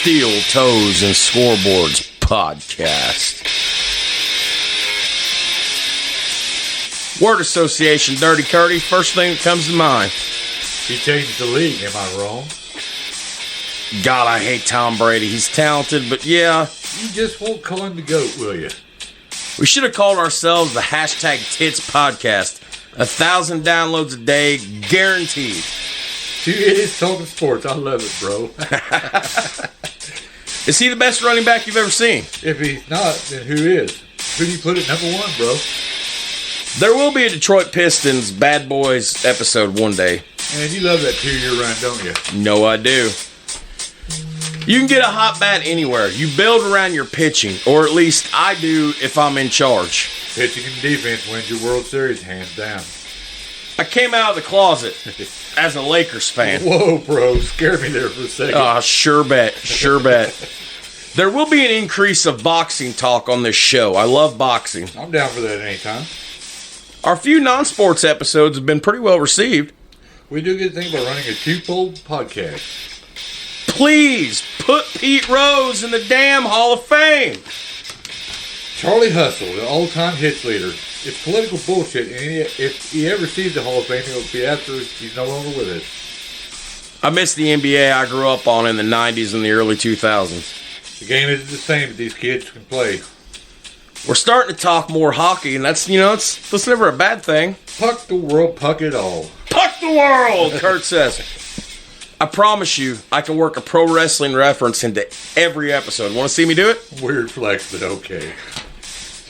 Steel Toes and Scoreboards Podcast. Word association, Dirty Curdy. First thing that comes to mind. He changed the league, am I wrong? God, I hate Tom Brady. He's talented, but yeah. You just won't call him the GOAT, will you? We should have called ourselves the hashtag Tits Podcast. 1,000 downloads a day, guaranteed. Two idiots talking sports. I love it, bro. Is he the best running back you've ever seen? If he's not, then who is? Who do you put at number one, bro? There will be a Detroit Pistons Bad Boys episode one day. Man, you love that 2-year run, don't you? No, I do. You can get a hot bat anywhere. You build around your pitching, or at least I do if I'm in charge. Pitching and defense wins your World Series, hands down. I came out of the closet as a Lakers fan. Whoa, bro. Scared me there for a second. Oh, sure bet. Sure bet. There will be an increase of boxing talk on this show. I love boxing. I'm down for that anytime. Our few non-sports episodes have been pretty well received. We do a good thing by running a two-fold podcast. Please put Pete Rose in the damn Hall of Fame. Charlie Hustle, the all-time hits leader. It's political bullshit, and if he ever sees the Hall of Fame, it'll be after he's no longer with us. I miss the NBA I grew up on in the 90s and the early 2000s. The game isn't the same that these kids can play. We're starting to talk more hockey, and that's never a bad thing. Puck the world, puck it all. Puck the world, Kurt says. I promise you, I can work a pro wrestling reference into every episode. Want to see me do it? Weird flex, but okay.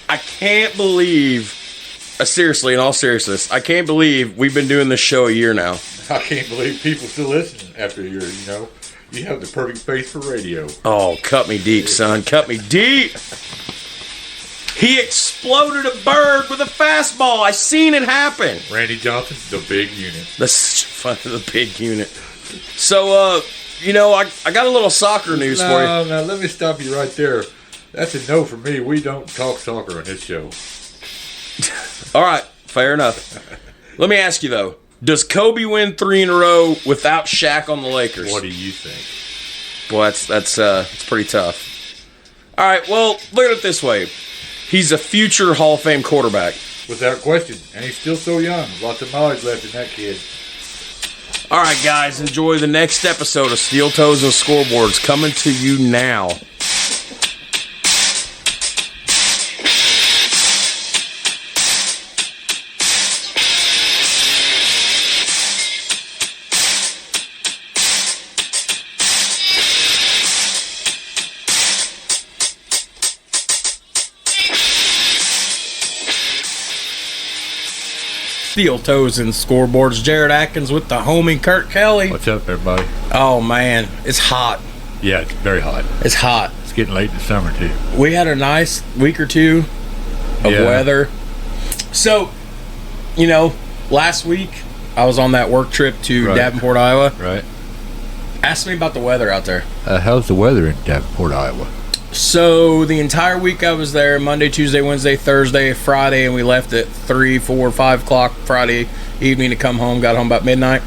I can't believe, seriously, in all seriousness, I can't believe we've been doing this show a year now. I can't believe people still listen after a year, you know. You have the perfect face for radio. Oh, cut me deep, son. Cut me deep. He exploded a bird with a fastball. I seen it happen. Randy Johnson, the big unit. The big unit. So, I got a little soccer news for you. No, let me stop you right there. That's a no for me. We don't talk soccer on this show. All right, fair enough. Let me ask you, though. Does Kobe win 3 in a row without Shaq on the Lakers? What do you think? Well, that's pretty tough. All right, well, look at it this way. He's a future Hall of Fame quarterback. Without question. And he's still so young. Lots of knowledge left in that kid. All right, guys, enjoy the next episode of Steel Toes and Scoreboards coming to you now. Steel Toes and Scoreboards. Jared Atkins with the homie Kurt Kelly. What's up, everybody? Oh, man. It's hot. Yeah, it's very hot. It's hot. It's getting late in the summer, too. We had a nice week or two of weather. So, last week I was on that work trip to Davenport, Iowa. Right. Ask me about the weather out there. How's the weather in Davenport, Iowa? So the entire week I was there, Monday, Tuesday, Wednesday, Thursday, Friday, and we left at 3, 4, 5 o'clock Friday evening to come home. Got home about midnight.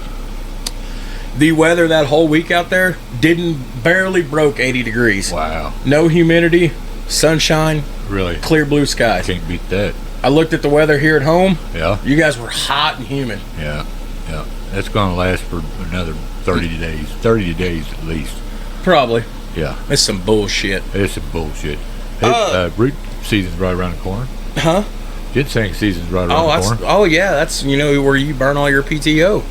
The weather that whole week out there barely broke 80 degrees. Wow. No humidity, sunshine, really clear blue skies. Can't beat that. I looked at the weather here at home. Yeah. You guys were hot and humid. Yeah. That's going to last for another 30 days. 30 days at least. Probably. Yeah. It's some bullshit. It's some bullshit. Hey, root season's right around the corner. Huh? Ginseng season's right around the corner. Oh, yeah. That's, where you burn all your PTO.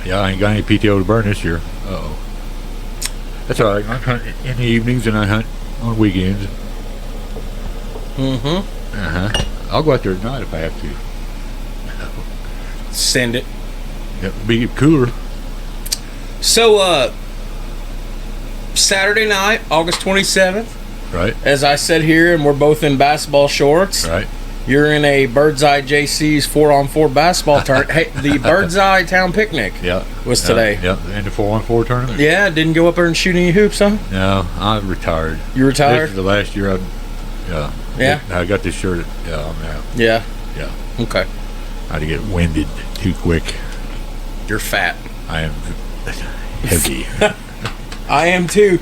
Yeah, I ain't got any PTO to burn this year. Uh-oh. That's all right. I hunt in the evenings and I hunt on weekends. Mm-hmm. Uh-huh. I'll go out there at night if I have to. Send it. It'll be cooler. So, Saturday night, August 27th. Right. As I said here, and we're both in basketball shorts. Right. You're in a Bird's Eye JC's 4-on-4 basketball tournament. Hey, the Bird's Eye Town Picnic was today. Yeah, and the 4-on-4 tournament. Yeah, didn't go up there and shoot any hoops, huh? No, I'm retired. You retired? This is the last year I got this shirt. I'm out. Yeah. Yeah. Okay. I had to get winded too quick. You're fat. I am heavy. I am too.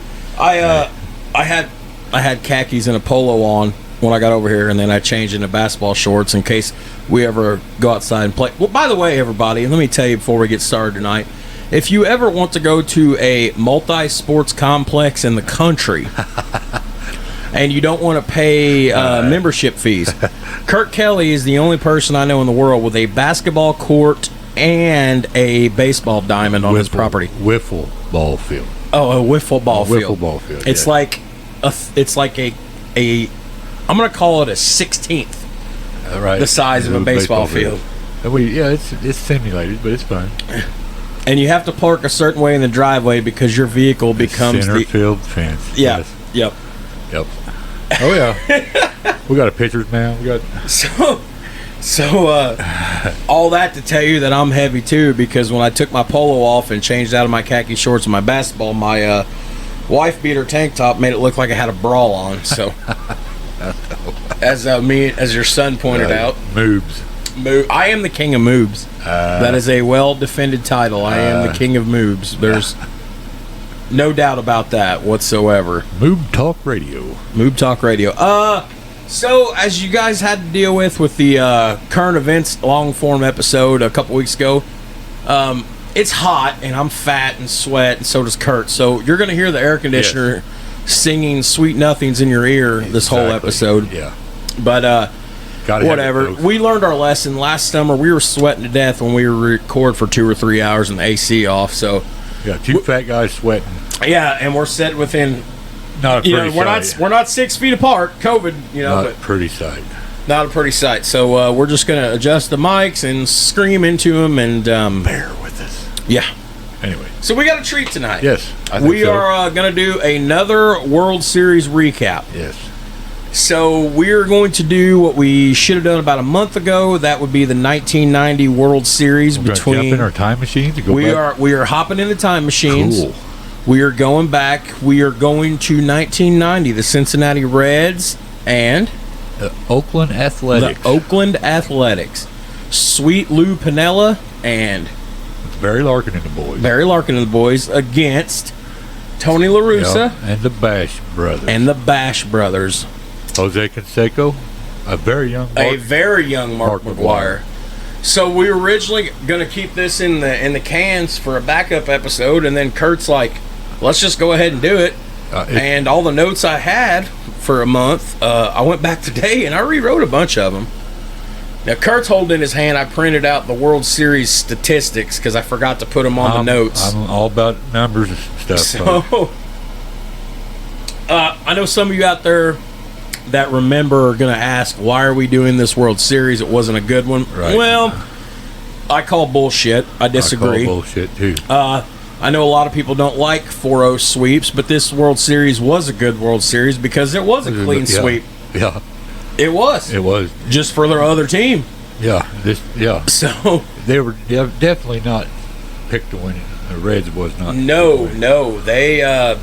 I had khakis and a polo on when I got over here, and then I changed into basketball shorts in case we ever go outside and play. Well, by the way, everybody, let me tell you before we get started tonight, if you ever want to go to a multi-sports complex in the country and you don't want to pay membership fees, Kurt Kelly is the only person I know in the world with a basketball court and a baseball diamond on his property. Wiffle ball field. Oh, a wiffle ball field. Wiffle ball field. It's like a I'm going to call it a 16th the size of a baseball field. It's simulated, but it's fine. And you have to park a certain way in the driveway because your vehicle becomes center field fence. Yeah. Yes. Yep. Oh yeah. We got a pitchers now. We got So all that to tell you that I'm heavy too, because when I took my polo off and changed out of my khaki shorts and my basketball, my wife beater tank top made it look like I had a bra on. So as your son pointed out, moobs. I am the king of moobs. That is a well-defended title. I am the king of moobs. There's no doubt about that whatsoever. Moob Talk Radio. Moob Talk Radio. So as you guys had to deal with the current events long-form episode a couple weeks ago, it's hot and I'm fat and sweat, and so does Kurt. So you're going to hear the air conditioner singing sweet nothings in your ear this whole episode. Yeah. But whatever. We learned our lesson last summer. We were sweating to death when we record for 2 or 3 hours and the AC off. So yeah, two fat guys sweating. Yeah, and we're set within. Not a pretty sight. We're not 6 feet apart. COVID, not a pretty sight. Not a pretty sight. So we're just gonna adjust the mics and scream into them and bear with us. Yeah. Anyway, so we got a treat tonight. Yes, we are going to do another World Series recap. Yes. So we're going to do what we should have done about a month ago. That would be the 1990 World Series between. Jump in our time machine to go back? We are hopping in the time machines. Cool. We are going back. We are going to 1990, the Cincinnati Reds and the Oakland Athletics. The Oakland Athletics. Sweet Lou Piniella and Barry Larkin and the boys. Against Tony La Russa and the Bash Brothers. Jose Canseco, a very young Mark McGwire. So we were originally going to keep this in the cans for a backup episode, and then Kurt's like, let's just go ahead and do it. And all the notes I had for a month, I went back today and I rewrote a bunch of them. Now, Kurt's holding in his hand, I printed out the World Series statistics because I forgot to put them on the notes. I'm all about numbers and stuff. So, I know some of you out there that remember are going to ask, why are we doing this World Series? It wasn't a good one. Right. Well, I call bullshit. I disagree. I call bullshit, too. I know a lot of people don't like 4-0 sweeps, but this World Series was a good World Series because it was a clean sweep. Yeah. It was. Just for their other team. Yeah. So they were definitely not picked to win it. The Reds was not. No. They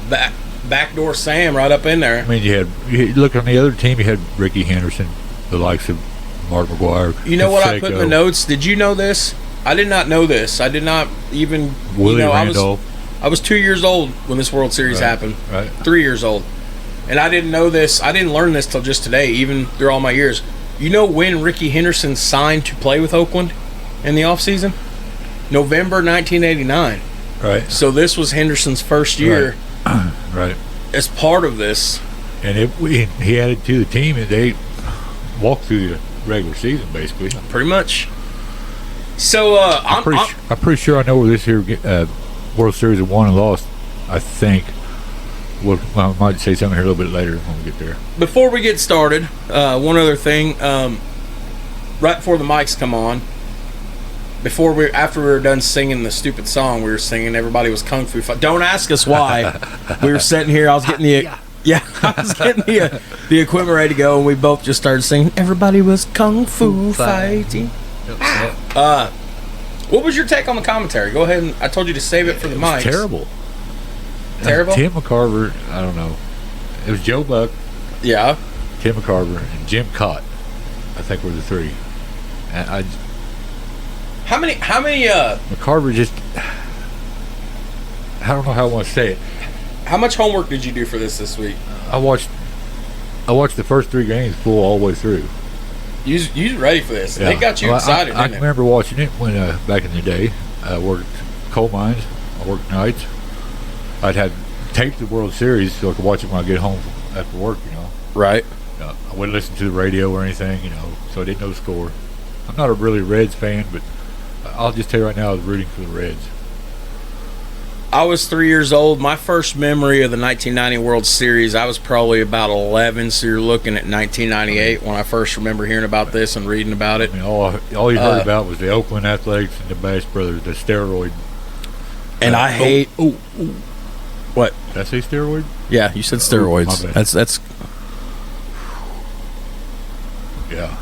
backdoor Sam right up in there. I mean, you look on the other team. You had Ricky Henderson, the likes of Mark McGwire. You know what I put in the notes? Did you know this? I did not know this. I did not even. Willie Randolph. I was 2 years old when this World Series happened. Right. 3 years old. And I didn't know this. I didn't learn this till just today, even through all my years. You know when Ricky Henderson signed to play with Oakland in the offseason? November 1989. Right. So this was Henderson's first year. Right. As part of this. And he added to the team, and they walked through the regular season, basically. Pretty much. So I'm pretty sure I know where this here World Series of won and lost, I think. Well, I might say something here a little bit later when we get there. Before we get started, one other thing. Right before the mics come on, after we were done singing the stupid song we were singing, everybody was kung fu. Don't ask us why. We were sitting here. I was getting I was getting the equipment ready to go, and we both just started singing. Everybody was kung fu fighting. What was your take on the commentary? Go ahead, and I told you to save it for the mics. Terrible. Tim McCarver, I don't know. It was Joe Buck. Yeah. Tim McCarver and Jim Cott, I think were the three. And how many McCarver just, I don't know how I want to say it. How much homework did you do for this week? I watched the first 3 games full all the way through. You was ready for this. Yeah. They got you excited, I didn't it? remember watching it when back in the day. I worked coal mines. I worked nights. I'd had taped the World Series so I could watch it when I get home after work, Right. I wouldn't listen to the radio or anything, so I didn't know the score. I'm not a really Reds fan, but I'll just tell you right now I was rooting for the Reds. I was 3 years old. My first memory of the 1990 World Series, I was probably about 11, so you're looking at 1998 when I first remember hearing about this and reading about it. I mean, all you heard about was the Oakland Athletics and the Bass Brothers, the steroid. And I hate... What? Did I say steroid? Yeah, you said steroids. My bad. That's... Yeah.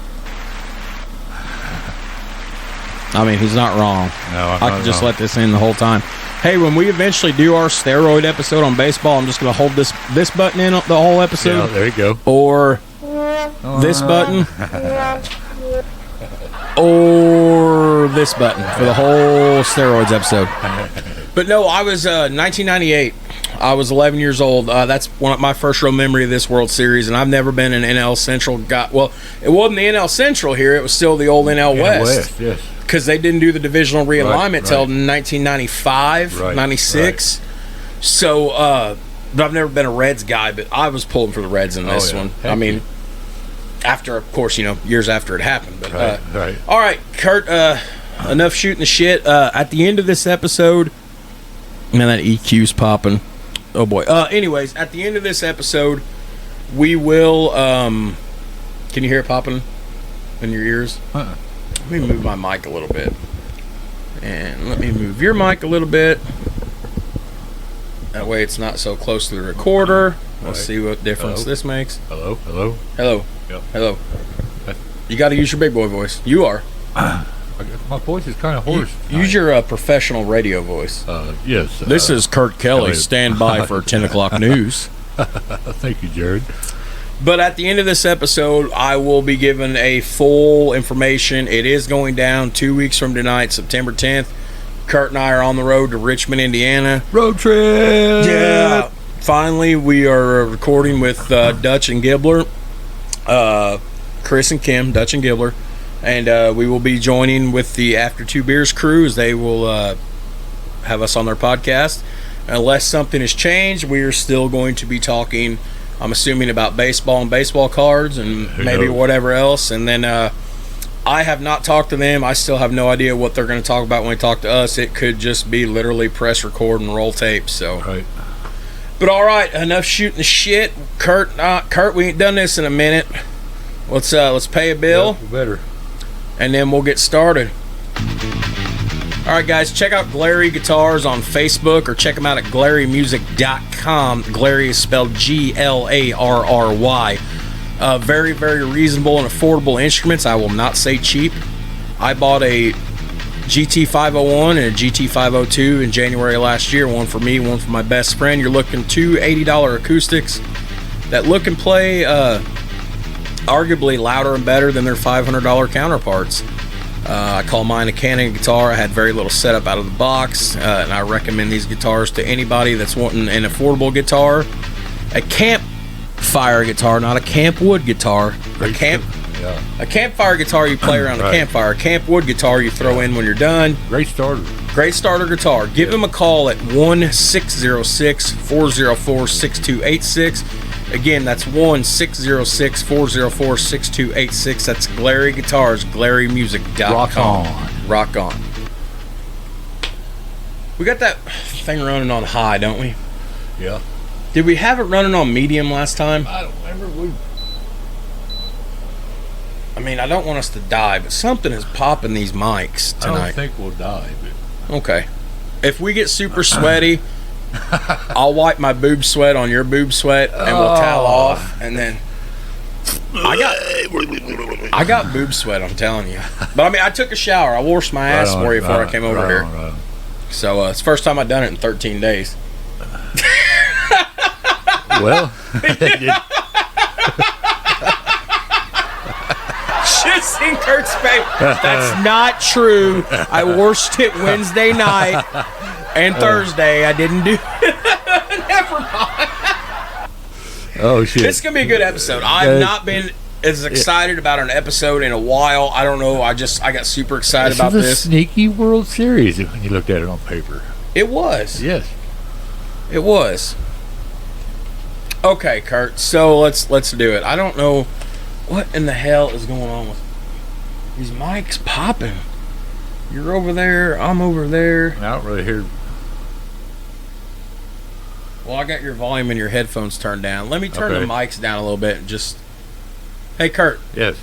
I mean, he's not wrong. No, I could just let this in the whole time. Hey, when we eventually do our steroid episode on baseball, I'm just going to hold this button in the whole episode. Yeah, there you go. Or this button. Or this button for the whole steroids episode. But no, I was 1998. I was 11 years old. That's my first real memory of this World Series, and I've never been an NL Central guy. Well, it wasn't the NL Central here. It was still the old NL West. Yes. Because they didn't do the divisional realignment Right. till 1995, 96. Right. So, but I've never been a Reds guy, but I was pulling for the Reds in this one. Heck I mean, after, of course, years after it happened. But right. all right, Kurt, enough shooting the shit. At the end of this episode, man, that EQ's popping. Oh, boy. Anyways, at the end of this episode, we will... can you hear it popping in your ears? Let me move my mic a little bit. And let me move your mic a little bit. That way it's not so close to the recorder. Let's see what difference this makes. Hello. Yep. Hello. You got to use your big boy voice. You are. My voice is kind of hoarse. Use your professional radio voice. Yes. This is Kurt Kelly. Elliot. Stand by for 10 o'clock news. Thank you, Jared. But at the end of this episode, I will be given a full information. It is going down 2 weeks from tonight, September 10th. Kurt and I are on the road to Richmond, Indiana. Road trip! Yeah. Finally, we are recording with Dutch and Gibbler. Chris and Kim, Dutch and Gibbler. And we will be joining with the After2Beers crew as they will have us on their podcast. Unless something has changed, we are still going to be talking, I'm assuming, about baseball and baseball cards and maybe whatever else. And then I have not talked to them. I still have no idea what they're going to talk about when they talk to us. It could just be literally press record and roll tape. So, right. But all right, enough shooting the shit. Kurt, we ain't done this in a minute. Let's pay a bill. Yeah, better. And then we'll get started. All right, guys, check out Glary Guitars on Facebook or check them out at glarymusic.com. Glary is spelled Glary. Very, very reasonable and affordable instruments. I will not say cheap. I bought a GT501 and a GT502 in January last year. One for me, one for my best friend. You're looking two $80 acoustics that look and play arguably louder and better than their $500 counterparts. I call mine a Canon guitar. I had very little setup out of the box, and I recommend these guitars to anybody that's wanting an affordable guitar. A campfire guitar, not a camp wood guitar. A campfire guitar you play around a campfire. A camp wood guitar you throw in when you're done. Great starter Guitar. Give them a call at 1-606-404-6286. Again, that's 1-606-404-6286. That's Glary Guitars, GlaryMusic.com. Rock on. We got that thing running on high, don't we? Yeah. Did we have it running on medium last time? I don't remember. I mean, I don't want us to die, but something is popping these mics tonight. I don't think we'll die. But... Okay. If we get super sweaty, I'll wipe my boob sweat on your boob sweat, and we'll towel off, and then I got boob sweat, I'm telling you. But I mean, I took a shower. I washed my ass for you before I came over here. So it's the first time I've done it in 13 days. Well, should seen Kurt's face. That's not true. I washed it Wednesday night and Thursday. I didn't do it. Never mind. Oh shit! This is gonna be a good episode. I've not been as excited about an episode in a while. I don't know. I got super excited about this. This Sneaky World Series when you looked at it on paper. It was. Yes. It was. Okay, Kurt. So let's do it. I don't know what in the hell is going on with these mics popping. You're over there. I'm over there. I don't really hear. Well, I got your volume and your headphones turned down. Let me turn the mics down a little bit and just... Hey, Kurt. Yes.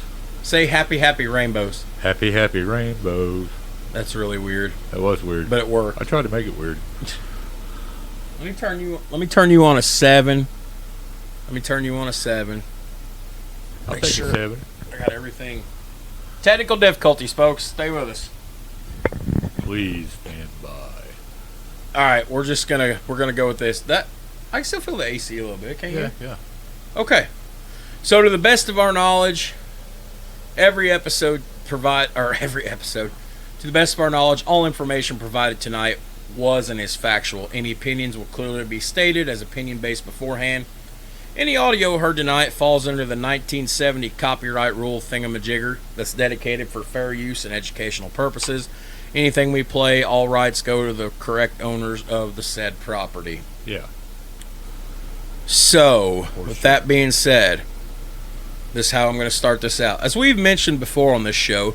Say happy, happy rainbows. Happy, happy rainbows. That's really weird. That was weird. But it worked. I tried to make it weird. Let me turn you on a 7. Let me turn you on a 7. I'll take a 7. I got everything. Technical difficulties, folks. Stay with us. Please stand by. All right, we're gonna go with this. I can still feel the AC a little bit, can't you? Yeah. Okay. So to the best of our knowledge, to the best of our knowledge, all information provided tonight was and is factual. Any opinions will clearly be stated as opinion-based beforehand. Any audio heard tonight falls under the 1970 copyright rule thingamajigger that's dedicated for fair use and educational purposes. Anything we play, all rights go to the correct owners of the said property. Yeah. So, with that being said, this is how I'm going to start this out. As we've mentioned before on this show,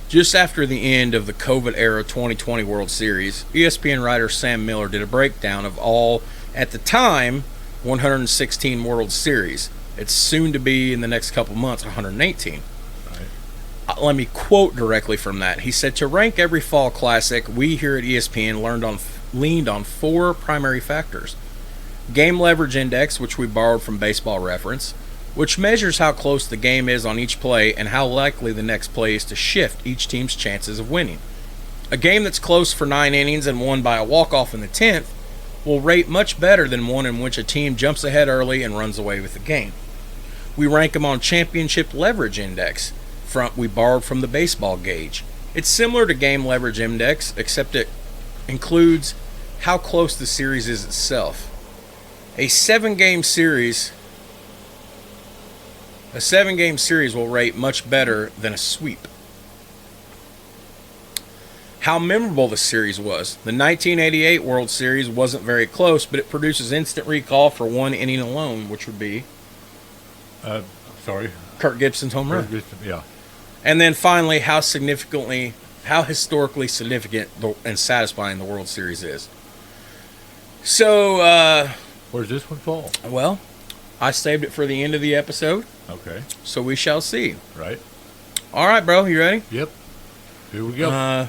just after the end of the COVID-era 2020 World Series, ESPN writer Sam Miller did a breakdown of all, at the time, 116 World Series. It's soon to be, in the next couple months, 118. Let me quote directly from that. He said, to rank every fall classic, we here at ESPN leaned on 4 primary factors. Game leverage index, which we borrowed from Baseball Reference, which measures how close the game is on each play and how likely the next play is to shift each team's chances of winning. A game that's close for 9 innings and won by a walk-off in the 10th will rate much better than one in which a team jumps ahead early and runs away with the game. We rank them on championship leverage index. We borrowed from the baseball gauge. It's similar to game leverage index, except it includes how close the series is itself. A 7-game series will rate much better than a sweep. How memorable the series was. The 1988 World Series wasn't very close, but it produces instant recall for 1 inning alone, which would be Kirk Gibson's home run. Yeah. And then finally, how historically significant and satisfying the World Series is. So, where's this one fall? Well, I saved it for the end of the episode. Okay. So we shall see. Right. All right, bro. You ready? Yep. Here we go.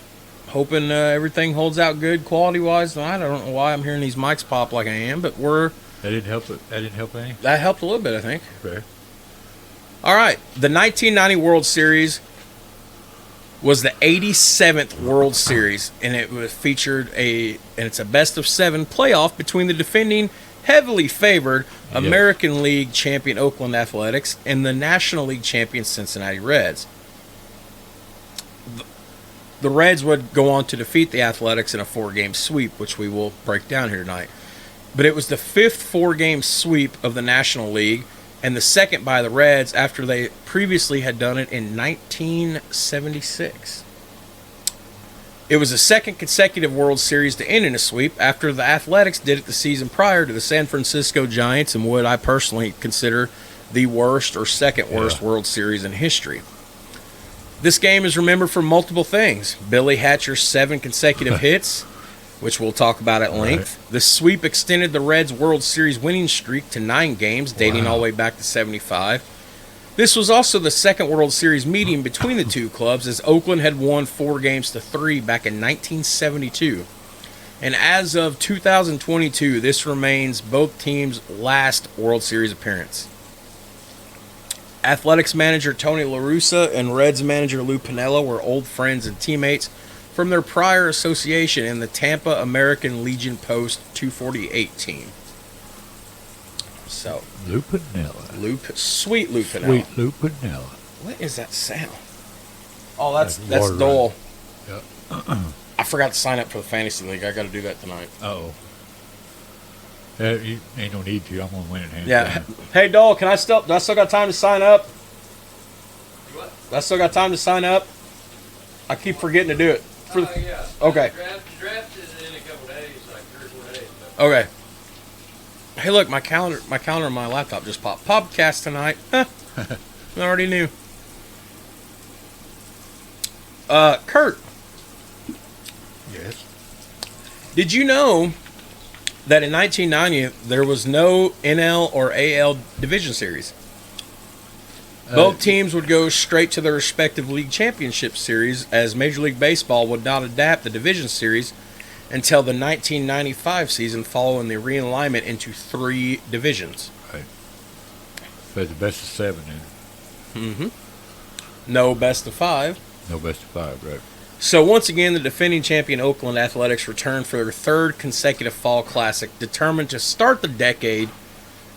Hoping everything holds out good quality-wise tonight. I don't know why I'm hearing these mics pop like I am, but That didn't help any? That helped a little bit, I think. Okay. All right. The 1990 World Series was the 87th World Series, and it was featured it's a best-of-7 playoff between the defending, heavily favored American League champion Oakland Athletics and the National League champion Cincinnati Reds. The Reds would go on to defeat the Athletics in a 4-game sweep, which we will break down here tonight. But it was the 5th 4-game sweep of the National League, and the second by the Reds after they previously had done it in 1976. It was the second consecutive World Series to end in a sweep after the Athletics did it the season prior to the San Francisco Giants in what I personally consider the worst or second worst World Series in history. This game is remembered for multiple things. Billy Hatcher's 7 consecutive hits, which we'll talk about at length. Right. The sweep extended the Reds' World Series winning streak to 9 games, dating all the way back to 75. This was also the second World Series meeting between the two clubs, as Oakland had won 4-3 back in 1972. And as of 2022, this remains both teams' last World Series appearance. Athletics manager Tony La Russa and Reds manager Lou Piniella were old friends and teammates from their prior association in the Tampa American Legion Post 248 team. So, Lou Piniella. Sweet Lou Piniella. Sweet Lou Piniella. What is that sound? Oh, that's Dole. Yep. I forgot to sign up for the Fantasy League. I got to do that tonight. Uh-oh. You ain't no need to. I'm gonna win it hands Yeah. down. Hey, Dole, do I still got time to sign up? What? I still got time to sign up? I keep forgetting to do it. Yeah. Okay. Draft is in a couple days, like 3 or 4 days. But. Okay. Hey, look, my calendar on my laptop just popped. Podcast tonight. Huh. I already knew. Kurt, Yes. did you know that in 1990 there was no NL or AL division series? Both teams would go straight to their respective league championship series, as Major League Baseball would not adapt the division series until the 1995 season, following the realignment into 3 divisions. Right. But the best of 7 then. No best of 5. No best of 5, right? So once again, the defending champion Oakland Athletics returned for their 3rd consecutive Fall Classic, determined to start the decade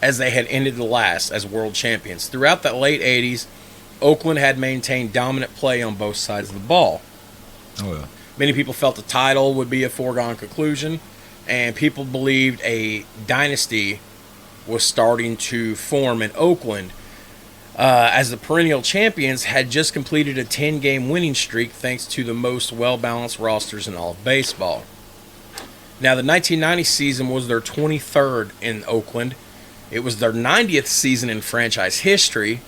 as they had ended the last as world champions. Throughout the late 80s, Oakland had maintained dominant play on both sides of the ball. Oh, yeah. Many people felt the title would be a foregone conclusion, and people believed a dynasty was starting to form in Oakland, as the perennial champions had just completed a 10-game winning streak thanks to the most well-balanced rosters in all of baseball. Now, the 1990 season was their 23rd in Oakland. It was their 90th season in franchise history,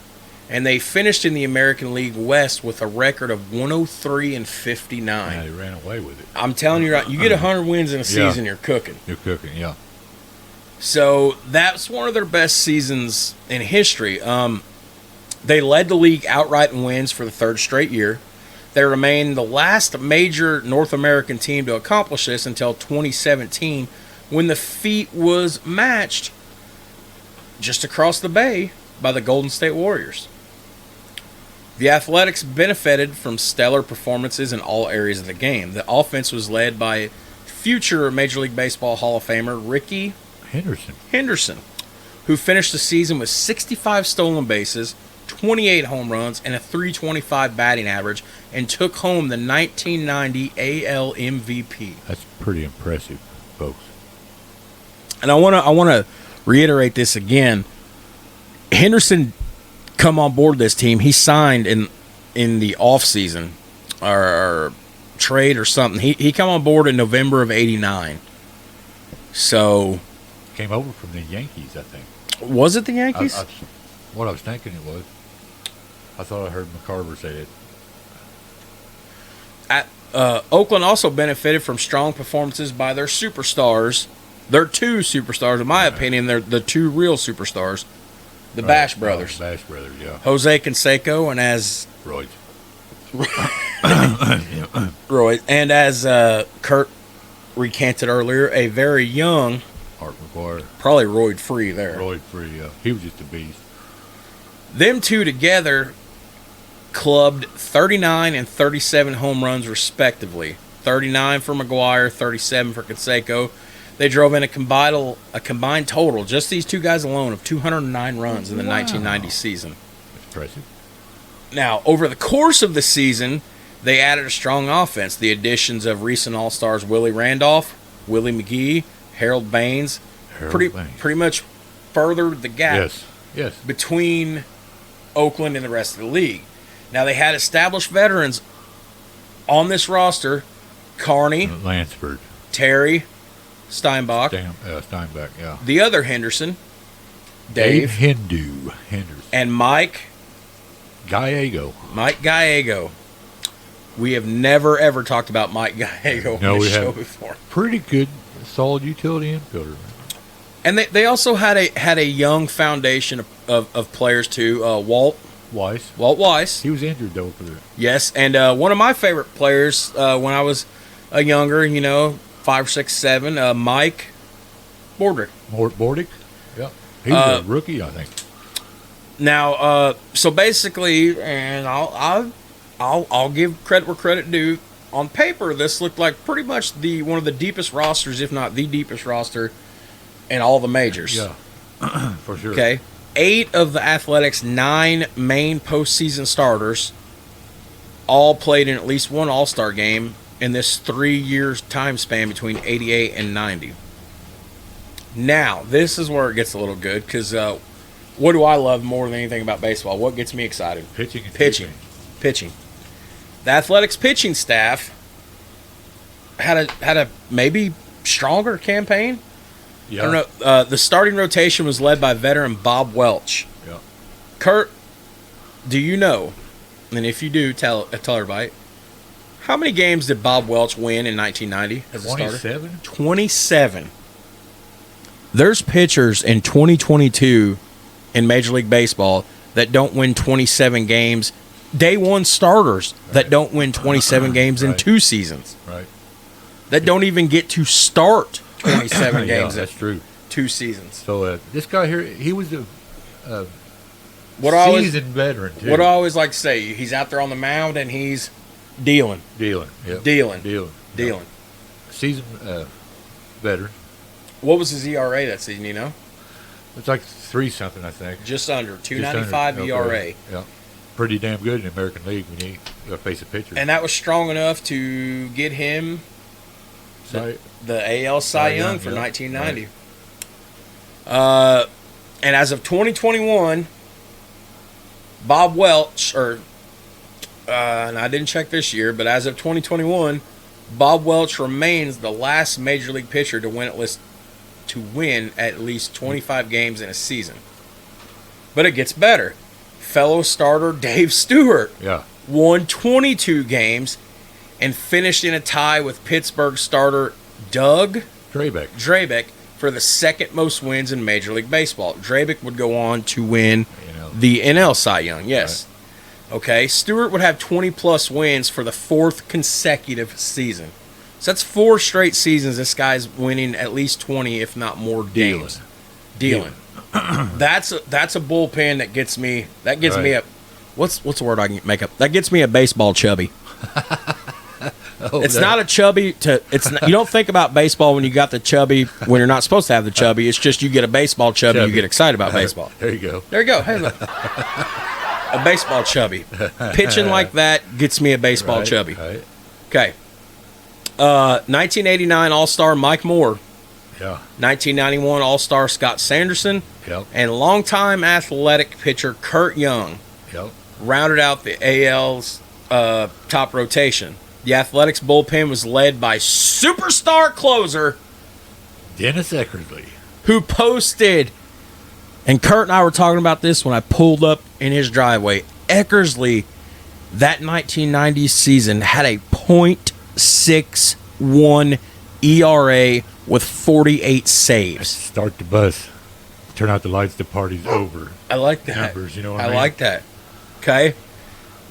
and they finished in the American League West with a record of 103-59. Yeah, they ran away with it. I'm telling you, right, you get 100 wins in a season, you're cooking. You're cooking, yeah. So that's one of their best seasons in history. They led the league outright in wins for the 3rd straight year. They remained the last major North American team to accomplish this until 2017, when the feat was matched just across the bay by the Golden State Warriors. The Athletics benefited from stellar performances in all areas of the game. The offense was led by future Major League Baseball Hall of Famer Ricky Henderson, who finished the season with 65 stolen bases, 28 home runs, and a .325 batting average, and took home the 1990 AL MVP. That's pretty impressive, folks. And I want to reiterate this again. Henderson come on board this team. He signed in the off season or trade or something. He come on board in November of '89. So Came over from the Yankees, I think. was it the Yankees? What I was thinking it was. I thought I heard McCarver say it. Oakland also benefited from strong performances by their superstars. Their 2 superstars, in my opinion, they're the 2 real superstars, the Bash Brothers. Bash Brothers, yeah. Jose Canseco and as Roy. Roy, and as Kurt recanted earlier, a very young Art McGuire. probably roid free there. Roy Free, yeah. He was just a beast. Them 2 together clubbed 39 and 37 home runs respectively. 39 for McGuire, 37 for Canseco. They drove in a combined total, just these 2 guys alone, of 209 runs in the 1990 season. That's impressive. Now, over the course of the season, they added a strong offense. The additions of recent All-Stars Willie Randolph, Willie McGee, Harold Baines, pretty much furthered the gap Yes. between Oakland and the rest of the league. Now, they had established veterans on this roster: Carney, Lansford. Terry, Steinbach, Steinbeck, yeah. the other Henderson, Dave Henderson. and Mike Gallego. We have never, ever talked about Mike Gallego on this show before. Pretty good, solid utility infielder. And they also had a young foundation of players too. Walt Weiss. He was injured, though, for the... Yes, and one of my favorite players when I was younger, 5, 6, 7, Mike Borderick. Bordick? Yeah. He was a rookie, I think. Now, so basically, and I'll give credit where credit due. On paper, this looked like pretty much one of the deepest rosters, if not the deepest roster, in all the majors. Yeah, for sure. Okay, 8 of the Athletics' 9 main postseason starters all played in at least one All-Star game in this 3 years time span between '88 and '90. Now, this is where it gets a little good because what do I love more than anything about baseball? What gets me excited? Pitching. Pitching. The Athletics pitching staff had a maybe stronger campaign. Yeah. I don't know. The starting rotation was led by veteran Bob Welch. Yeah. Kurt, do you know? And if you do, tell everybody. How many games did Bob Welch win in 1990 as a starter? 27? 27. There's pitchers in 2022 in Major League Baseball that don't win 27 games. Day one starters that don't win 27 games in 2 seasons. Right. That don't even get to start 27 Yeah, games that's in true. 2 seasons. So this guy here, he was a What seasoned veteran, too. I always like to say, he's out there on the mound and he's dealing. Yep. Dealing. Seasoned veteran. What was his ERA that season, you know? It's like 3-something, I think. Just under 2.95 ERA. Okay. Yeah. Pretty damn good in the American League when you face a pitcher. And that was strong enough to get him the AL Cy Young for 1990. Right. And as of 2021, Bob Welch, and I didn't check this year, but as of 2021, Bob Welch remains the last Major League pitcher to win at least 25 games in a season. But it gets better. Fellow starter Dave Stewart won 22 games and finished in a tie with Pittsburgh starter Doug Drabeck for the second most wins in Major League Baseball. Drabeck would go on to win the NL Cy Young, yes. Right. Okay, Stewart would have 20-plus wins for the 4th consecutive season. So that's 4 straight seasons this guy's winning at least 20, if not more, games. Dealing. That's a bullpen that gets me. That gets me a. What's the word I can make up? That gets me a baseball chubby. It's not a chubby. You don't think about baseball when you got the chubby when you're not supposed to have the chubby. It's just you get a baseball chubby. You get excited about baseball. There you go. Hey, look. A baseball chubby. Pitching like that gets me a baseball chubby. Right. Okay. 1989 All-Star Mike Moore. Yeah. 1991 All-Star Scott Sanderson. Yep. And longtime Athletic pitcher Kurt Young. Yep. Rounded out the AL's top rotation. The Athletics bullpen was led by superstar closer Dennis Eckersley, who posted, and Kurt and I were talking about this when I pulled up in his driveway. Eckersley, that 1990 season, had a .61 ERA with 48 saves. Start the bus. Turn out the lights, the party's over. I like that. Numbers, you know what I mean? I like that. Okay.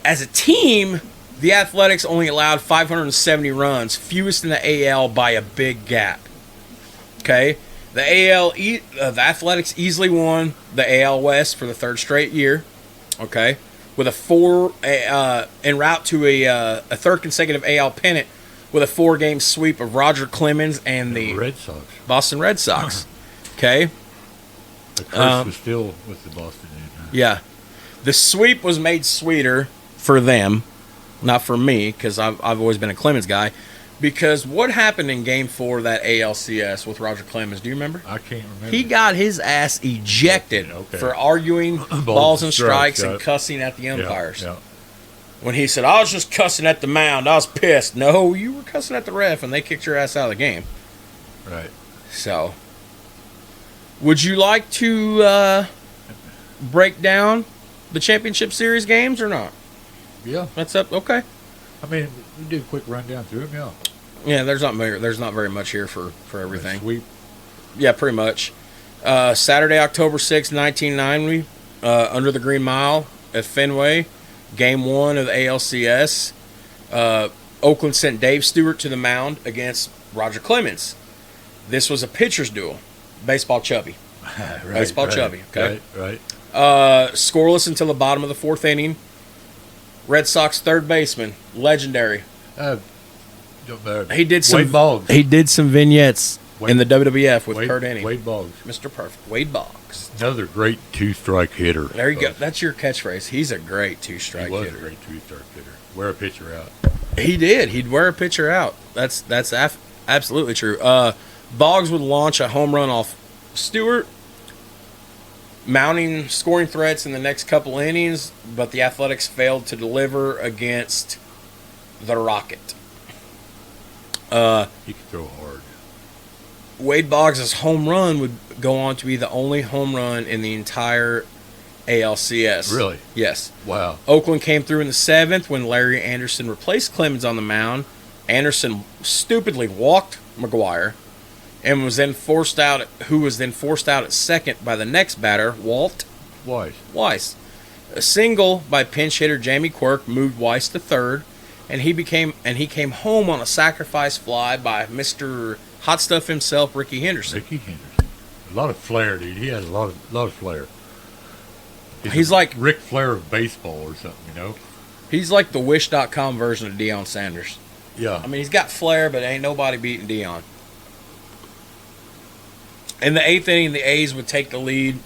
As a team, the Athletics only allowed 570 runs, fewest in the AL by a big gap. Okay. The Athletics easily won the AL West for the 3rd straight year. Okay. With en route to a 3rd consecutive AL pennant with a 4-game sweep of Roger Clemens and the Red Sox. Boston Red Sox. Okay. The curse was still with the Boston. Yeah. The sweep was made sweeter for them, not for me, because I've always been a Clemens guy. Because what happened in Game 4 of that ALCS with Roger Clemens, do you remember? I can't remember. He got his ass ejected for arguing balls and strikes and cussing at the umpires. Yeah. When he said, I was just cussing at the mound, I was pissed. No, you were cussing at the ref, and they kicked your ass out of the game. Right. So, would you like to break down the championship series games or not? Yeah. That's up. Okay. I mean, we did a quick rundown through them, yeah. Yeah, there's not very much here for everything. Sweep. Yeah, pretty much. Saturday, October 6th, 1990, under the Green Mile at Fenway, Game 1 of the ALCS. Oakland sent Dave Stewart to the mound against Roger Clemens. This was a pitcher's duel. Baseball chubby. Baseball chubby, okay? Right. Scoreless until the bottom of the 4th inning. Red Sox third baseman, legendary. Don't matter. He did some Wade Boggs. He did some vignettes in the WWF with Kurt Hennig. Wade Boggs. Mr. Perfect. Wade Boggs. Another great 2-strike hitter. There you go. That's your catchphrase. He's a great 2-strike hitter. He was a great 2-strike hitter. Wear a pitcher out. He did. He'd wear a pitcher out. That's absolutely true. Boggs would launch a home run off Stewart mounting scoring threats in the next couple innings, but the Athletics failed to deliver against the Rocket. He could throw hard. Wade Boggs' home run would go on to be the only home run in the entire ALCS. Really? Yes. Wow. Oakland came through in the 7th when Larry Anderson replaced Clemens on the mound. Anderson stupidly walked McGuire and was then forced out at second by the next batter, Walt Weiss. A single by pinch hitter Jamie Quirk moved Weiss to third, and he came home on a sacrifice fly by Mr. Hot Stuff himself, Ricky Henderson. A lot of flair, dude. He has a lot of flair. He's like Ric Flair of baseball or something, you know? He's like the Wish.com version of Deion Sanders. Yeah. I mean, he's got flair, but ain't nobody beating Deion. In the 8th inning, the A's would take the lead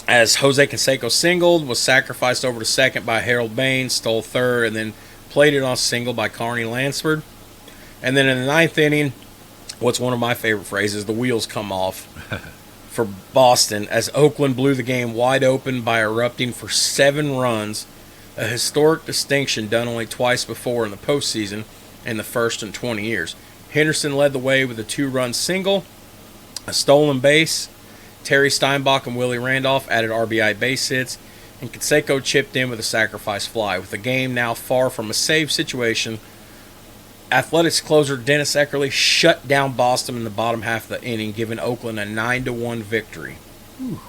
as Jose Canseco singled, was sacrificed over to second by Harold Baines, stole third, and then played it on a single by Carney Lansford. And then in the 9th inning, what's one of my favorite phrases, the wheels come off for Boston as Oakland blew the game wide open by erupting for 7 runs, a historic distinction done only twice before in the postseason in the first in 20 years. Henderson led the way with a 2-run single, a stolen base. Terry Steinbach and Willie Randolph added RBI base hits, and Canseco chipped in with a sacrifice fly. With the game now far from a save situation, Athletics closer Dennis Eckersley shut down Boston in the bottom half of the inning, giving Oakland a 9-1 victory. Whew.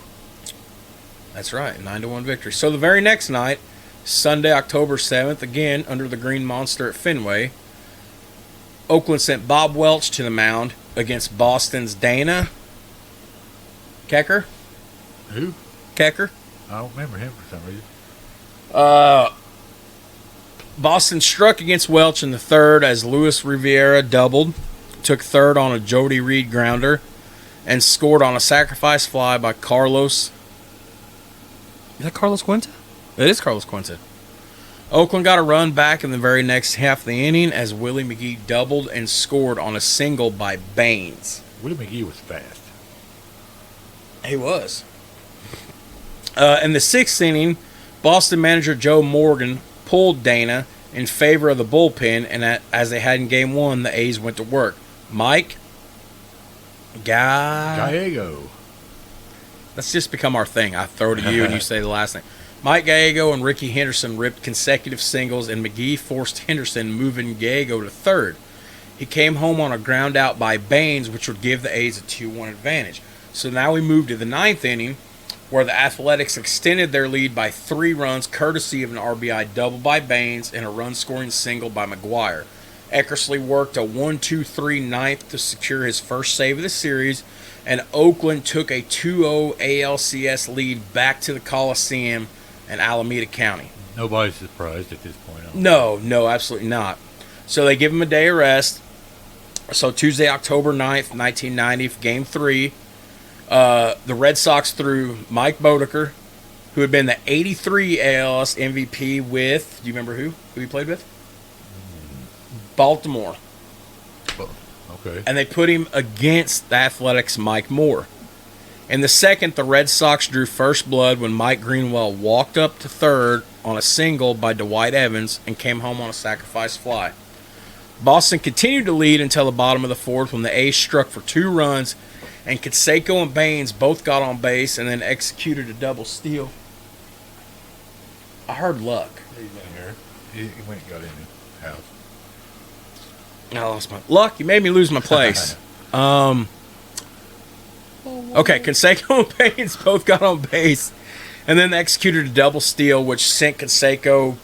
That's right, 9-1 victory. So the very next night, Sunday, October 7th, again under the Green Monster at Fenway, Oakland sent Bob Welch to the mound against Boston's Dana Kecker. Who? Kecker. I don't remember him for some reason. Boston struck against Welch in the 3rd as Luis Rivera doubled, took third on a Jody Reed grounder, and scored on a sacrifice fly by Carlos. Is that Carlos Cuenta? It is Carlos Cuenta. Oakland got a run back in the very next half of the inning as Willie McGee doubled and scored on a single by Baines. Willie McGee was fast. He was. In the 6th inning, Boston manager Joe Morgan pulled Dana in favor of the bullpen, and as they had in Game 1, the A's went to work. Mike Gallego. Let's just become our thing. I throw to you and you say the last name. Mike Gallego and Ricky Henderson ripped consecutive singles, and McGee forced Henderson, moving Gallego to third. He came home on a ground out by Baines, which would give the A's a 2-1 advantage. So now we move to the 9th inning, where the Athletics extended their lead by 3 runs, courtesy of an RBI double by Baines and a run-scoring single by McGuire. Eckersley worked a 1-2-3 ninth to secure his first save of the series, and Oakland took a 2-0 ALCS lead back to the Coliseum in Alameda County. Nobody's surprised at this point. No, absolutely not. So they give him a day of rest. So Tuesday, October 9th, 1990, Game 3, the Red Sox threw Mike Boddicker, who had been the 83 ALS MVP with, do you remember who he played with? Baltimore. Okay. And they put him against the Athletics' Mike Moore. In the 2nd, the Red Sox drew first blood when Mike Greenwell walked up to third on a single by Dwight Evans and came home on a sacrifice fly. Boston continued to lead until the bottom of the 4th when the A's struck for 2 runs, and Canseco and Baines both got on base and then executed a double steal. I heard Luck. He's in here. He went and got in the house. I lost my Luck. You made me lose my place. Okay, Canseco and Baines both got on base, and then executed a double steal, which sent Canseco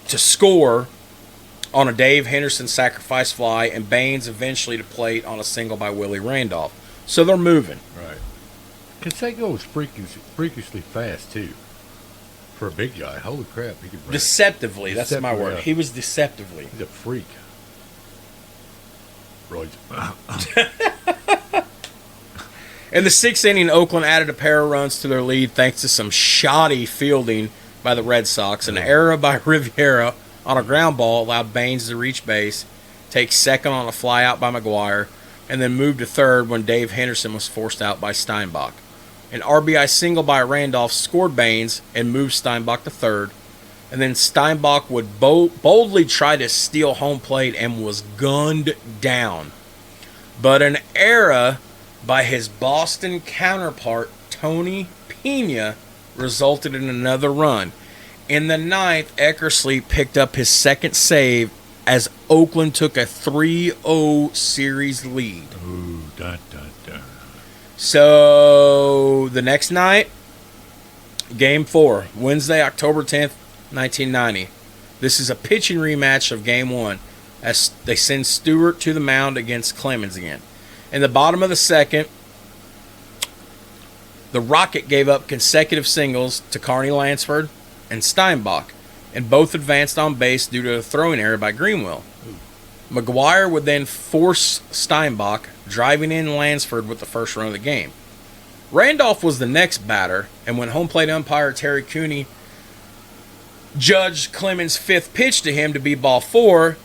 to score on a Dave Henderson sacrifice fly, and Baines eventually to plate on a single by Willie Randolph. So they're moving. Right. Canseco was freakishly fast, too. For a big guy. Holy crap. He could run. Deceptively, that's my word. Yeah. He was deceptively. He's a freak. Right. In the 6th inning, Oakland added a pair of runs to their lead thanks to some shoddy fielding by the Red Sox. An error by Rivera on a ground ball allowed Baines to reach base, take second on a fly out by McGuire. and then moved to third when Dave Henderson was forced out by Steinbach. An RBI single by Randolph scored Baines and moved Steinbach to third, and then Steinbach would boldly try to steal home plate and was gunned down. But an error by his Boston counterpart, Tony Pena, resulted in another run. In the ninth, Eckersley picked up his second save as Oakland took a 3-0 series lead. Ooh, dun, dun, dun. So, the next night, Game 4, Wednesday, October 10th, 1990. This is a pitching rematch of Game 1 as they send Stewart to the mound against Clemens again. In the bottom of the second, the Rocket gave up consecutive singles to Carney Lansford and Steinbach, and both advanced on base due to a throwing error by Greenwell. McGuire would then force Steinbach, driving in Lansford with the first run of the game. Randolph was the next batter, and when home plate umpire Terry Cooney judged Clemens' fifth pitch to him to be ball 4,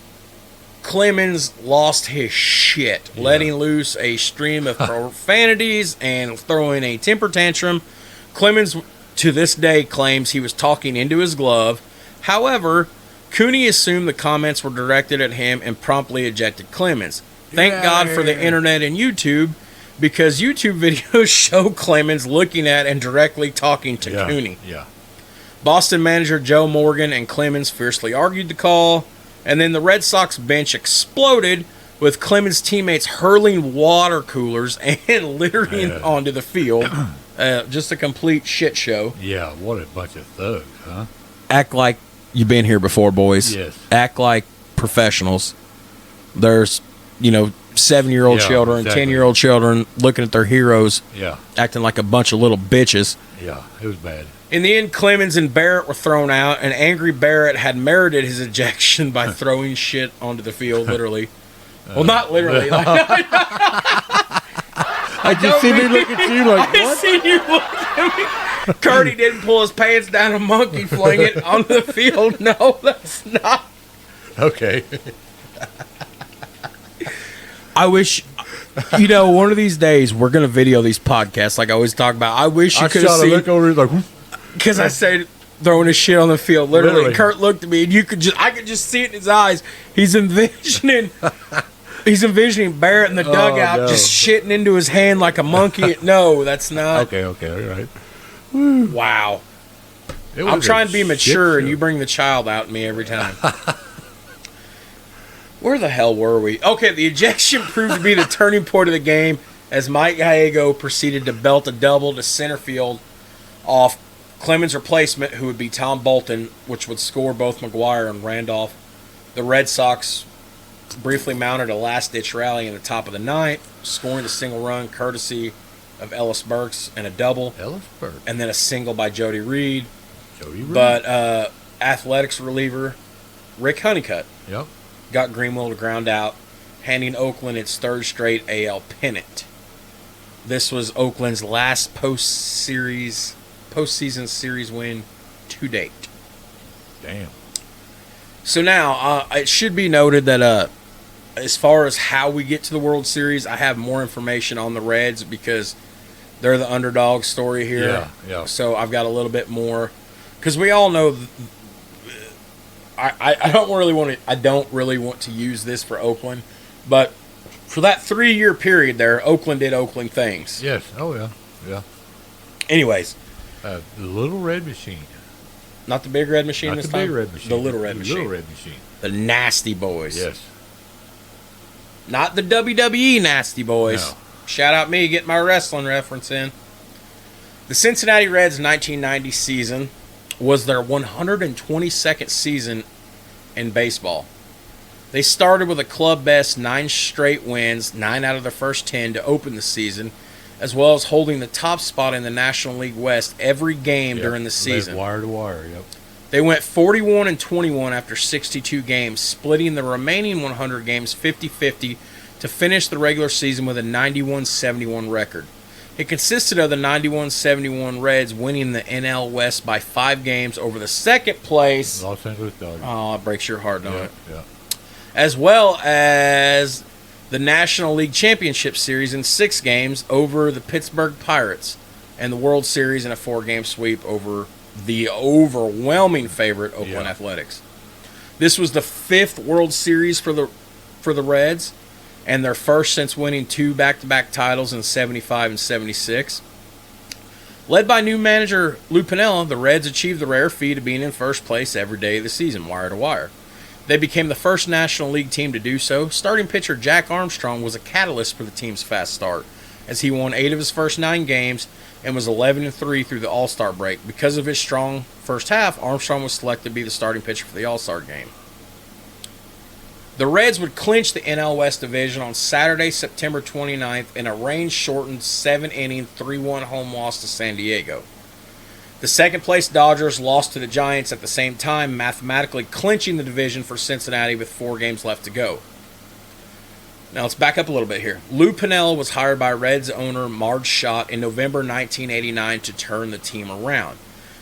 Clemens lost his shit, letting loose a stream of profanities and throwing a temper tantrum. Clemens, to this day, claims he was talking into his glove. However, Cooney assumed the comments were directed at him and promptly ejected Clemens. Thank God for the internet and YouTube, because YouTube videos show Clemens looking at and directly talking to Cooney. Yeah. Boston manager Joe Morgan and Clemens fiercely argued the call, and then the Red Sox bench exploded with Clemens' teammates hurling water coolers and littering onto the field. Just a complete shit show. Yeah, what a bunch of thugs, huh? Act like you've been here before, boys. Yes. Act like professionals. There's, 7-year-old children, 10-year-old children looking at their heroes, acting like a bunch of little bitches. Yeah, it was bad. In the end, Clemens and Barrett were thrown out, and angry Barrett had merited his ejection by throwing shit onto the field, literally. Well, not literally. I just see me look at you like, I what? seen you look at me. Curdy didn't pull his pants down and monkey fling it onto the field. No, that's not. Okay. I wish, one of these days we're going to video these podcasts like I always talk about. I wish you could have seen. Look over like, because I said throwing his shit on the field. Literally, Kurt looked at me and I could just see it in his eyes. He's envisioning Barrett in the dugout just shitting into his hand like a monkey. No, that's not. Okay, all right. Wow. I'm trying to be mature and you bring the child out in me every time. Where the hell were we? Okay, the ejection proved to be the turning point of the game as Mike Gallego proceeded to belt a double to center field off Clemens' replacement, who would be Tom Bolton, which would score both McGuire and Randolph. The Red Sox briefly mounted a last-ditch rally in the top of the ninth, scoring a single run courtesy of Ellis Burks and a double. Ellis Burks. And then a single by Jody Reed. But Athletics reliever Rick Honeycutt got Greenwell to ground out, handing Oakland its third straight AL pennant. This was Oakland's last postseason series win to date. Damn. So now, it should be noted that as far as how we get to the World Series, I have more information on the Reds because they're the underdog story here. Yeah. So I've got a little bit more, because we all know. I don't really want to use this for Oakland, but for that 3-year period there, Oakland did Oakland things. Yes. Oh yeah. Anyways, the little red machine. Not the big red machine this time? Not the big red machine. The little red machine. Little red machine. The Nasty Boys. Yes. Not the WWE Nasty Boys. No. Shout out me, get my wrestling reference in. The Cincinnati Reds 1990 season was their 122nd season in baseball. They started with a club best 9 straight wins, 9 out of their first 10 to open the season, as well as holding the top spot in the National League West every game during the season. Wire to wire, They went 41-21 after 62 games, splitting the remaining 100 games 50-50 to finish the regular season with a 91-71 record. It consisted of the 91-71 Reds winning the NL West by 5 games over the second place Los Angeles Dodgers. Oh, it breaks your heart, don't it? Yeah. As well as the National League Championship Series in 6 games over the Pittsburgh Pirates, and the World Series in a 4-game sweep over the overwhelming favorite Oakland Athletics. This was the 5th World Series for the Reds, and their first since winning 2 back-to-back titles in 75 and 76. Led by new manager Lou Piniella, the Reds achieved the rare feat of being in first place every day of the season, wire to wire. They became the first National League team to do so. Starting pitcher Jack Armstrong was a catalyst for the team's fast start, as he won 8 of his first 9 games and was 11-3 through the All-Star break. Because of his strong first half, Armstrong was selected to be the starting pitcher for the All-Star game. The Reds would clinch the NL West division on Saturday, September 29th in a rain-shortened 7-inning 3-1 home loss to San Diego. The second-place Dodgers lost to the Giants at the same time, mathematically clinching the division for Cincinnati with 4 games left to go. Now let's back up a little bit here. Lou Piniella was hired by Reds owner Marge Schott in November 1989 to turn the team around.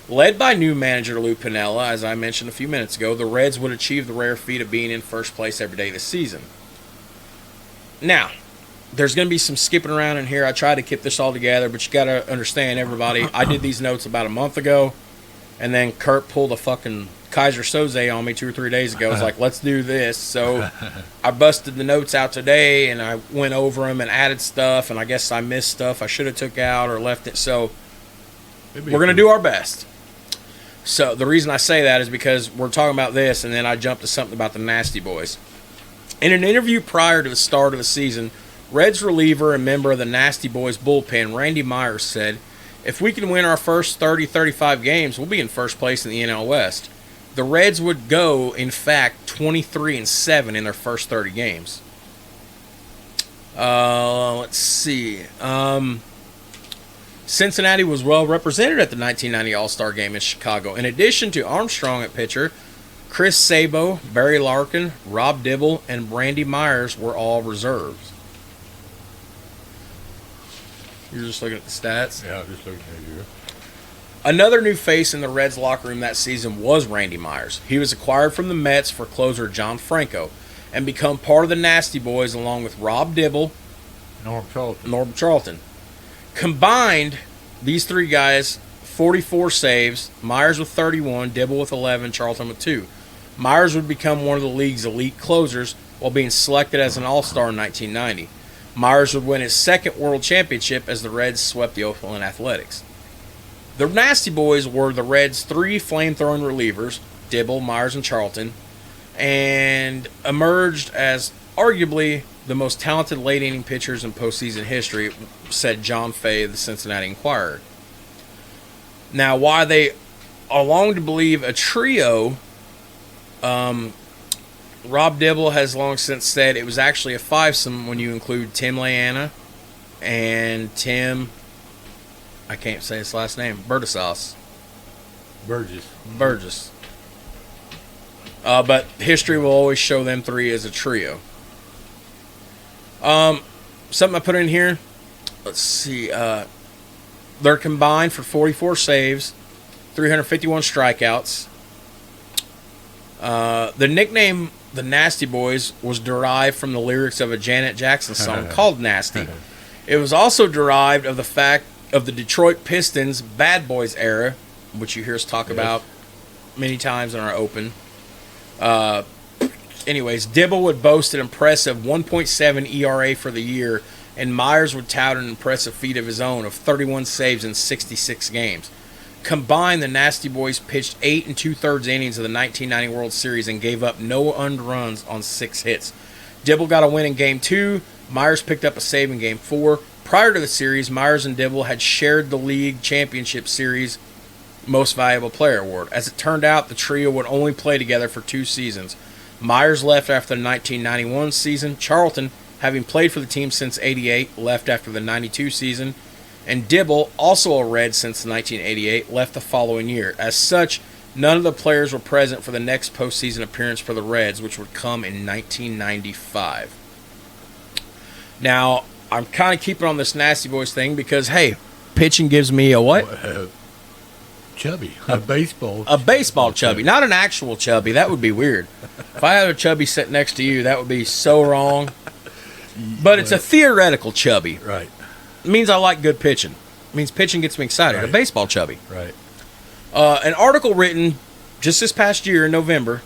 Led by new manager Lou Piniella, as I mentioned a few minutes ago, the Reds would achieve the rare feat of being in first place every day this season. Now, there's going to be some skipping around in here. I tried to keep this all together, but you got to understand, everybody, I did these notes about a month ago, and then Kurt pulled a fucking Kaiser Soze on me 2 or 3 days ago. I was like, let's do this. So I busted the notes out today, and I went over them and added stuff, and I guess I missed stuff I should have took out or left it. So we're going to do our best. So the reason I say that is because we're talking about this, and then I jumped to something about the Nasty Boys. In an interview prior to the start of the season, Reds reliever and member of the Nasty Boys bullpen, Randy Myers, said, "If we can win our first 30-35 games, we'll be in first place in the NL West." The Reds would go, in fact, 23-7 in their first 30 games. Let's see. Cincinnati was well represented at the 1990 All-Star Game in Chicago. In addition to Armstrong at pitcher, Chris Sabo, Barry Larkin, Rob Dibble, and Randy Myers were all reserves. You're just looking at the stats? Yeah, I'm just looking at you. Another new face in the Reds locker room that season was Randy Myers. He was acquired from the Mets for closer John Franco and become part of the Nasty Boys along with Rob Dibble, Norm Charlton. Combined, these 3 guys, 44 saves, Myers with 31, Dibble with 11, Charlton with 2. Myers would become one of the league's elite closers while being selected as an All-Star in 1990. Myers would win his 2nd World Championship as the Reds swept the Oakland Athletics. The Nasty Boys were the Reds' 3 flame-throwing relievers, Dibble, Myers, and Charlton, and emerged as arguably the most talented late-inning pitchers in postseason history, said John Fay of the Cincinnati Enquirer. Now, why they are long to believe a trio, Rob Dibble has long since said it was actually a 5-some when you include Tim Leanna and Tim, I can't say his last name, Burgess. But history will always show them 3 as a trio. Something I put in here, let's see, they're combined for 44 saves, 351 strikeouts. The nickname the Nasty Boys was derived from the lyrics of a Janet Jackson song called Nasty. It was also derived of the fact of the Detroit Pistons Bad Boys era, which you hear us talk about many times in our open. Anyways, Dibble would boast an impressive 1.7 ERA for the year, and Myers would tout an impressive feat of his own of 31 saves in 66 games. Combined, the Nasty Boys pitched 8 2/3 innings of the 1990 World Series and gave up no earned runs on 6 hits. Dibble got a win in Game 2. Myers picked up a save in Game 4. Prior to the series, Myers and Dibble had shared the league championship series Most Valuable Player award. As it turned out, the trio would only play together for 2 seasons. Myers left after the 1991 season. Charlton, having played for the team since '88, left after the '92 season. And Dibble, also a Red since 1988, left the following year. As such, none of the players were present for the next postseason appearance for the Reds, which would come in 1995. Now, I'm kind of keeping on this Nasty Boys thing because, hey, pitching gives me a what? Chubby. A baseball. A baseball chubby. Not an actual chubby. That would be weird. If I had a chubby sitting next to you, that would be so wrong. But it's a theoretical chubby. Right. It means I like good pitching. It means pitching gets me excited. Right. A baseball chubby. Right. An article written just this past year in November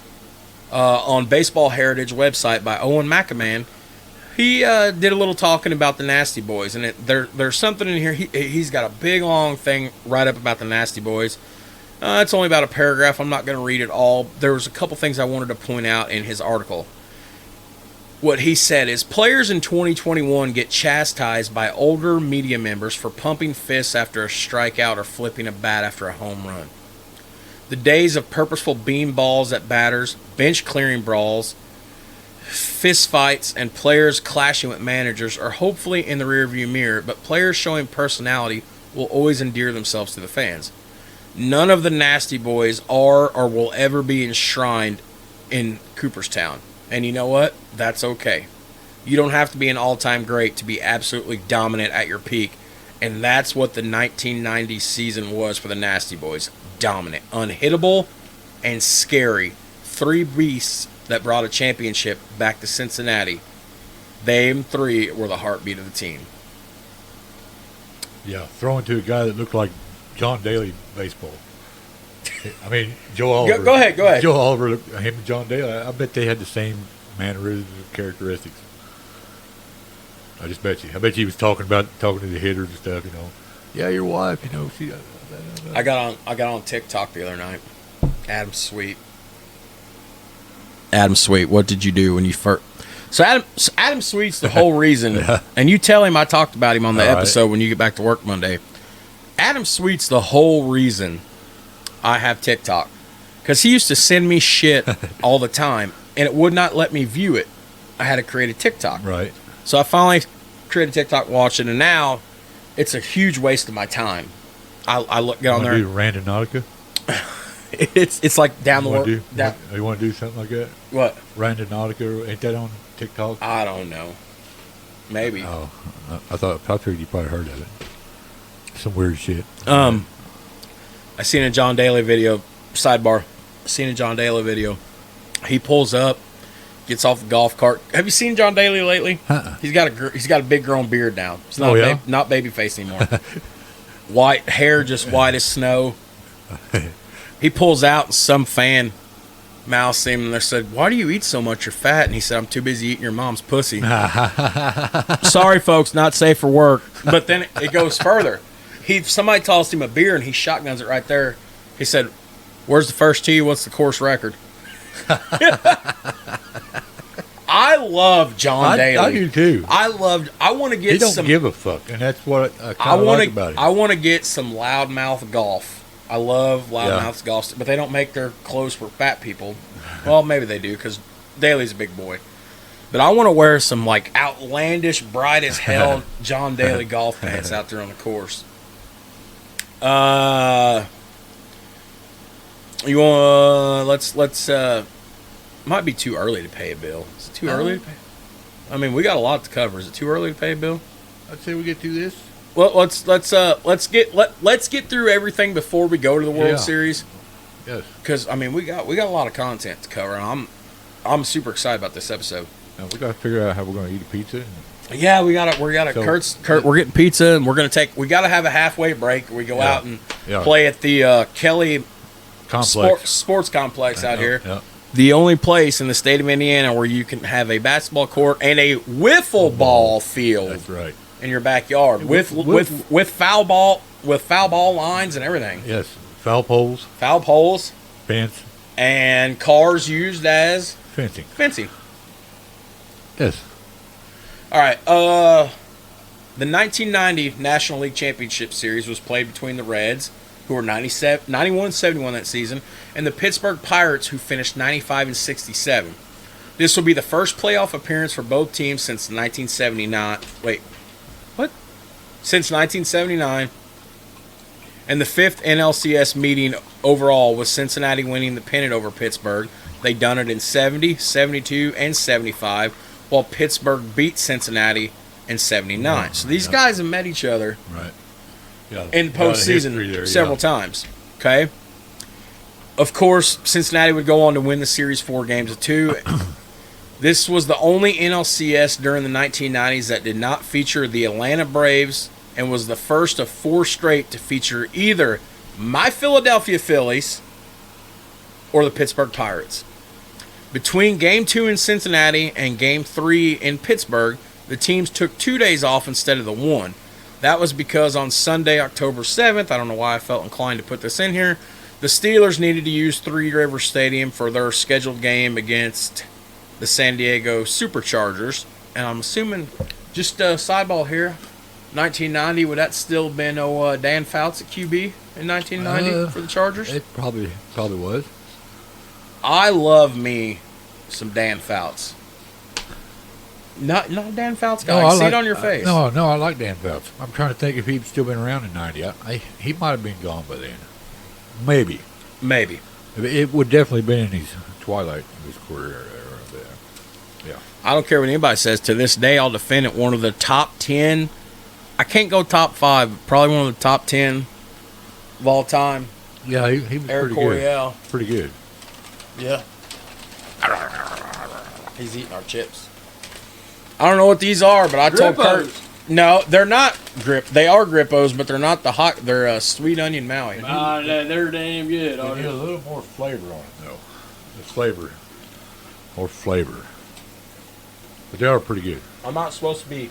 on Baseball Heritage website by Owen McAman. He did a little talking about the Nasty Boys, and there's something in here. He's got a big, long thing right up about the Nasty Boys. It's only about a paragraph. I'm not going to read it all. There was a couple things I wanted to point out in his article. What he said is, players in 2021 get chastised by older media members for pumping fists after a strikeout or flipping a bat after a home run. The days of purposeful beanballs at batters, bench clearing brawls, fist fights, and players clashing with managers are hopefully in the rearview mirror, but players showing personality will always endear themselves to the fans. None of the Nasty Boys are or will ever be enshrined in Cooperstown. And you know what? That's okay. You don't have to be an all-time great to be absolutely dominant at your peak. And that's what the 1990 season was for the Nasty Boys. Dominant, unhittable, and scary. Three beasts that brought a championship back to Cincinnati. Them three were the heartbeat of the team. Yeah, throwing to a guy that looked like John Daly baseball. I mean, Joe Oliver. Go ahead. Joe Oliver, him and John Daly, I bet they had the same mannerisms and characteristics. I just bet you. I bet you he was talking to the hitters and stuff, Yeah, your wife, she... I got on TikTok the other night. Adam Sweet, what did you do when you first... So Adam Sweet's the whole reason, Yeah. And you tell him I talked about him on the All episode when you get back to work Monday. Adam Sweet's the whole reason I have TikTok. Because he used to send me shit all the time, and it would not let me view it. I had to create a TikTok. Right. So I finally created a TikTok, watch it, and now it's a huge waste of my time. I get on there. Do Randonautica? It's like down the world. You want to do something like that? What? Randonautica, ain't that on TikTok? I don't know. Maybe. Oh, I figured you probably heard of it. Some weird shit. I seen a John Daly video. Sidebar. Seen a John Daly video. He pulls up, gets off the golf cart. Have you seen John Daly lately? Uh-uh. He's got a big grown beard now. It's not not baby face anymore. White hair, just white as snow. He pulls out, and some fan mouths him, and they said, "Why do you eat so much? You're fat." And he said, "I'm too busy eating your mom's pussy." Sorry, folks, not safe for work. But then it goes further. Somebody tossed him a beer, and he shotguns it right there. He said, "Where's the first tee? What's the course record?" I love John Daly. I do too. I want to get He don't give a fuck, and that's what I kind of like about it. I want to get some loudmouth golf. I love loudmouth golf, but they don't make their clothes for fat people. Well, maybe they do, because Daly's a big boy. But I want to wear some like outlandish, bright as hell John Daly golf pants out there on the course. You want? Let's. Might be too early to pay a bill. Is it too early to pay? I mean, we got a lot to cover. Is it too early to pay a bill? I'd say we get through this. Well, let's get through everything before we go to the World Series. Yes. Because I mean, we got a lot of content to cover, and I'm super excited about this episode. Now we got to figure out how we're going to eat a pizza. Yeah, we got Kurt. We're getting pizza, and we got to have a halfway break. We go out and play at the Kelly Sports Complex out here. Yeah. The only place in the state of Indiana where you can have a basketball court and a wiffle ball field. That's right. In your backyard with foul ball lines and everything. Yes, foul poles, fence, and cars used as fencing. Yes. All right. The 1990 National League Championship Series was played between the Reds, who were 91-71 that season, and the Pittsburgh Pirates, who finished 95-67. This will be the first playoff appearance for both teams since 1979. Since 1979, and the fifth NLCS meeting overall, with Cincinnati winning the pennant over Pittsburgh. They done it in 70, 72, and 75, while Pittsburgh beat Cincinnati in 79. So these guys have met each other in postseason several times. Okay. Of course, Cincinnati would go on to win the series 4-2. This was the only NLCS during the 1990s that did not feature the Atlanta Braves and was the first of 4 straight to feature either my Philadelphia Phillies or the Pittsburgh Pirates. Between Game 2 in Cincinnati and Game 3 in Pittsburgh, the teams took 2 days off instead of the 1. That was because on Sunday, October 7th, I don't know why I felt inclined to put this in here, the Steelers needed to use Three Rivers Stadium for their scheduled game against the San Diego Superchargers. And I'm assuming, just a sideball here, 1990, would that still been Dan Fouts at QB in 1990 for the Chargers? It probably was. I love me some Dan Fouts. Not a Dan Fouts guy. I see it on your face. No, I like Dan Fouts. I'm trying to think if he'd still been around in 90. He might have been gone by then. Maybe. It would definitely been in his twilight of his career. Yeah. I don't care what anybody says. To this day, I'll defend it. One of the top 10. I can't go top 5, but probably one of the top 10 of all time. Yeah, he was Eric pretty Coryell. good. Pretty good. Yeah. He's eating our chips. I don't know what these are, but I told Kurt. No, they're not grip. They are Grippos, but they're not the hot. They're sweet onion Maui. They're damn good. They need a little more flavor on it, though. The flavor. More flavor. But they are pretty good. I'm not supposed to be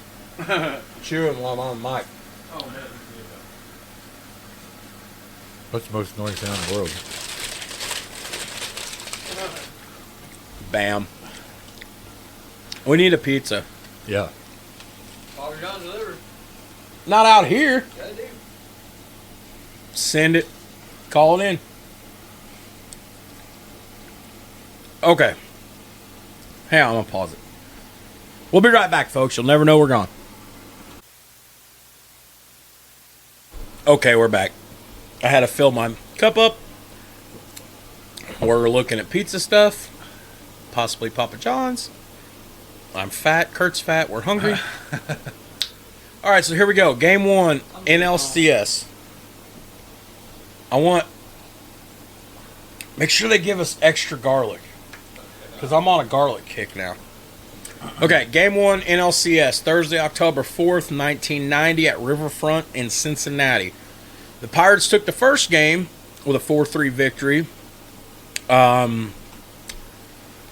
chewing while I'm on the mic. Oh, man. What's the most annoying sound in the world? Bam. We need a pizza. Yeah. Papa John's delivered. Not out here. Yeah, they do. Send it. Call it in. Okay. Hang on, I'm going to pause it. We'll be right back, folks. You'll never know we're gone. Okay, we're back. I had to fill my cup up. We're looking at pizza stuff. Possibly Papa John's. I'm fat. Kurt's fat. We're hungry. All right, so here we go. Game 1, NLCS. Make sure they give us extra garlic, because I'm on a garlic kick now. Okay, Game 1, NLCS, Thursday, October 4th, 1990 at Riverfront in Cincinnati. The Pirates took the first game with a 4-3 victory.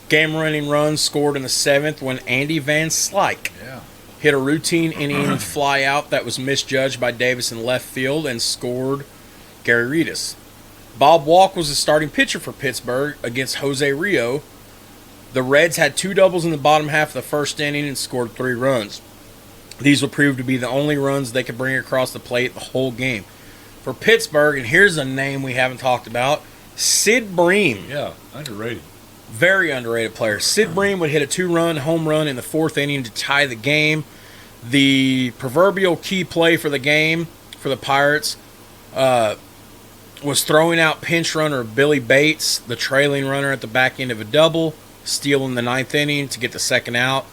Game-running run scored in the 7th when Andy Van Slyke hit a routine inning fly out that was misjudged by Davis in left field and scored Gary Reedus. Bob Walk was the starting pitcher for Pittsburgh against Jose Rio. The Reds had 2 doubles in the bottom half of the first inning and scored 3 runs. These would prove to be the only runs they could bring across the plate the whole game. For Pittsburgh, and here's a name we haven't talked about, Sid Bream. Yeah, underrated. Very underrated player. Sid Bream would hit a 2-run home run in the 4th inning to tie the game. The proverbial key play for the game for the Pirates was throwing out pinch runner Billy Bates, the trailing runner at the back end of a double, stealing the 9th inning to get the second out.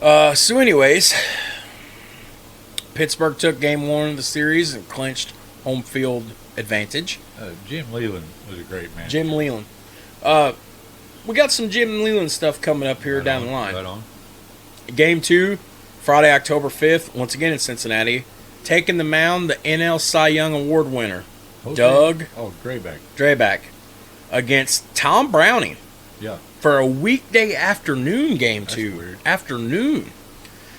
So anyways, Pittsburgh took Game 1 of the series and clinched home field advantage. Jim Leland was a great man. Jim Leland. We got some Jim Leland stuff coming up here down the line. Right on. Game 2, Friday, October 5th, once again in Cincinnati. Taking the mound, the NL Cy Young Award winner, Doug Drabek, against Tom Browning. Yeah. For a weekday afternoon game. That's 2. Weird. Afternoon.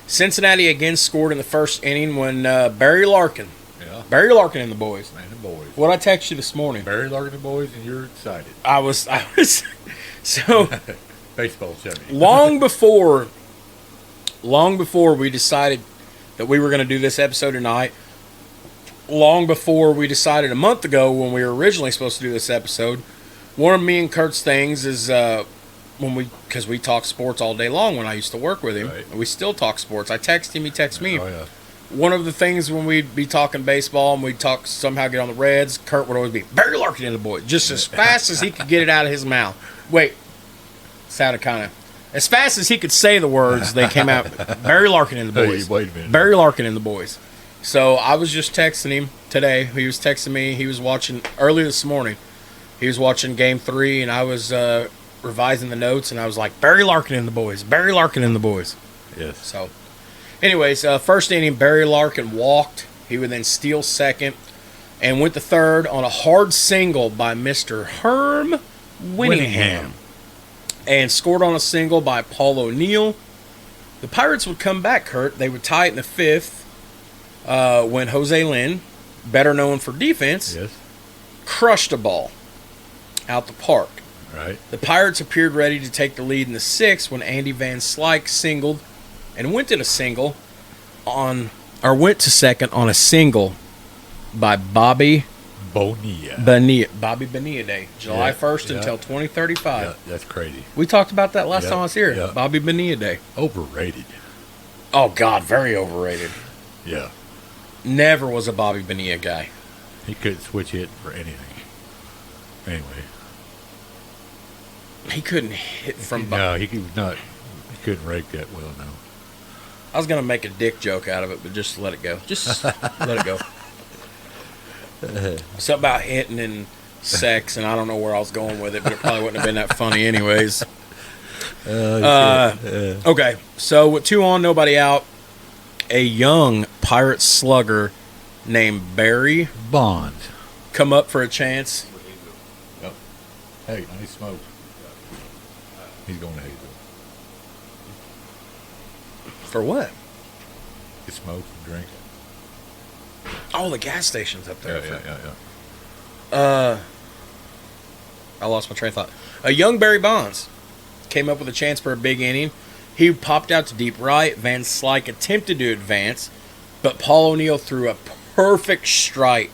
Cincinnati again scored in the first inning when Barry Larkin. Yeah. Barry Larkin and the boys. Man, the boys. What'd I text you this morning? Barry Larkin and the boys, and you're excited. I was so Baseball 70. long before we decided that we were going to do this episode tonight, long before we decided a month ago when we were originally supposed to do this episode, one of me and Kurt's things is because we talk sports all day long when I used to work with him. Right. We still talk sports. I text him, he texts me. Oh, yeah. One of the things when we'd be talking baseball and we'd somehow get on the Reds, Kurt would always be, Barry Larkin and the boys, just as fast as he could get it out of his mouth. Wait, sounded kind of, as fast as he could say the words, they came out, Barry Larkin and the boys. Hey, wait a minute. Barry Larkin and the boys. So I was just texting him today. He was texting me. He was watching, early this morning, he was watching Game 3, and I was revising the notes, and I was like, Barry Larkin and the boys. Barry Larkin and the boys. Yes. So, anyways, first inning, Barry Larkin walked. He would then steal second and went to third on a hard single by Mr. Herm Winningham. And scored on a single by Paul O'Neill. The Pirates would come back, Kurt. They would tie it in the fifth when Jose Lynn, better known for defense, Yes. crushed a ball out the park. Right. The Pirates appeared ready to take the lead in the sixth when Andy Van Slyke singled and went to second on a single by Bobby Bonilla. Day, July 1st until 2035. Yeah, that's crazy. We talked about that last time I was here. Yeah. Bobby Bonilla Day. Overrated. Oh, God, very overrated. Yeah. Never was a Bobby Bonilla guy. He couldn't switch hit for anything. Anyway. He couldn't hit from... No, he was not. He couldn't rake that well, no. I was going to make a dick joke out of it, but just let it go. Just let it go. Something about hitting and sex, and I don't know where I was going with it, but it probably wouldn't have been that funny anyways. Okay, so with 2 on, nobody out, a young Pirate slugger named Barry Bonds. come up for a chance. Yep. Hey, nice smoke. He's going to Hazel. For what? Get smoke and drink. Oh, the gas station's up there. Yeah. I lost my train of thought. A young Barry Bonds came up with a chance for a big inning. He popped out to deep right. Van Slyke attempted to advance, but Paul O'Neill threw a perfect strike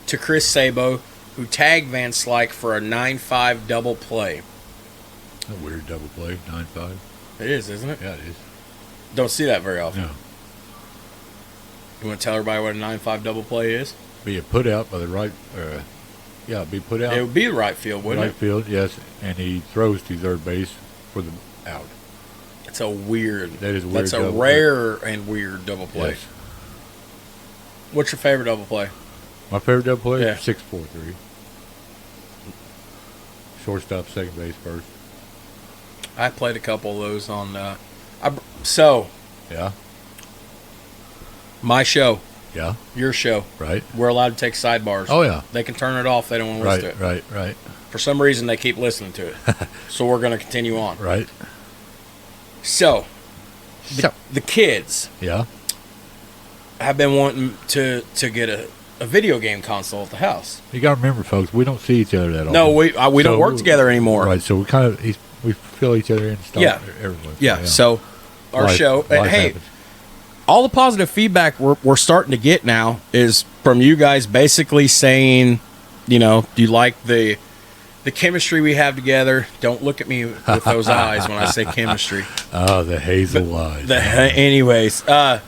to Chris Sabo, who tagged Van Slyke for a 9-5 double play. A weird double play, 9-5. It is, isn't it? Yeah, it is. Don't see that very often. No. You want to tell everybody what a 9-5 double play is? Be put out by the right. Be put out. It would be the right field, wouldn't Right field, yes. And he throws to third base for the out. It's a weird. That is a weird. That's a double rare and weird double play. Yes. What's your favorite double play? My favorite double play? Yeah. 6-4-3. Shortstop, second base, first. I played a couple of those on. Yeah. My show, Yeah. your show, Right. we're allowed to take sidebars. Oh, yeah. They can turn it off. They don't want to listen to it. Right. For some reason, they keep listening to it. So we're going to continue on. Right. So, the kids Yeah. have been wanting to get a video game console at the house. You got to remember, folks, we don't see each other that often. No, we don't work together anymore. Right. So we kind of we fill each other in. And stuff everyone. Yeah. So our show. Life Hey. happens. All the positive feedback we're starting to get now is from you guys basically saying, do you like the chemistry we have together? Don't look at me with those eyes when I say chemistry. Oh, the hazel eyes. Anyways, but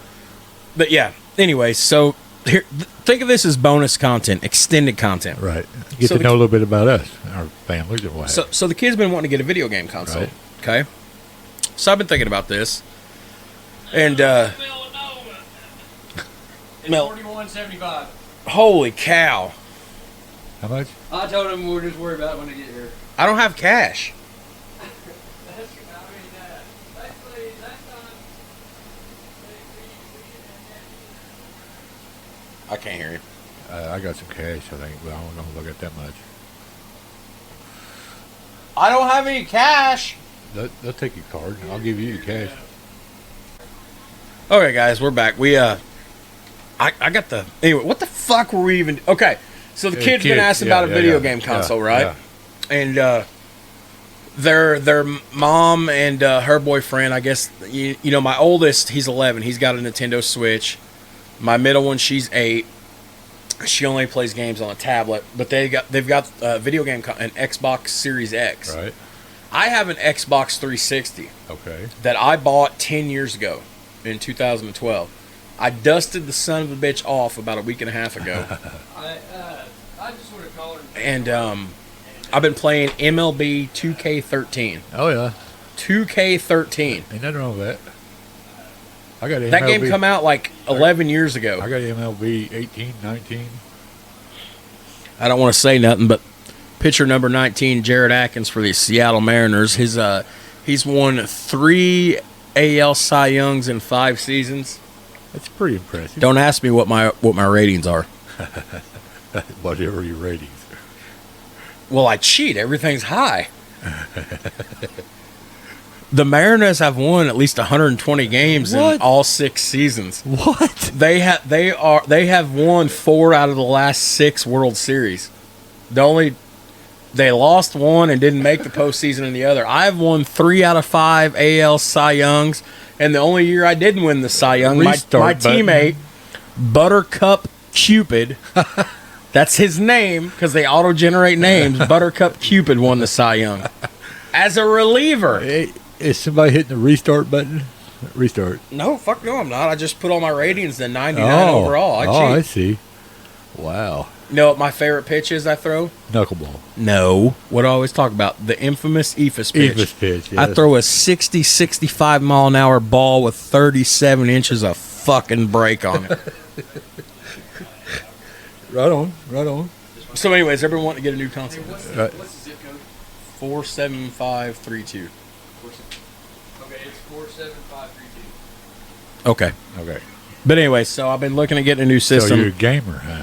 yeah. Anyways, so here, think of this as bonus content, extended content. Right. Get So to know a little bit about us, our families, and what. So the kid's been wanting to get a video game console. Right. Okay. So I've been thinking about this, and Mel, $41.75. holy cow! How much? I told him we'll just worry about it when they get here. I don't have cash. I can't hear you. I got some cash, I think, but I don't know if I got that much. I don't have any cash. They'll take your card. I'll give you your cash. Okay, guys, we're back. We I got the anyway. What the fuck were we even? Okay, so the kid's been asking about a video game console, right? Yeah. And their mom and her boyfriend. I guess you know my oldest. He's 11. He's got a Nintendo Switch. My middle one, she's 8. She only plays games on a tablet, but they've got a video game, an Xbox Series X. Right. I have an Xbox 360 Okay. that I bought 10 years ago in 2012. I dusted the son of a bitch off about a week and a half ago. I just would have called her. And I've been playing MLB 2K13. Oh, yeah. 2K13. Ain't nothing wrong with that. I got MLB. That game come out like 11 years ago. I got MLB 18, 19. I don't want to say nothing, but pitcher number 19, Jared Atkins for the Seattle Mariners. He's won 3 AL Cy Youngs in 5 seasons. That's pretty impressive. Don't ask me what my ratings are. Whatever your ratings. Well, I cheat. Everything's high. The Mariners have won at least 120 games in all 6 seasons. What? They have won 4 out of the last 6 World Series. They lost 1 and didn't make the postseason in the other. I've won 3 out of 5 AL Cy Youngs, and the only year I didn't win the Cy Young, my teammate Buttercup Cupid. That's his name because they auto-generate names. Buttercup Cupid won the Cy Young as a reliever. Hey, is somebody hitting the restart button? Restart. No, fuck no, I'm not. I just put all my ratings to 99 overall. I see. Wow. You know what my favorite pitch is I throw? Knuckleball. No. What I always talk about, the infamous eephus pitch. Eephus pitch, yes. I throw a 60, 65 mile an hour ball with 37 inches of fucking break on it. Right on. So anyways, everyone wanting to get a new console. What's the zip code? 47532. Okay, it's 47532. Okay. But anyway, so I've been looking at getting a new system. So you're a gamer, huh?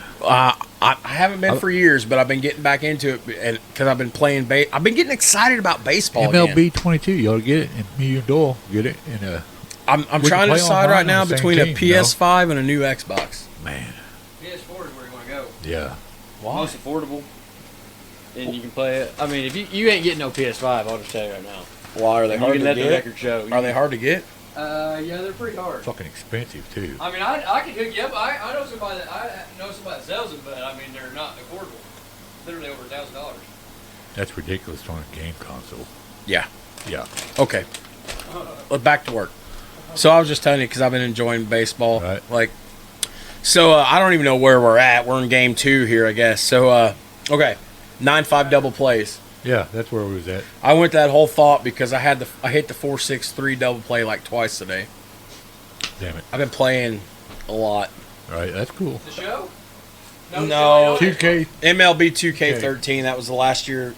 I haven't been for years, but I've been getting back into it because I've been playing. I've been getting excited about baseball. MLB again. 22, you ought to get it, and me and Doyle get it. And I'm trying to decide right now between a PS5 and a new Xbox. Man, PS4 is where you want to go. yeah. Why? Most affordable, and you can play it. I mean, if you ain't getting no PS5, I'll just tell you right now. Why are they You hard can to let the get? record show. Are they hard to get? Yeah, they're pretty hard. Fucking expensive too. I mean, I can hook you up. I know somebody that sells them, but I mean, they're not affordable. Literally over $1,000. That's ridiculous on a game console. Yeah. Yeah. Okay. Back to work. So I was just telling you because I've been enjoying baseball. Right. So I don't even know where we're at. We're in game 2 here, I guess. So okay, 9-5 double plays. Yeah, that's where we was at. I went that whole thought because I hit the 4-6-3 double play like twice today. Damn it. I've been playing a lot. All right, that's cool. The show? No. 2K. MLB 2K13. That was the last year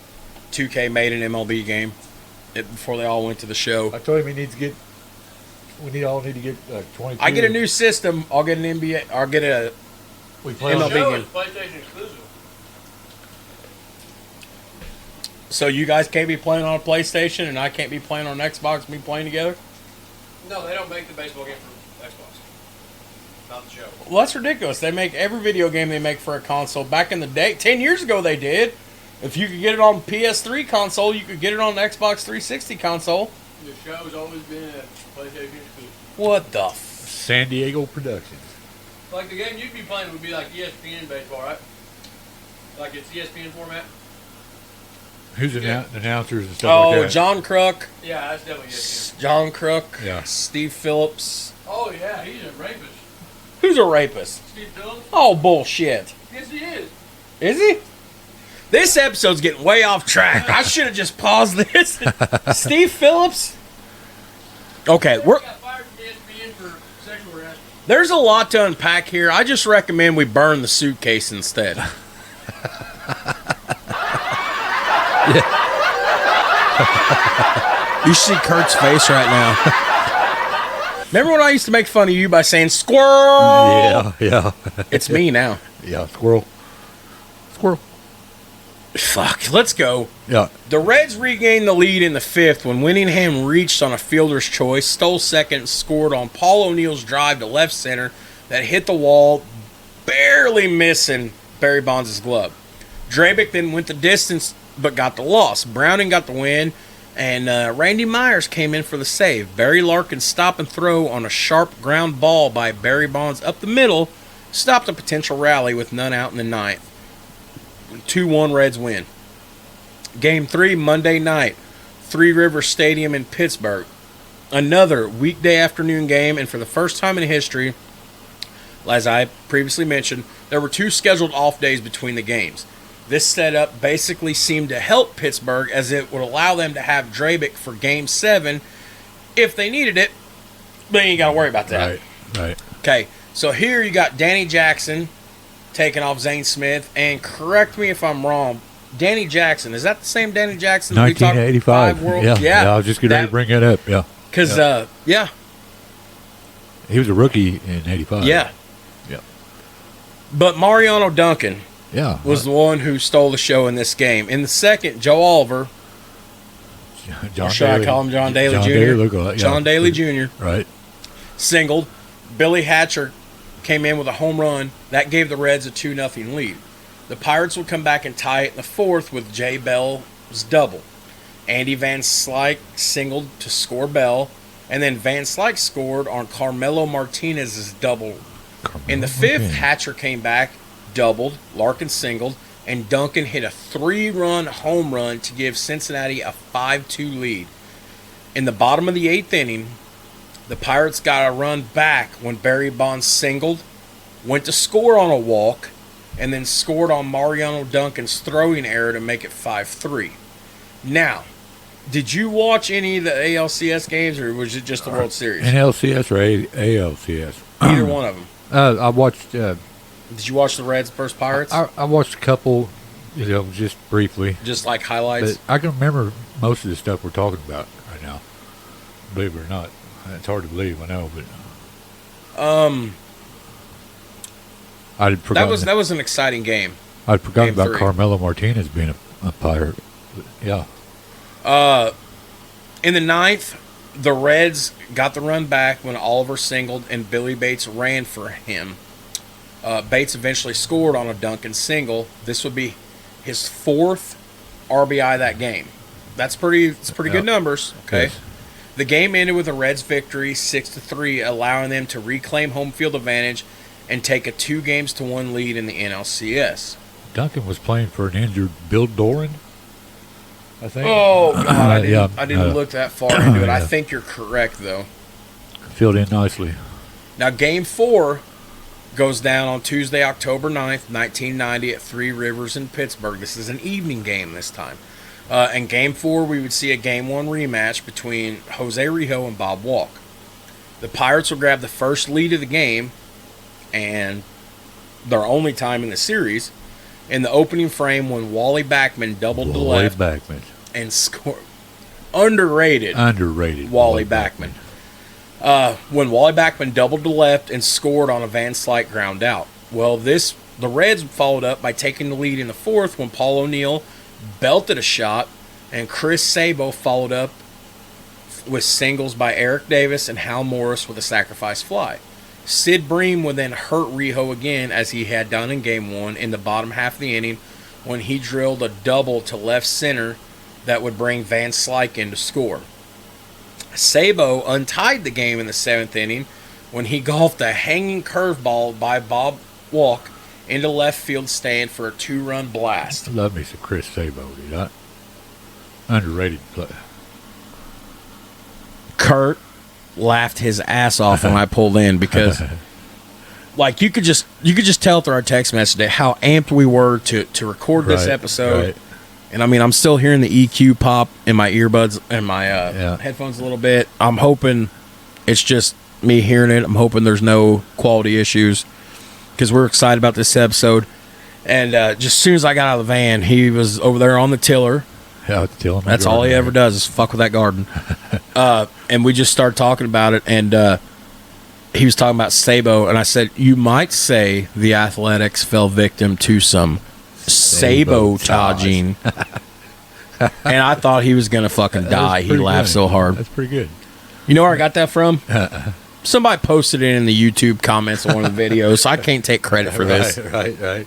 2K made an MLB game before they all went to the show. I told him he needs to get. We all need to get 22. I get a new system. I'll get an NBA. I'll get a We play MLB on The show game. is PlayStation exclusive. So you guys can't be playing on a PlayStation, and I can't be playing on Xbox. Me playing together. No, they don't make the baseball game for Xbox. Not the show. Well, that's ridiculous. They make every video game they make for a console. Back in the day, 10 years ago, they did. If you could get it on PS3 console, you could get it on Xbox 360 console. The show's always been a PlayStation exclusive. What the San Diego Productions. Like the game you'd be playing would be like ESPN baseball, right? Like it's ESPN format. Who's the announcers and stuff like that? John Kruk. Yeah, that's definitely ESPN. John Kruk. Yeah. Steve Phillips. Oh yeah, he's a rapist. Who's a rapist? Steve Phillips? Oh, bullshit. Yes, he is. Is he? This episode's getting way off track. I should have just paused this. Steve Phillips? Okay, He got fired from ESPN for sexual harassment. there's a lot to unpack here. I just recommend we burn the suitcase instead. You should see Kurt's face right now. Remember when I used to make fun of you by saying squirrel? Yeah. It's me now. Yeah, squirrel. Fuck, let's go. Yeah. The Reds regained the lead in the 5th when Winningham reached on a fielder's choice, stole second, and scored on Paul O'Neill's drive to left center that hit the wall, barely missing Barry Bonds' glove. Drabick then went the distance but got the loss. Browning got the win, and Randy Myers came in for the save. Barry Larkin's stop and throw on a sharp ground ball by Barry Bonds up the middle stopped a potential rally with none out in the 9th. 2-1 Reds win. Game 3, Monday night, Three Rivers Stadium in Pittsburgh. Another weekday afternoon game, and for the first time in history, as I previously mentioned, there were 2 scheduled off days between the games. This setup basically seemed to help Pittsburgh as it would allow them to have Drabick for Game 7 if they needed it, but you ain't got to worry about that. Right. Okay, so here you got Danny Jackson taking off Zane Smith, and correct me if I'm wrong, Danny Jackson. Is that the same Danny Jackson? That we talked 1985. World? Yeah, I was just getting ready to bring that up. Yeah. Because, yeah. He was a rookie in 85. Yeah. Yeah. But Mariano Duncan was the one who stole the show in this game. In the second, Joe Oliver. I call him John Daly Jr.? John Daly Jr. Right. Singled. Billy Hatcher came in with a home run. That gave the Reds a 2-0 lead. The Pirates would come back and tie it in the fourth with Jay Bell's double. Andy Van Slyke singled to score Bell, and then Van Slyke scored on Carmelo Martinez's double. In the fifth, Hatcher came back, doubled, Larkin singled, and Duncan hit a 3-run home run to give Cincinnati a 5-2 lead. In the bottom of the eighth inning, the Pirates got a run back when Barry Bonds singled, went to score on a walk, and then scored on Mariano Duncan's throwing error to make it 5-3. Now, did you watch any of the ALCS games, or was it just the World Series? NLCS or ALCS? Either one of them. I watched... Did you watch the Reds versus Pirates? I watched a couple, just briefly. Just like highlights? But I can remember most of the stuff we're talking about right now. Believe it or not. It's hard to believe, I know, but... I'd forgotten that was an exciting game. I'd forgotten about Carmelo Martinez being a Pirate. Yeah. In the ninth, the Reds got the run back when Oliver singled and Billy Bates ran for him. Bates eventually scored on a Duncan single. This would be his fourth RBI that game. It's pretty good numbers. Okay. Yes. The game ended with a Reds victory 6-3, allowing them to reclaim home field advantage and take a 2-1 lead in the NLCS. Duncan was playing for an injured Bill Doran, I think. Oh, God, I didn't look that far into it. I think you're correct, though. Filled in nicely. Now, Game 4 goes down on Tuesday, October 9th, 1990 at Three Rivers in Pittsburgh. This is an evening game this time. In Game 4, we would see a Game 1 rematch between Jose Rijo and Bob Walk. The Pirates will grab the first lead of the game, and their only time in the series, in the opening frame when Wally Backman doubled to left and scored. Underrated Wally Backman. When Wally Backman doubled to left and scored on a Van Slyke ground out. Well, the Reds followed up by taking the lead in the fourth when Paul O'Neill belted a shot, and Chris Sabo followed up with singles by Eric Davis and Hal Morris with a sacrifice fly. Sid Bream would then hurt Rijo again, as he had done in Game 1 in the bottom half of the inning when he drilled a double to left center that would bring Van Slyke in to score. Sabo untied the game in the seventh inning when he golfed a hanging curveball by Bob Walk into left field stand for a 2-run blast. Love me some Chris Sabo, dude. Underrated player. Kurt laughed his ass off when I pulled in because, like, you could just tell through our text message how amped we were to record this episode. Right. And I mean, I'm still hearing the EQ pop in my earbuds and my headphones a little bit. I'm hoping it's just me hearing it. I'm hoping there's no quality issues because we're excited about this episode. And just as soon as I got out of the van, he was over there on the tiller. Yeah, tilling. That's all he ever does is fuck with that garden. And we just started talking about it, and he was talking about Sabo, and I said, you might say the Athletics fell victim to some sabotaging. And I thought he was going to fucking die. He laughed so hard. That's pretty good. You know where I got that from? Somebody posted it in the YouTube comments on one of the videos, so I can't take credit for this. Right.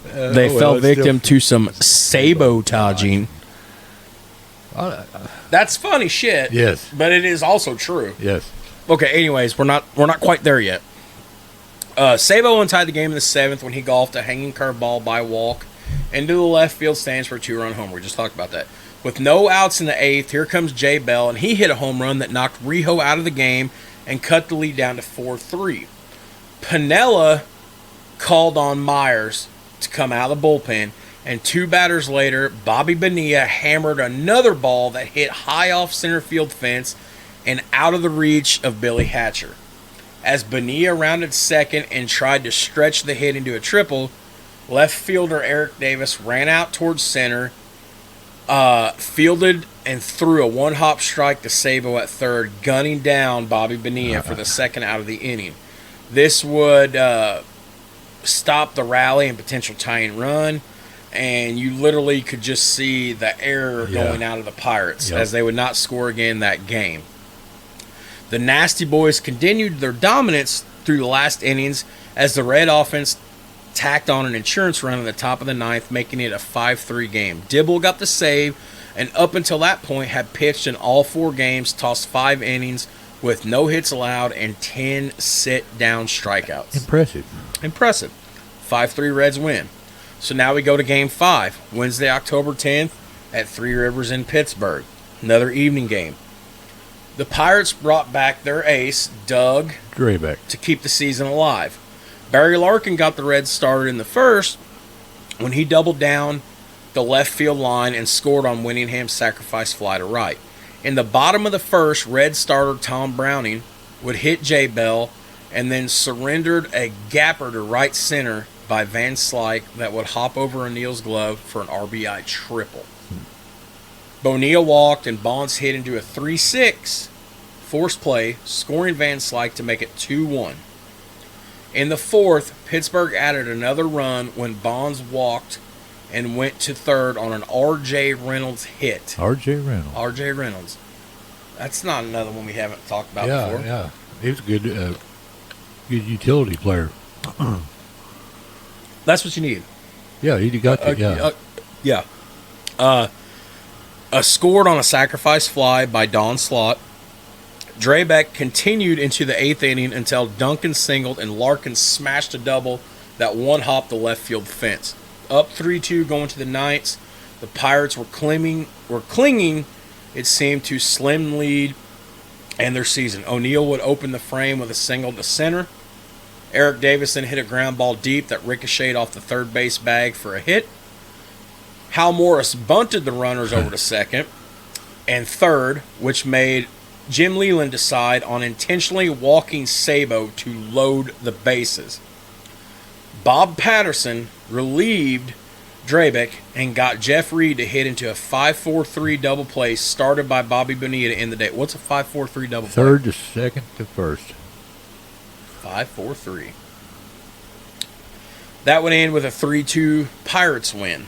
They fell victim to some sabotaging. That's funny shit. Yes. But it is also true. Yes. Okay, anyways, we're not quite there yet. Sabo untied the game in the seventh when he golfed a hanging curveball by Walk into the left field stands for a 2-run homer. We just talked about that. With no outs in the eighth, here comes Jay Bell, and he hit a home run that knocked Rijo out of the game and cut the lead down to 4-3. Piniella called on Myers to come out of the bullpen, and 2 batters later, Bobby Bonilla hammered another ball that hit high off center field fence and out of the reach of Billy Hatcher. As Bonilla rounded second and tried to stretch the hit into a triple, Left fielder Eric Davis ran out towards center, fielded and threw a one-hop strike to Sabo at third, gunning down Bobby Bonilla for the second out of the inning. This would stop the rally and potential tying run, and you literally could just see the air going out of the Pirates as they would not score again that game. The Nasty Boys continued their dominance through the last innings as the Red offense tacked on an insurance run in the top of the ninth, making it a 5-3 game. Dibble got the save, and up until that point had pitched in all 4 games, tossed 5 innings with no hits allowed and 10 sit-down strikeouts. Impressive. 5-3 Reds win. So now we go to Game 5, Wednesday, October 10th at Three Rivers in Pittsburgh. Another evening game. The Pirates brought back their ace, Doug Draybeck, to keep the season alive. Barry Larkin got the Reds started in the first when he doubled down the left field line and scored on Winningham's sacrifice fly to right. In the bottom of the first, Red starter Tom Browning would hit J. Bell and then surrendered a gapper to right center by Van Slyke that would hop over O'Neill's glove for an RBI triple. Bonilla walked and Bonds hit into a 3-6 forced play, scoring Van Slyke to make it 2-1. In the fourth, Pittsburgh added another run when Bonds walked and went to third on an R.J. Reynolds hit. R.J. Reynolds. That's not another one we haven't talked about before. Yeah. He was a good utility player. That's what you need. Yeah, he got that. Scored on a sacrifice fly by Don Slott. Draybeck continued into the 8th inning until Duncan singled and Larkin smashed a double that one-hopped the left field fence. Up 3-2 going to the ninth. The Pirates were clinging, it seemed, to slim lead and their season. O'Neill would open the frame with a single to center. Eric Davison hit a ground ball deep that ricocheted off the third base bag for a hit. Hal Morris bunted the runners over to second and third, which made Jim Leland decide on intentionally walking Sabo to load the bases. Bob Patterson relieved Draybeck and got Jeff Reed to hit into a 5-4-3 double play started by Bobby Bonilla to end the day. What's a 5-4-3 double play? Third to second to first. 5-4-3. That would end with a 3-2 Pirates win.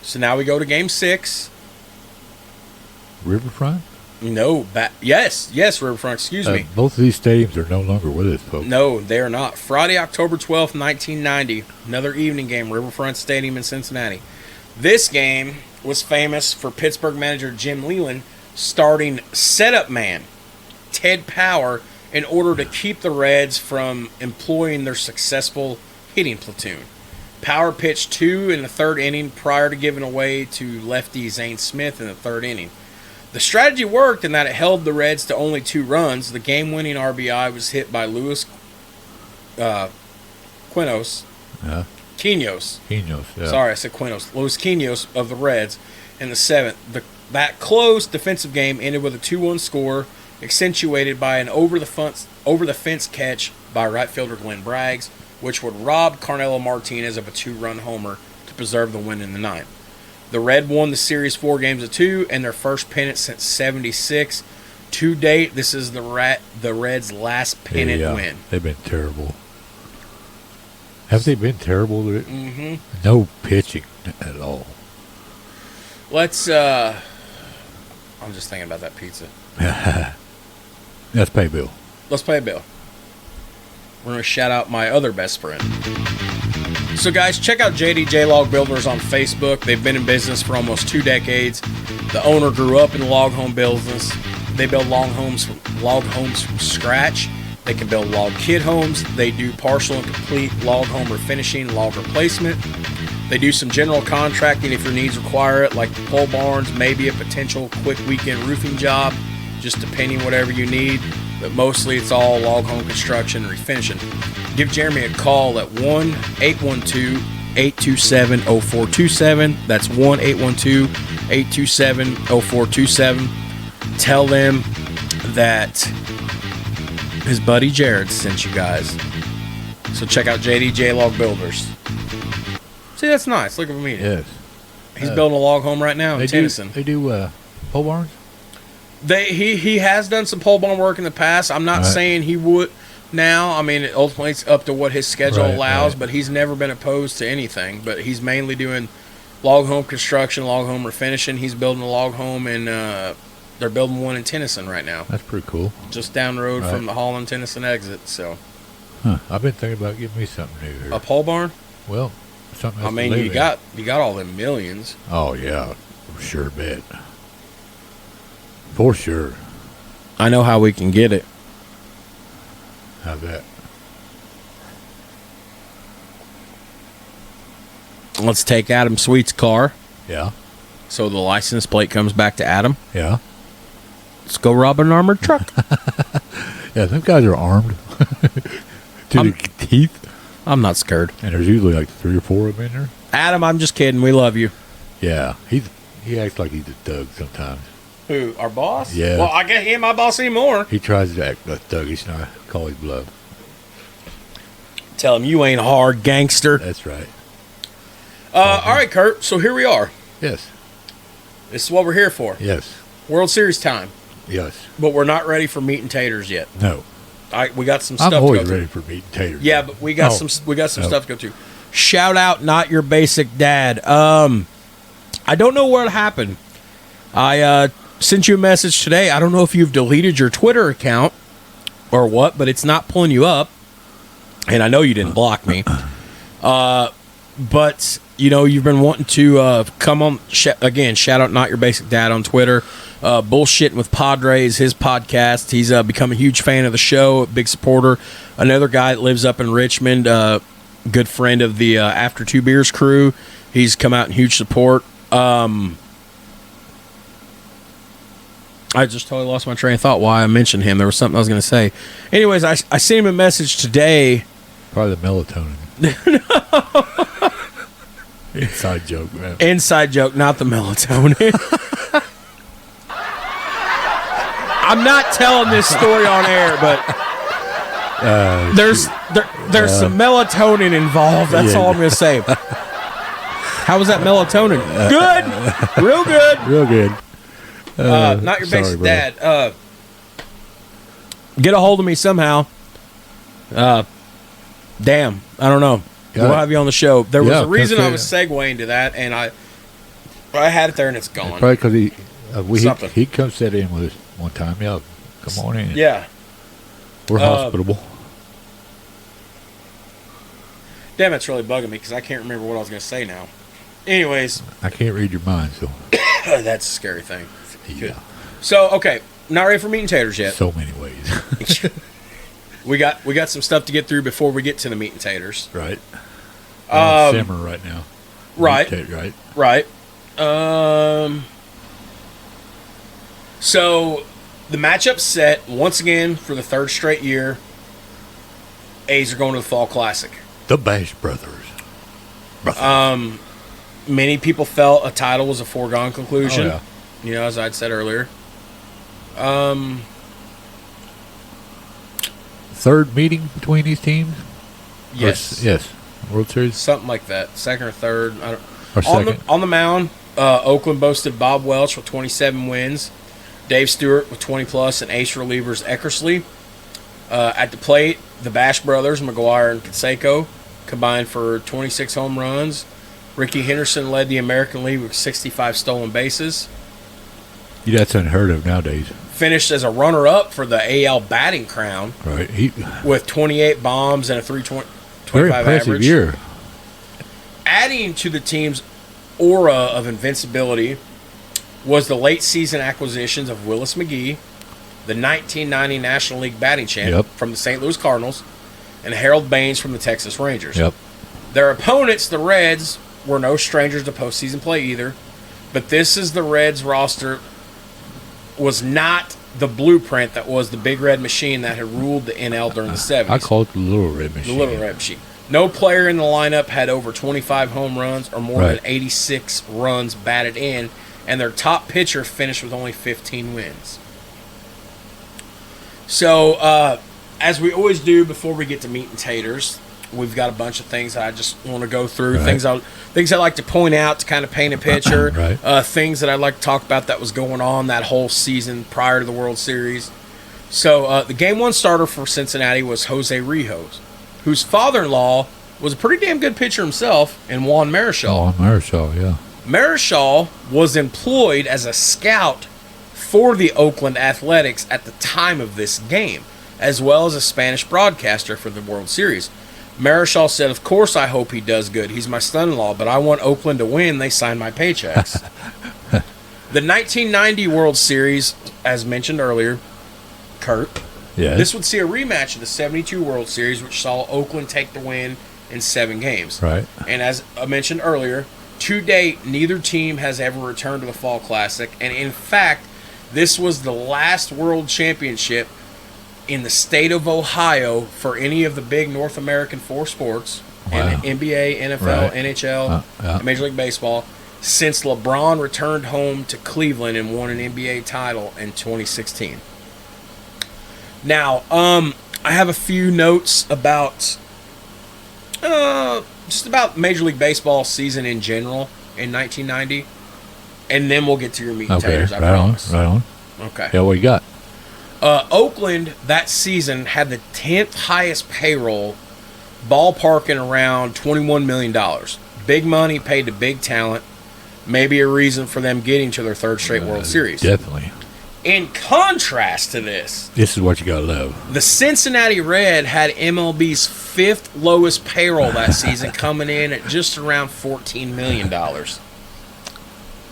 So now we go to Game 6. Riverfront? No, yes, Riverfront, excuse me. Both of these stadiums are no longer with us, folks. No, they are not. Friday, October 12th, 1990, another evening game, Riverfront Stadium in Cincinnati. This game was famous for Pittsburgh manager Jim Leland starting setup man Ted Power in order to keep the Reds from employing their successful hitting platoon. Power pitched 2 in the third inning prior to giving away to lefty Zane Smith in the third inning. The strategy worked in that it held the Reds to only 2 runs. The game-winning RBI was hit by Louis Quinones. Sorry, I said Quinones. Louis Quinones of the Reds in the 7th. That close defensive game ended with a 2-1 score, accentuated by an over-the-fence catch by right fielder Glenn Braggs, which would rob Carnelo Martinez of a 2-run homer to preserve the win in the 9th. The Red won the series 4-2 and their first pennant since '76. To date, this is the Reds' last pennant win. They've been terrible. Have they been terrible? Mm-hmm. No pitching at all. Let's, I'm just thinking about that pizza. Let's pay a bill. Let's pay a bill. We're going to shout out my other best friend. So, guys, check out JDJ Log Builders on Facebook. They've been in business for almost 2 decades. The owner grew up in the log home business. They build log homes from scratch. They can build log kit homes. They do partial and complete log home refinishing, log replacement. They do some general contracting if your needs require it, like pole barns, maybe a potential quick weekend roofing job, just depending whatever you need. But mostly it's all log home construction and refinishing. Give Jeremy a call at 1-812-827-0427. That's 1-812-827-0427. Tell them that his buddy Jared sent you guys. So check out JDJ Log Builders. See, that's nice. Look at me. Yes. He's building a log home right now in Tennyson. They do pole barns? He has done some pole barn work in the past. I'm not saying he would now. I mean, ultimately it's up to what his schedule allows, but he's never been opposed to anything. But he's mainly doing log home construction, log home refinishing. He's building a log home, and they're building one in Tennyson right now. That's pretty cool. Just down the road from the Holland-Tennyson exit. So, I've been thinking about getting me something new here. A pole barn? Well, something else. I mean, you got all them millions. Oh yeah, for sure, bet. For sure. I know how we can get it. How's that? Let's take Adam Sweet's car. Yeah. So the license plate comes back to Adam. Yeah. Let's go rob an armored truck. Yeah, them guys are armed to the teeth. I'm not scared. And there's usually like 3 or 4 of them in there. Adam, I'm just kidding. We love you. Yeah, he acts like he's a thug sometimes. Who, our boss? Yeah. Well, I guess he ain't my boss anymore. He tries to act like thuggish, and I call his bluff. Tell him you ain't hard, gangster. That's right. All right, Kurt. So here we are. Yes. This is what we're here for. Yes. World Series time. Yes. But we're not ready for meat and taters yet. No. We got some stuff I'm always to go ready through. for meat and taters. Yeah, but we got some stuff to go through. Shout out, not your basic dad. I don't know what happened. I sent you a message today. I don't know if you've deleted your Twitter account or what, but it's not pulling you up. And I know you didn't block me. But, you know, you've been wanting to come on. Again, shout out Not Your Basic Dad on Twitter. Bullshitting with Padres, his podcast. He's become a huge fan of the show, a big supporter. Another guy that lives up in Richmond, good friend of the After2Beers crew. He's come out in huge support. I just totally lost my train of thought why I mentioned him. There was something I was going to say. Anyways, I sent him a message today. Probably the melatonin. Inside joke, man. Inside joke, not the melatonin. I'm not telling this story on air, but there's some melatonin involved. That's all I'm going to say. How was that melatonin? Good. Real good. Real good. Not your basic dad. Get a hold of me somehow. Damn. I don't know. We'll have you on the show. There was a reason I was segueing to that, and I had it there, and it's gone. Probably because he come sit in with us one time. Yeah, come on in. Yeah. We're hospitable. Damn, it's really bugging me because I can't remember what I was going to say now. Anyways. I can't read your mind, so. That's a scary thing. Yeah. Good. So, okay. Not ready for meat and taters yet. So many ways. We got some stuff to get through before we get to the meat and taters. Right. Simmer right now. Right. Right. So the matchup's set once again for the 3rd straight year. A's are going to the Fall Classic. The Bash Brothers. Many people felt a title was a foregone conclusion. Oh, yeah. You know, as I'd said earlier. 3rd meeting between these teams? Yes. Yes. World Series? Something like that. 2nd or 3rd. I don't. Or second. On the mound, Oakland boasted Bob Welch with 27 wins, Dave Stewart with 20+, and ace relievers Eckersley. At the plate, the Bash brothers, McGuire and Canseco, combined for 26 home runs. Ricky Henderson led the American League with 65 stolen bases. Yeah, that's unheard of nowadays. Finished as a runner-up for the AL batting crown. Right. With 28 bombs and a 325 very impressive average. Year. Adding to the team's aura of invincibility was the late-season acquisitions of Willis McGee, the 1990 National League batting champ from the St. Louis Cardinals, and Harold Baines from the Texas Rangers. Yep. Their opponents, the Reds, were no strangers to postseason play either, but this is the Reds roster was not the blueprint that was the Big Red Machine that had ruled the NL during the 70s. I call it the Little Red Machine. The Little Red Machine. No player in the lineup had over 25 home runs or more than 86 runs batted in, and their top pitcher finished with only 15 wins. So, as we always do before we get to meat and taters, we've got a bunch of things that I just want to go through. Things I like to point out to kind of paint a picture. Things that I'd like to talk about that was going on that whole season prior to the World Series. So the Game 1 starter for Cincinnati was Jose Rijos, whose father-in-law was a pretty damn good pitcher himself, and Juan Marichal. Marichal was employed as a scout for the Oakland Athletics at the time of this game, as well as a Spanish broadcaster for the World Series. Marichal said, "Of course I hope he does good. He's my son-in-law, but I want Oakland to win. They sign my paychecks." The 1990 World Series, as mentioned earlier, Kurt, this would see a rematch of the 72 World Series, which saw Oakland take the win in 7 games. And as I mentioned earlier, to date, neither team has ever returned to the Fall Classic. And in fact, this was the last World Championship in the state of Ohio for any of the big North American 4 sports, and NBA, NFL, NHL, Major League Baseball, since LeBron returned home to Cleveland and won an NBA title in 2016. Now, I have a few notes about just about Major League Baseball season in general in 1990, and then we'll get to your meat and taters, I promise. Right on. Okay. Yeah, what you got? Oakland that season had the 10th highest payroll, ballparking around $21 million. Big money paid to big talent, maybe a reason for them getting to their 3rd straight World Series. Definitely. In contrast to this is what you got to love. The Cincinnati Reds had MLB's 5th lowest payroll that season, coming in at just around $14 million,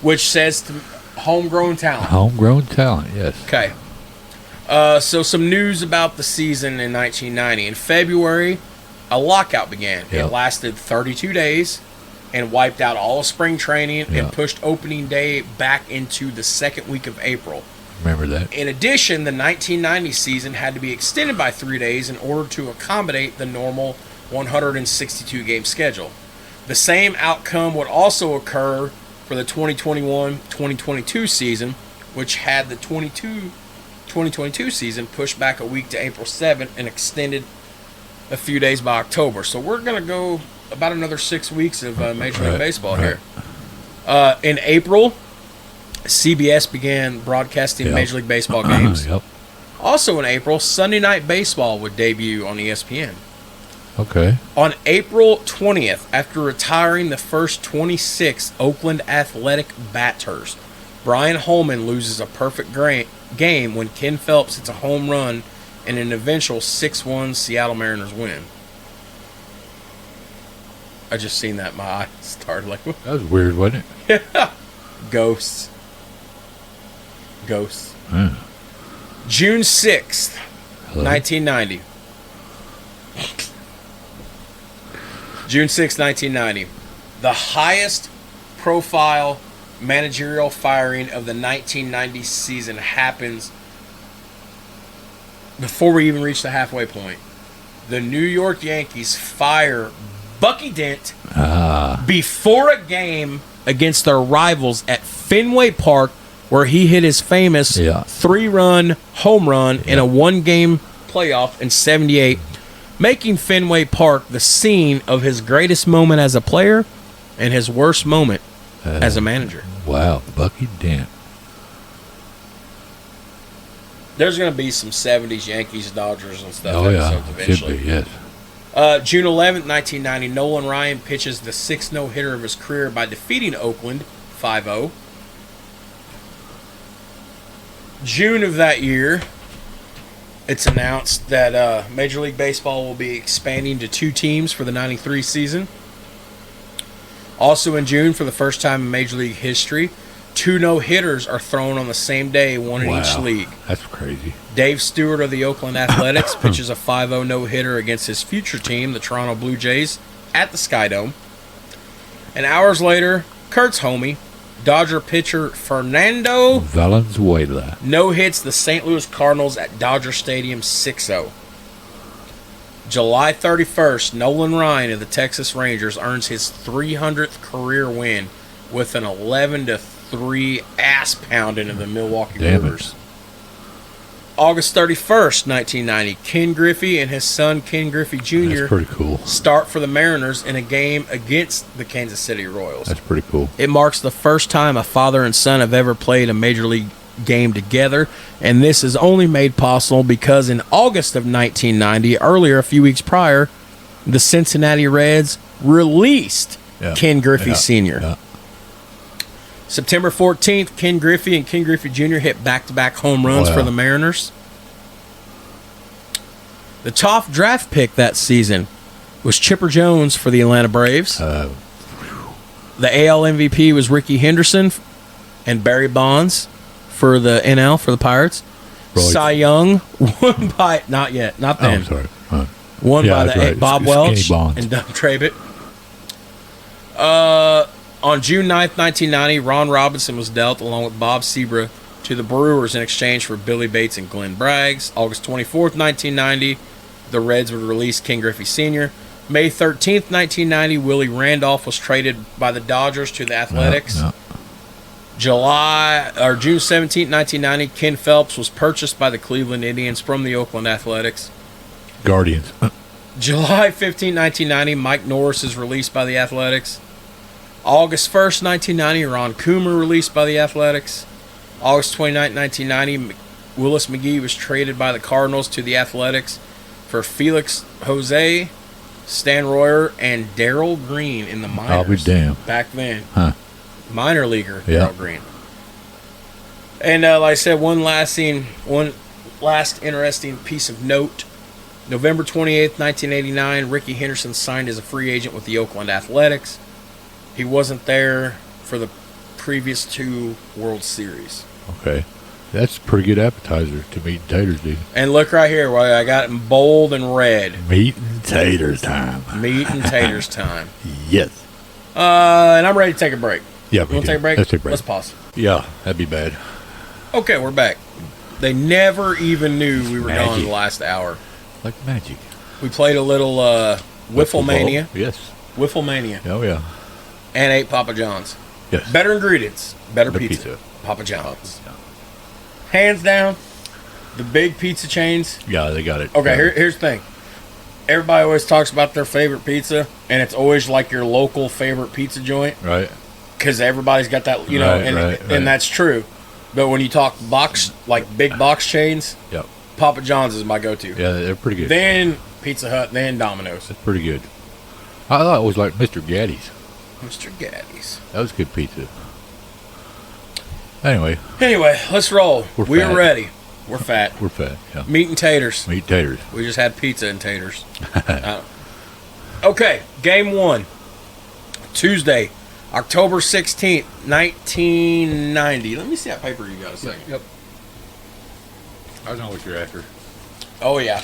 which says to homegrown talent. Homegrown talent, yes. Okay. So some news about the season in 1990. In February, a lockout began. It lasted 32 days and wiped out all of spring training and pushed opening day back into the 2nd week of April. Remember that. In addition, the 1990 season had to be extended by 3 days in order to accommodate the normal 162-game schedule. The same outcome would also occur for the 2021-2022 season, which had the 2022 season pushed back a week to April 7th and extended a few days by October. So we're going to go about another 6 weeks of Major League Baseball here. In April, CBS began broadcasting Major League Baseball games. Also in April, Sunday Night Baseball would debut on ESPN. Okay. On April 20th, after retiring the first 26 Oakland Athletic batters, Brian Holman loses a perfect game when Ken Phelps hits a home run in an eventual 6-1 Seattle Mariners win. I just seen that. My eye started like... That was weird, wasn't it? Yeah. Ghosts. June 6th, 1990. June 6th, 1990. The highest profile managerial firing of the 1990 season happens before we even reach the halfway point. The New York Yankees fire Bucky Dent before a game against their rivals at Fenway Park, where he hit his famous 3-run home run in a 1-game playoff in '78, making Fenway Park the scene of his greatest moment as a player and his worst moment as a manager. Wow, Bucky Dent. There's going to be some 70s Yankees, Dodgers, and stuff. Oh, yeah, eventually. should be, yes. June 11th, 1990, Nolan Ryan pitches the 6th no-hitter of his career by defeating Oakland 5-0. June of that year, it's announced that Major League Baseball will be expanding to 2 teams for the 93 season. Also in June, for the first time in Major League history, 2 no-hitters are thrown on the same day, one in each league. That's crazy. Dave Stewart of the Oakland Athletics pitches a 5-0 no-hitter against his future team, the Toronto Blue Jays, at the Skydome. And hours later, Kurt's homie, Dodger pitcher Fernando Valenzuela no-hits the St. Louis Cardinals at Dodger Stadium 6-0. July 31st, Nolan Ryan of the Texas Rangers earns his 300th career win with an 11-3 ass pounding of the Milwaukee Brewers. August 31st, 1990, Ken Griffey and his son Ken Griffey Jr. That's pretty cool. Start for the Mariners in a game against the Kansas City Royals. That's pretty cool. It marks the first time a father and son have ever played a major league game together, and this is only made possible because in August of 1990, earlier, a few weeks prior, the Cincinnati Reds released Ken Griffey Sr. Yeah. September 14th, Ken Griffey and Ken Griffey Jr. hit back-to-back home runs for the Mariners. The top draft pick that season was Chipper Jones for the Atlanta Braves. The AL MVP was Ricky Henderson and Barry Bonds for the NL, for the Pirates. Right. Cy Young won by, not yet, not then. I'm sorry. Won by the right. Bob Welch Bonds. and Doug Travitt. On June 9th, 1990, Ron Robinson was dealt, along with Bob Sebra, to the Brewers in exchange for Billy Bates and Glenn Braggs. August 24th, 1990, the Reds would release Ken Griffey Sr. May 13th, 1990, Willie Randolph was traded by the Dodgers to the Athletics. June 17th, 1990, Ken Phelps was purchased by the Cleveland Indians from the Oakland Athletics. Guardians. July 15, 1990, Mike Norris is released by the Athletics. August 1st, 1990, Ron Coomer released by the Athletics. August 29, 1990, Willis McGee was traded by the Cardinals to the Athletics for Felix Jose, Stan Royer, and Darrell Green in the minors. I'll be damned. Back then. Huh. Minor leaguer, Darrell Green. And like I said, one last interesting piece of note. November 28th, 1989, Ricky Henderson signed as a free agent with the Oakland Athletics. He wasn't there for the previous 2 World Series. Okay. That's a pretty good appetizer to meat and taters, dude. And look right here, where I got it in bold and red. Meat and taters time. Meat and taters time. Yes. And I'm ready to take a break. Yeah, You want to take a break? Let's take a break. Let's pause. Yeah, that'd be bad. Okay, we're back. They never even knew we were gone the last hour. Like magic. We played a little Wiffle Mania. Yes. Wiffle Mania. Oh, yeah. And ate Papa John's. Yes. Better ingredients, better pizza. Papa John's. Hands down, the big pizza chains. Yeah, they got it. Okay, here's the thing. Everybody always talks about their favorite pizza, and it's always like your local favorite pizza joint. Right. Because everybody's got that, you know, and that's true. But when you talk big box chains, yep. Papa John's is my go-to. Yeah, they're pretty good. Then Pizza Hut, then Domino's. That's pretty good. I thought it was like Mr. Gaddy's. Mr. Gaddy's. That was good pizza. Anyway, let's roll. We're ready. We're fat. We're fat, yeah. Meat and taters. Meat and taters. We just had pizza and taters. Okay, game 1. Tuesday, October 16th, 1990. Let me see that paper you got a second. Yep. I know what you're after. Oh, yeah.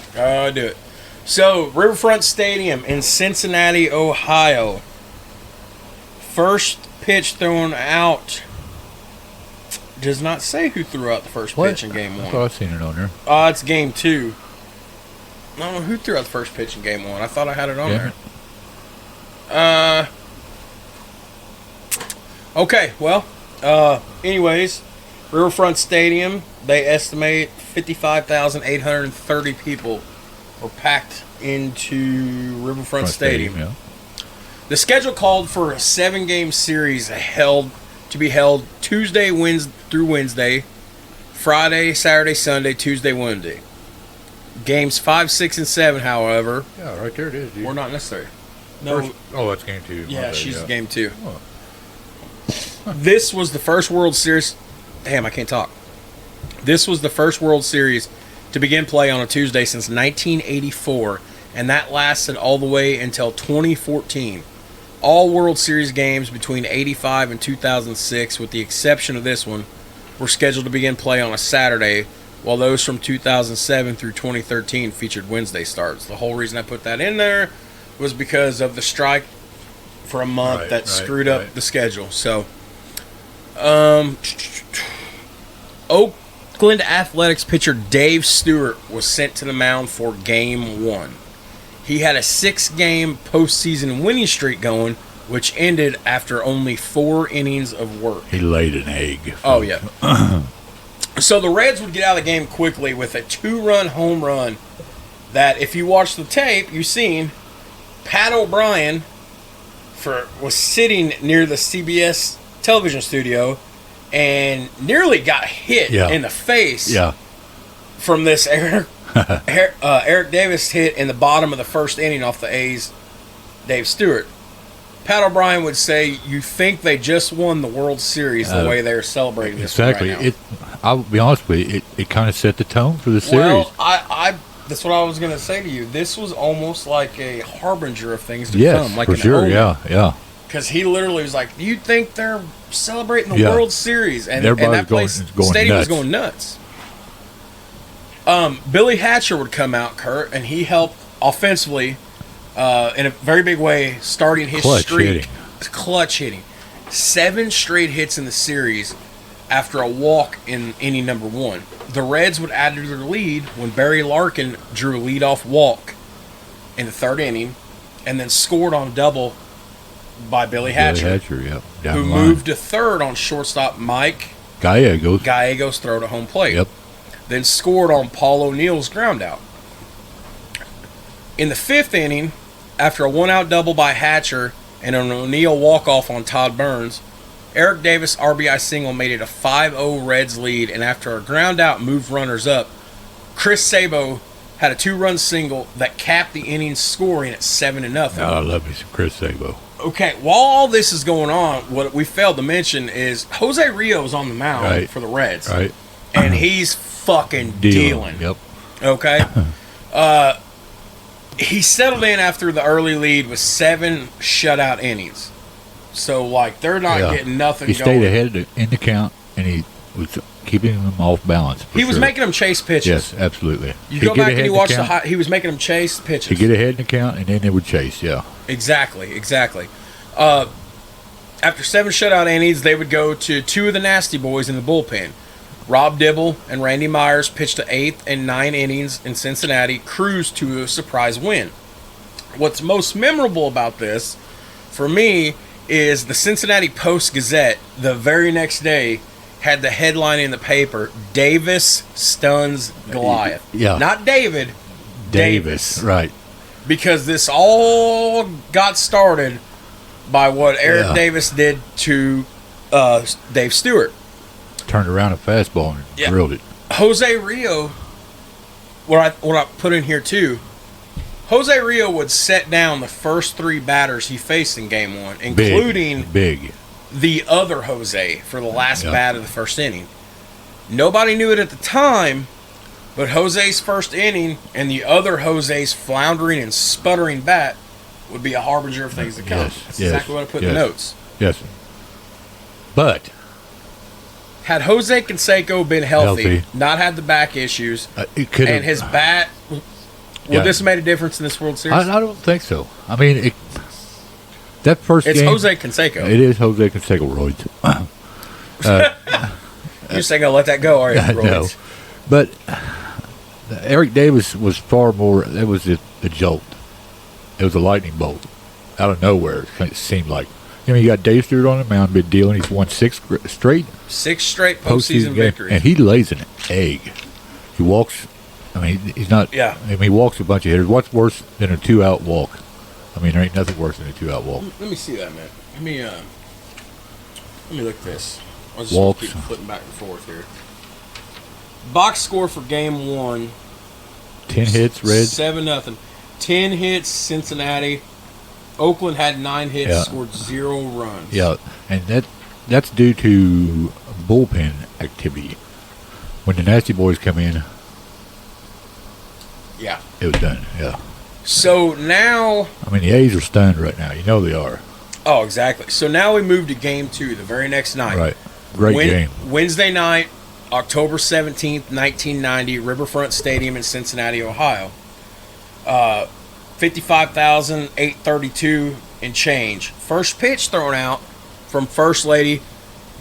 Do it. So, Riverfront Stadium in Cincinnati, Ohio. First pitch thrown out. Does not say who threw out the first pitch in game 1. I thought I've seen it on there. It's game 2. I don't know who threw out the first pitch in game 1. I thought I had it on there. Okay, well, anyways, Riverfront Stadium, they estimate 55,830 people were packed into Riverfront Stadium. Yeah. The schedule called for a 7-game series to be held Tuesday through Wednesday, Friday, Saturday, Sunday, Tuesday, Wednesday. Games 5, 6, and 7, however, Yeah, right there it is, dude. were not necessary. No, that's game 2. yeah, she's game 2. Oh. This was the first World Series. Damn, I can't talk. This was the first World Series to begin play on a Tuesday since 1984, and that lasted all the way until 2014. All World Series games between 85 and 2006, with the exception of this one, were scheduled to begin play on a Saturday, while those from 2007 through 2013 featured Wednesday starts. The whole reason I put that in there was because of the strike for a month that screwed up the schedule. So, Oakland Athletics pitcher Dave Stewart was sent to the mound for Game 1. He had a 6-game postseason winning streak going, which ended after only 4 innings of work. He laid an egg. Oh, yeah. So the Reds would get out of the game quickly with a 2-run home run that, if you watch the tape, you've seen Pat O'Brien was sitting near the CBS television studio and nearly got hit in the face from this Eric Davis hit in the bottom of the first inning off the A's Dave Stewart. Pat O'Brien would say, "You think they just won the World Series the way they're celebrating this exactly. Right now." I'll be honest with you, it kind of set the tone for the series. Well, that's what I was going to say to you. This was almost like a harbinger of things to come. Like for sure, yeah. Because he literally was like, "Do you think they're celebrating the World Series?" And that stadium was going nuts. Billy Hatcher would come out, Kurt, and he helped offensively in a very big way, starting his streak. Clutch hitting. 7 straight hits in the series after a walk in inning number 1. The Reds would add to their lead when Barry Larkin drew a leadoff walk in the 3rd inning and then scored on a double by Billy Hatcher, who moved to 3rd on shortstop Mike Gallegos throw to home plate. Then scored on Paul O'Neill's ground out. In the 5th inning, after a 1-out double by Hatcher and an O'Neill walk-off on Todd Burns, Eric Davis' RBI single made it a 5-0 Reds lead, and after a ground out moved runners up, Chris Sabo had a 2-run single that capped the inning scoring at 7-0. I love me some Chris Sabo. Okay, while all this is going on, what we failed to mention is Jose Rio's on the mound for the Reds. Right. And he's fucking dealing. Yep. Okay? He settled in after the early lead with 7 shutout innings. So, they're not getting nothing going. He stayed ahead in the count, and he was keeping them off balance. He was making them chase pitches. Yes, absolutely. You go back and you watch he was making them chase pitches. He'd get ahead in the count, and then they would chase, Exactly. After 7 shutout innings, they would go to 2 of the nasty boys in the bullpen. Rob Dibble and Randy Myers pitched the 8th and 9 innings in Cincinnati, cruised to a surprise win. What's most memorable about this, for me, is the Cincinnati Post-Gazette, the very next day, had the headline in the paper, "Davis stuns Goliath." Not David, Davis. Right. Because this all got started by what Eric Davis did to Dave Stewart. Turned around a fastball and drilled it. Jose Rio, what I put in here too, Jose Rio would set down the first 3 batters he faced in Game 1, including the other Jose for the last bat of the first inning. Nobody knew it at the time, but Jose's first inning and the other Jose's floundering and sputtering bat would be a harbinger of things to come. That's exactly what I put in the notes. Yes. But had Jose Canseco been healthy, not had the back issues, and his bat, would this have made a difference in this World Series? I don't think so. I mean, that first game... It's Jose Canseco. It is Jose Canseco, Royds. You're just going to let that go, are you, Royds? No. But Eric Davis was far more... It was a jolt. It was a lightning bolt out of nowhere, it seemed like. You got Dave Stewart on the mound, been dealing. He's won 6 straight postseason victories. And he lays an egg. He walks... I mean, he's not... Yeah. I mean, he walks a bunch of hitters. What's worse than a 2-out walk? I mean, there ain't nothing worse than a 2-out walk. Let me see that, man. Let me look at this. I'll just keep flipping back and forth here. Box score for Game 1. 10 hits, Reds. 7-0. 10 hits, Cincinnati. Oakland had 9 hits, scored 0 runs. Yeah, and that's due to bullpen activity. When the nasty boys come in, it was done. Yeah. So now, I mean, the A's are stunned right now. You know they are. Oh, exactly. So now we move to Game 2, the very next night. Right. Great game. Wednesday night, October 17th, 1990, Riverfront Stadium in Cincinnati, Ohio. 55,832 and change. First pitch thrown out from First Lady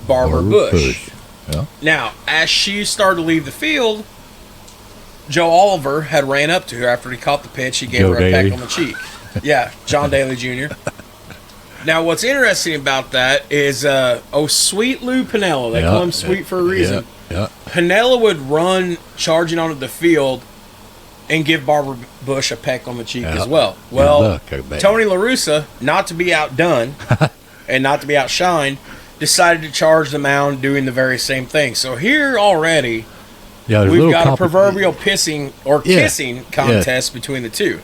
Barbara Bush. Yeah. Now, as she started to leave the field, Joe Oliver had ran up to her after he caught the pitch. He gave her a peck on the cheek. John Daly Jr. Now, what's interesting about that is, Sweet Lou Piniella, they call him Sweet for a reason. Yeah. Piniella would run charging onto the field and give Barbara Bush a peck on the cheek as well. Well, Tony La Russa, not to be outdone and not to be outshined, decided to charge the mound doing the very same thing. So here already, we've got a proverbial pissing or kissing contest between the two,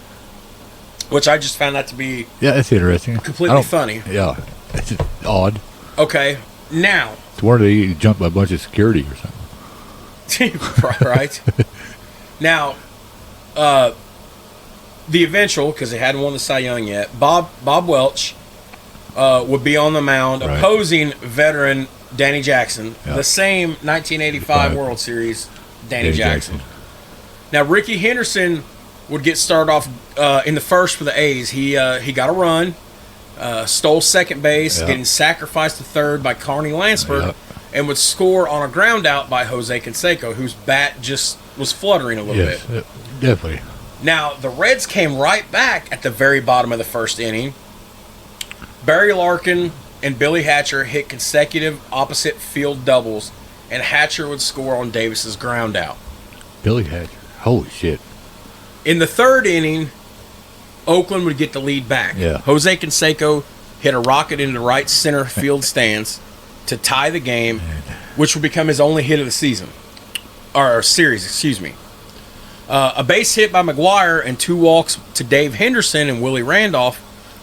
which I just found that to be that's interesting. Completely funny. Yeah, it's odd. Okay, now. It's one of they jumped by a bunch of security or something. Right. Now, the eventual, because they hadn't won the Cy Young yet, Bob Welch would be on the mound opposing veteran Danny Jackson, the same 1985 World Series Danny Jackson. Now, Ricky Henderson would get started off in the first for the A's. He got a run, stole second base, getting sacrificed to third by Carney Lansford, and would score on a ground out by Jose Canseco, whose bat just was fluttering a little bit. Definitely. Now, the Reds came right back at the very bottom of the first inning. Barry Larkin and Billy Hatcher hit consecutive opposite field doubles, and Hatcher would score on Davis's ground out. Billy Hatcher. Holy shit. In the third inning, Oakland would get the lead back. Jose Canseco hit a rocket into the right center field stands to tie the game, which would become his only hit of the season. Or series, excuse me. A base hit by McGuire and 2 walks to Dave Henderson and Willie Randolph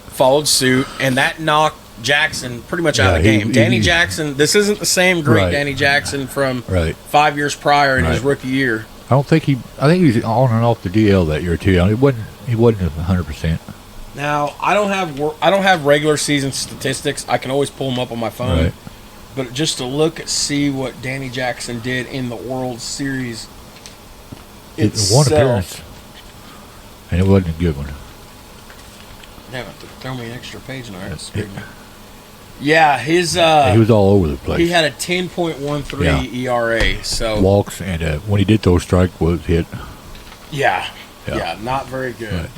followed suit, and that knocked Jackson pretty much out of the game. Danny Jackson, this isn't the same great Danny Jackson from 5 years prior in his rookie year. I think he was on and off the DL that year too. He wasn't 100%. Now, I don't have regular season statistics. I can always pull them up on my phone. But just to look at see what Danny Jackson did in the World Series itself. One appearance, and it wasn't a good one. Damn it, throw me an extra page in there. Yeah, his he was all over the place. He had a 10.13 ERA. So walks, and when he did those strike was hit. Yeah, not very good.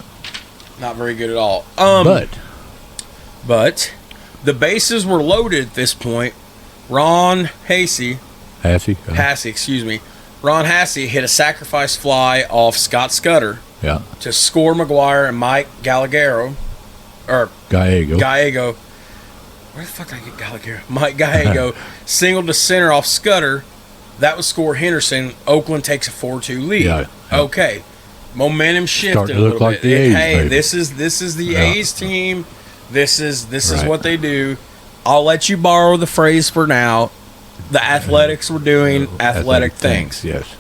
Not very good at all. But the bases were loaded at this point. Ron Hassey, excuse me. Ron Hassey hit a sacrifice fly off Scott Scudder to score McGuire, and Mike Gallego. Where the fuck did I get Gallagher? Mike Gallego singled to center off Scudder. That would score Henderson. Oakland takes a 4-2 lead. Okay. Momentum shifted a little bit. This is the A's team. This is what they do. I'll let you borrow the phrase for now. The Athletics were doing athletic things. Yes.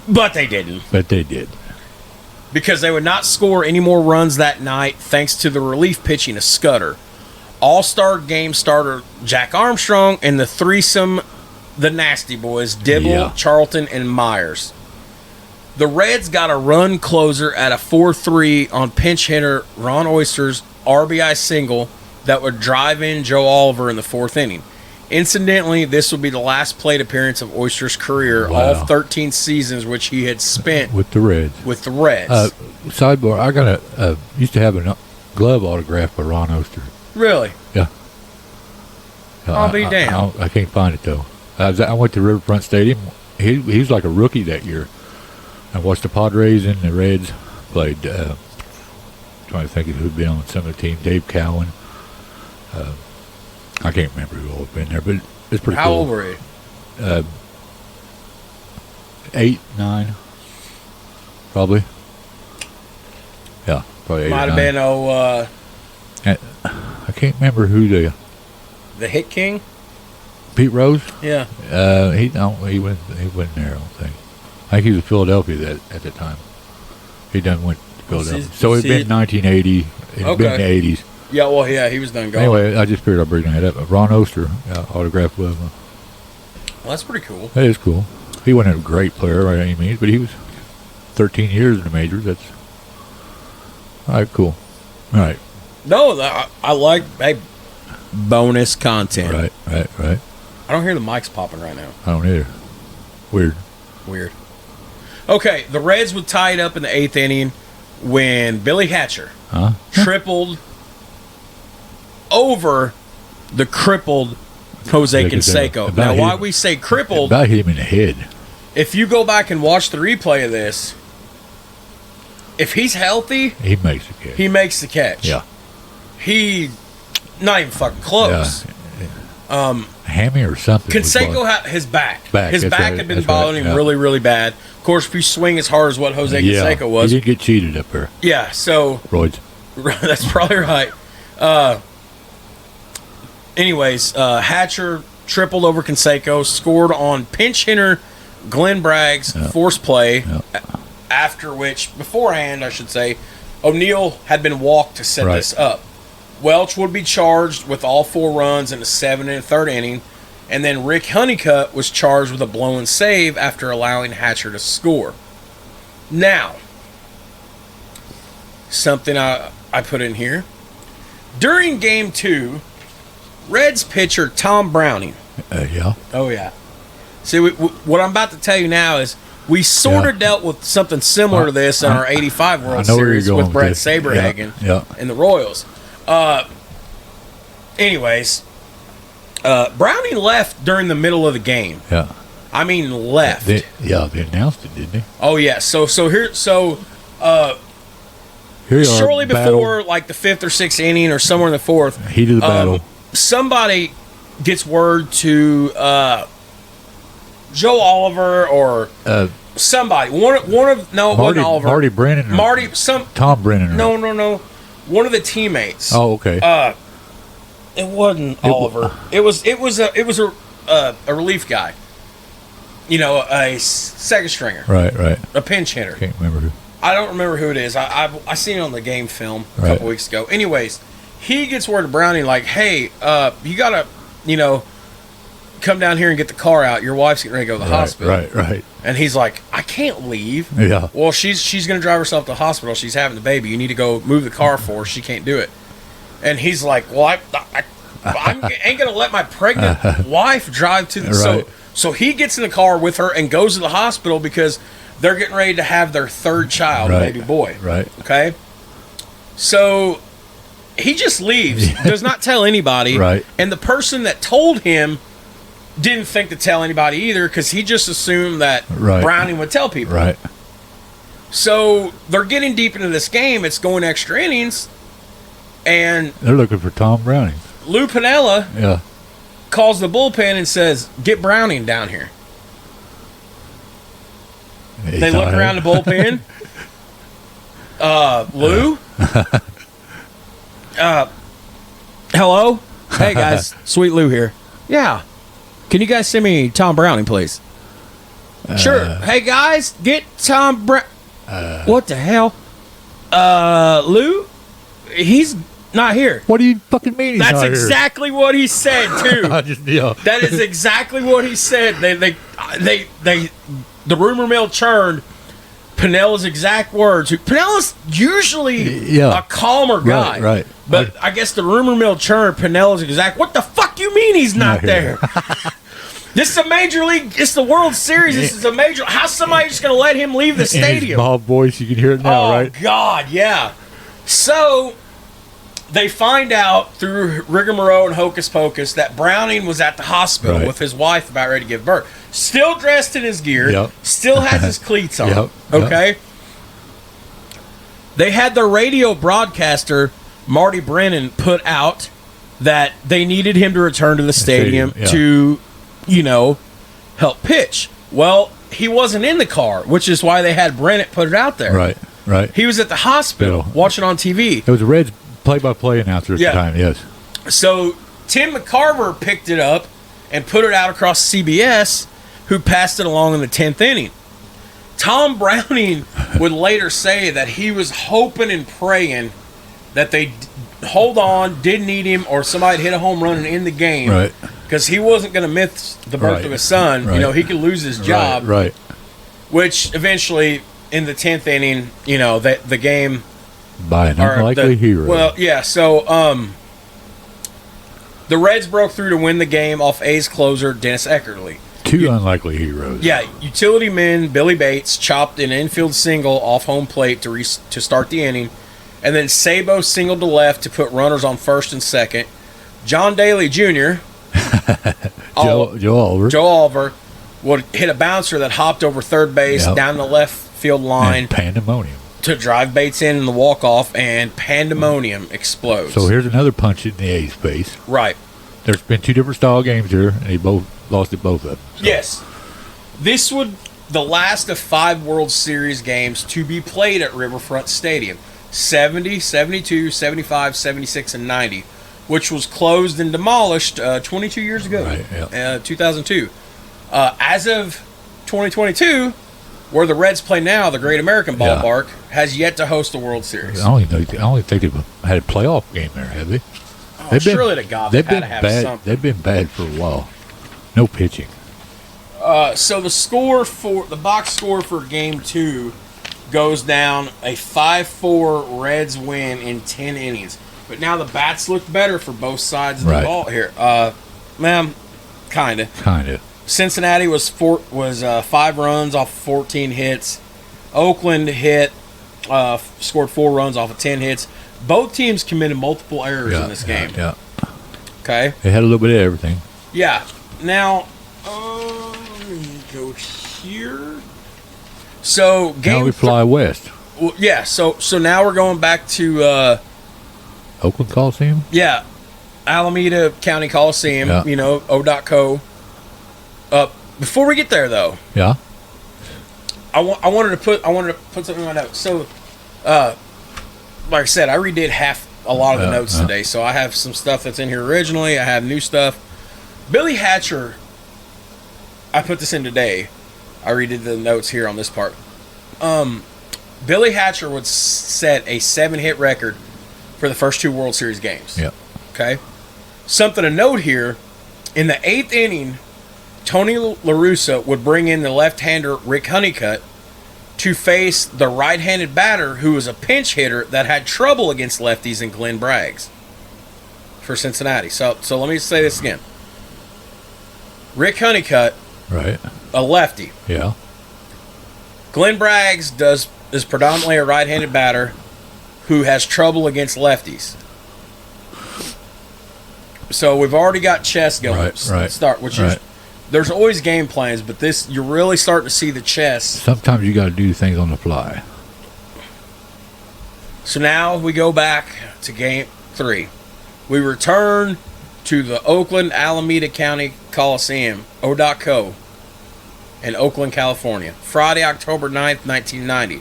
But they didn't. But they did. Because they would not score any more runs that night thanks to the relief pitching of Scudder. All-Star game starter Jack Armstrong and the threesome, the Nasty Boys, Dibble, Charlton, and Myers. The Reds got a run closer at a 4-3 on pinch hitter Ron Oyster's RBI single that would drive in Joe Oliver in the fourth inning. Incidentally, this would be the last plate appearance of Oyster's career, all 13 seasons which he had spent with the Reds. Sidebar, I got used to have a glove autograph by Ron Oyster. Really? Yeah. I'll be damned. I can't find it though. I went to Riverfront Stadium. He was like a rookie that year. I watched the Padres and the Reds played. Trying to think of who'd been on some of the team. Dave Cowan. I can't remember who all had been there, but it's pretty cool. How old were you? 8, 9, probably. Yeah, probably 8 Might or 9. have been I can't remember who the Hit King. Pete Rose. Yeah. He wasn't there. I don't think. I think he was in Philadelphia at the time. He done went to Philadelphia. So it'd been 1980. It'd been the 80s. Yeah, well, he was done going. Anyway, I just figured I'd bring that up. Ron Oyster autographed with him. Well, that's pretty cool. That is cool. He wasn't a great player by any means, but he was 13 years in the majors. That's all right. Cool. All right. No, I like bonus content. Right. I don't hear the mics popping right now. I don't either. Weird. Okay, the Reds would tie it up in the 8th inning when Billy Hatcher tripled over the crippled Jose Canseco. Now, why we say crippled? About hit him in the head. If you go back and watch the replay of this, if he's healthy, he makes the catch. He makes the catch. Yeah. He, not even fucking close. Yeah. Hammy or something. Canseco had his back. His back had been bothering him really, really bad. Of course, if you swing as hard as what Jose Canseco was. He didn't get cheated up there. Yeah, so. Roids. That's probably right. Anyways, Hatcher tripled over Canseco, scored on pinch hitter Glenn Bragg's force play, after which, beforehand, I should say, O'Neill had been walked to set this up. Welch would be charged with all 4 runs in the 7th and 3rd inning, and then Rick Honeycutt was charged with a blown save after allowing Hatcher to score. Now, something I put in here. During Game 2, Reds pitcher Tom Browning. Yeah. Oh, yeah. See, what I'm about to tell you now is we sort of dealt with something similar to this in our 85 World Series with Brett Saberhagen and the Royals. Anyways, Browning left during the middle of the game. Yeah. I mean, left. They announced it, didn't they? Oh, yeah. Shortly before, like, the 5th or 6th inning or somewhere in the 4th. Heat of the battle. Somebody gets word to Joe Oliver or somebody. Wasn't Oliver. Marty Brennan. Tom Brennan. No. One of the teammates. Oh, okay. It wasn't Oliver. It was a relief guy. You know, a second stringer. Right. A pinch hitter. Can't remember who. I don't remember who it is. I seen it on the game film a couple weeks ago. Anyways, he gets word to Browning like, hey, you gotta, come down here and get the car out. Your wife's getting ready to go to the hospital. Right. And he's like, I can't leave. Yeah. Well, she's gonna drive herself to the hospital. She's having the baby. You need to go move the car for her. She can't do it. And he's like, well, I ain't gonna let my pregnant wife drive to the So he gets in the car with her and goes to the hospital because they're getting ready to have their 3rd child, a baby boy. Right. Okay? So he just leaves, does not tell anybody. Right. And the person that told him didn't think to tell anybody either because he just assumed that Browning would tell people. Right. So they're getting deep into this game. It's going extra innings. And they're looking for Tom Browning. Lou Piniella calls the bullpen and says, get Browning down here. They look around the bullpen. Lou? Hello? Hey, guys. Sweet Lou here. Yeah. Can you guys send me Tom Browning, please? Sure. Hey, guys, get Tom what the hell? Lou? He's not here. What do you fucking mean he's not here? That's exactly what he said, too. That is exactly what he said. The rumor mill churned Pinella's exact words. Pinella's usually a calmer guy. Right. But I guess the rumor mill churned Pinella's exact. What the fuck you mean he's not there? This is a major league. It's the World Series. This is a major. How's somebody just going to let him leave the stadium? In his small voice, you can hear it now, right? Oh, God, yeah. So they find out through rigmarole and hocus pocus that Browning was at the hospital with his wife about ready to give birth. Still dressed in his gear. Still has his cleats on. Okay? They had their radio broadcaster, Marty Brennan, put out that they needed him to return to the stadium to, help pitch. Well, he wasn't in the car, which is why they had Brennan put it out there. Right. He was at the hospital watching on TV. It was a Reds play-by-play announcer at the time, yes. So Tim McCarver picked it up and put it out across CBS, who passed it along in the 10th inning. Tom Browning would later say that he was hoping and praying that they hold on, didn't need him, or somebody hit a home run and end the game. Because he wasn't going to miss the birth of his son. He could lose his job. Which eventually, in the 10th inning, the game... By an unlikely hero. Well, yeah, so the Reds broke through to win the game off A's closer, Dennis Eckersley. Two unlikely heroes. Yeah, utility man Billy Bates chopped an infield single off home plate to start the inning, and then Sabo singled to left to put runners on first and second. John Daly Jr., Joe Oliver would hit a bouncer that hopped over third base down the left field line. And pandemonium. To drive Bates in the walk-off, and pandemonium explodes. So here's another punch in the A's face. Right. There's been two different style games here, and they both lost at both of them. So. Yes. This would the last of 5 World Series games to be played at Riverfront Stadium. 70, 72, 75, 76, and 90, which was closed and demolished 22 years ago, right, 2002. As of 2022, where the Reds play now, the Great American Ballpark, has yet to host a World Series. I don't think they've had a playoff game there, have they? Oh, surely to God they've had to have bad. something. They've been bad for a while. No pitching. So the box score for Game 2 goes down a 5-4 Reds win in 10 innings. But now the bats look better for both sides of the ball here. Ma'am, kind of. Cincinnati was 5 runs off 14 hits. Oakland scored 4 runs off of 10 hits. Both teams committed multiple errors in this game. Yeah. Okay. They had a little bit of everything. Yeah. Now, let me go here. So now we fly west. Well, yeah. So now we're going back to Oakland Coliseum. Yeah, Alameda County Coliseum. Yeah. You know, O.co. Before we get there, though. Yeah. I wanted to put something in my notes. So, like I said, I redid a lot of the notes today. So I have some stuff that's in here originally. I have new stuff. Billy Hatcher. I put this in today. I redid the notes here on this part. Billy Hatcher would set a 7-hit record for the first 2 World Series games. Yep. Okay. Something to note here: in the 8th inning, Tony LaRussa would bring in the left-hander Rick Honeycutt to face the right-handed batter who was a pinch hitter that had trouble against lefties in Glenn Braggs for Cincinnati. So let me say this again. Rick Honeycutt, right, a lefty. Yeah. Glenn Braggs is predominantly a right-handed batter who has trouble against lefties. So we've already got chess going. Right. There's always game plans, but this you're really starting to see the chess. Sometimes you got to do things on the fly. So now we go back to Game 3. We return to the Oakland Alameda County Coliseum, O.co, in Oakland, California, Friday, October 9th, 1990.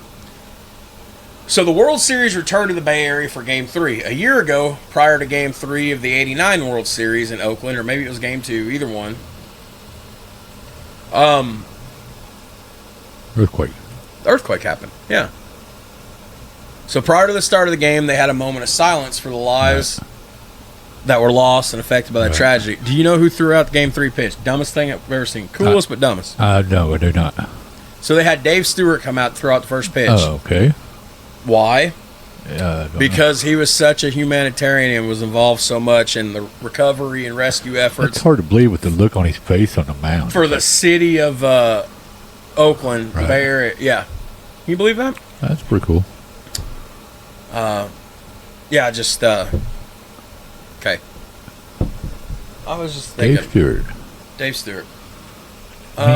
So the World Series returned to the Bay Area for Game 3. A year ago, prior to Game 3 of the 89 World Series in Oakland, or maybe it was Game 2, either one. Earthquake happened, yeah. So prior to the start of the game, they had a moment of silence for the lives that were lost and affected by that tragedy. Do you know who threw out the Game 3 pitch? Dumbest thing I've ever seen. Coolest, but dumbest. No, I do not. So they had Dave Stewart come out and throw out the first pitch. Oh, okay. Why? Because he was such a humanitarian and was involved so much in the recovery and rescue efforts. It's hard to believe with the look on his face on the mound. For the city of Oakland, the Bay Area. Yeah. Can you believe that? That's pretty cool. Okay. I was just thinking. Dave Stewart.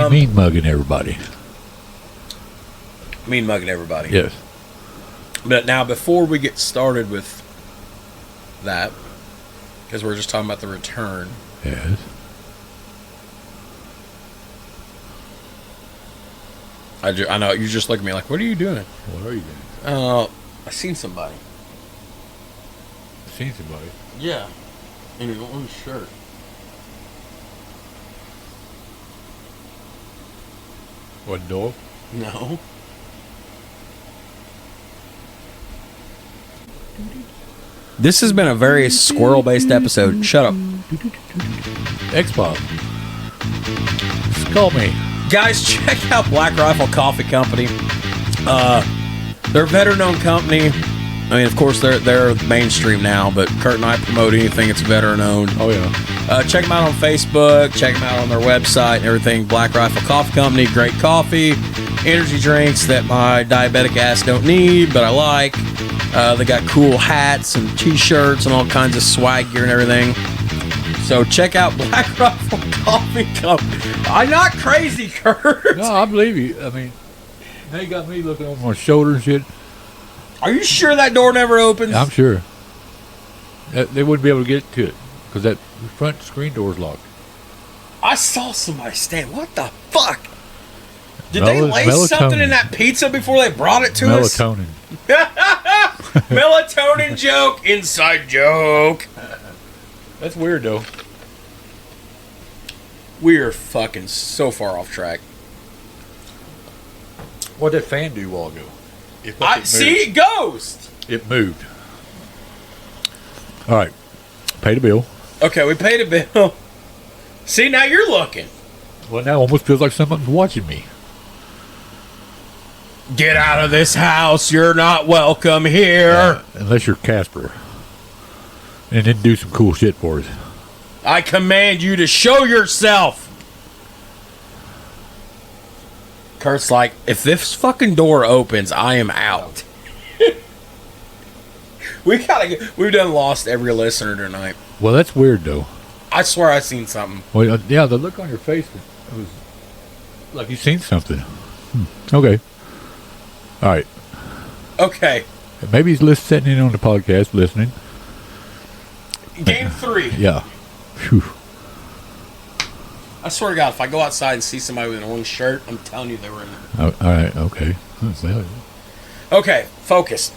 Mean mugging everybody. Mean mugging everybody. Yes. But now, before we get started with that, because we're just talking about the return. Yes. I know, you just look at me like, what are you doing? What are you doing? I seen somebody. Seen somebody? Yeah. In his own shirt. What, dog? No. This has been a very squirrel-based episode. Shut up. X-Bob. Call me. Guys, check out Black Rifle Coffee Company. They're a veteran-owned company. I mean, of course, they're mainstream now, but Kurt and I promote anything that's veteran-owned. Oh, yeah. Check them out on Facebook. Check them out on their website and everything. Black Rifle Coffee Company. Great coffee. Energy drinks that my diabetic ass don't need, but I like. They got cool hats and T-shirts and all kinds of swag gear and everything. So check out Black Rifle Coffee Company. I'm not crazy, Kurt. No, I believe you. I mean, they got me looking over my shoulder and shit. Are you sure that door never opens? I'm sure. They wouldn't be able to get to it because that front screen door is locked. I saw somebody stand. What the fuck? Did they lay something in that pizza before they brought it to us? Melatonin. Melatonin joke. Inside joke. That's weird, though. We are fucking so far off track. What did that fan do a while ago? See, it goes. It moved. All right. Pay the bill. Okay, we paid a bill. See, now you're looking. Well, now it almost feels like someone's watching me. Get out of this house. You're not welcome here. Unless you're Casper. And then do some cool shit for us. I command you to show yourself. Kurt's like, if this fucking door opens, I am out. We've done lost every listener tonight. Well, that's weird, though. I swear I seen something. Well, yeah, the look on your face was like you seen something. Okay. All right. Okay. Maybe he's sitting in on the podcast, listening. Game 3. Yeah. Whew. I swear to God, if I go outside and see somebody with an orange shirt, I'm telling you they were in there. All right. Okay. Well, okay, focus.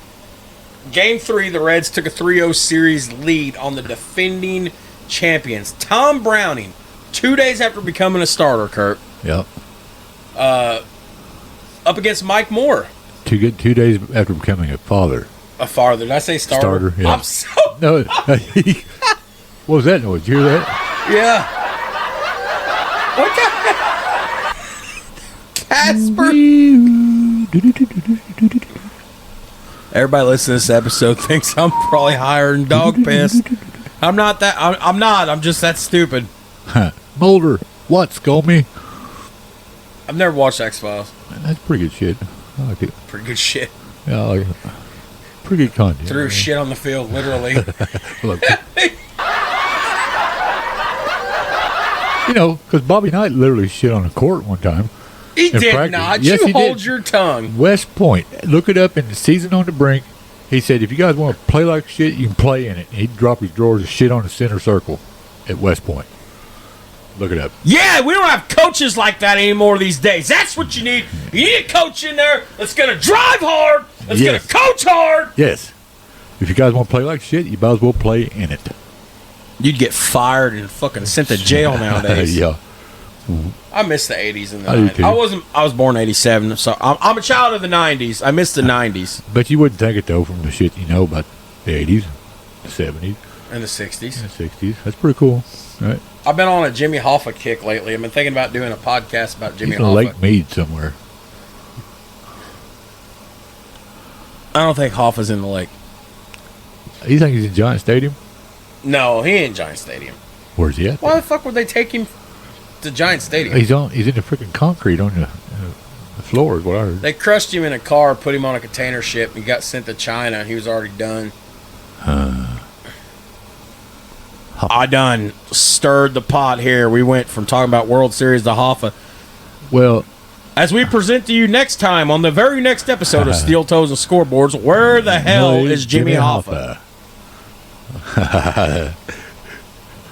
Game 3, the Reds took a 3-0 series lead on the defending champions. Tom Browning, 2 days after becoming a starter, Kurt. Yeah. Up against Mike Moore. 2 days after becoming a father. A father. Did I say starter? Starter, yeah. I'm so... No. What was that noise? Did you hear that? Yeah. What the Casper. Everybody listening to this episode thinks I'm probably higher than dog piss. I'm not that. I'm not. I'm just that stupid. Mulder. What? Scold me? I've never watched X-Files. That's pretty good shit. I like it. Pretty good shit. Yeah, I like it. Pretty good content. Threw shit on the field, literally. Look. You know, because Bobby Knight literally shit on the court one time. He did not. Yes, you he hold did. your tongue. West Point. Look it up in the Season on the Brink. He said, if you guys want to play like shit, you can play in it. And he'd drop his drawers and shit on the center circle at West Point. Look it up. Yeah, we don't have coaches like that anymore these days. That's what you need. You need a coach in there that's going to drive hard, that's going to coach hard. Yes. If you guys want to play like shit, you might as well play in it. You'd get fired and fucking sent to jail nowadays. Yeah. I miss the 80s and the I do 90s. too. I was born in 87, so I'm a child of the 90s. I miss the 90s. But you wouldn't think it, though, from the shit you know about the 80s, the 70s, and the 60s. and the 60s. That's pretty cool, right? I've been on a Jimmy Hoffa kick lately. I've been thinking about doing a podcast about Jimmy He's in Hoffa. Lake Mead somewhere. I don't think Hoffa's in the lake. You think he's in Giant Stadium? No, he ain't Giant Stadium. Where's he at? Why the fuck would they take him to Giant Stadium? He's in the freaking concrete on the floor is what I heard. They crushed him in a car, put him on a container ship, and he got sent to China, and he was already done. I done stirred the pot here. We went from talking about World Series to Hoffa. Well, as we present to you next time on the very next episode of Steel Toes and Scoreboards, where the hell is Jimmy Hoffa?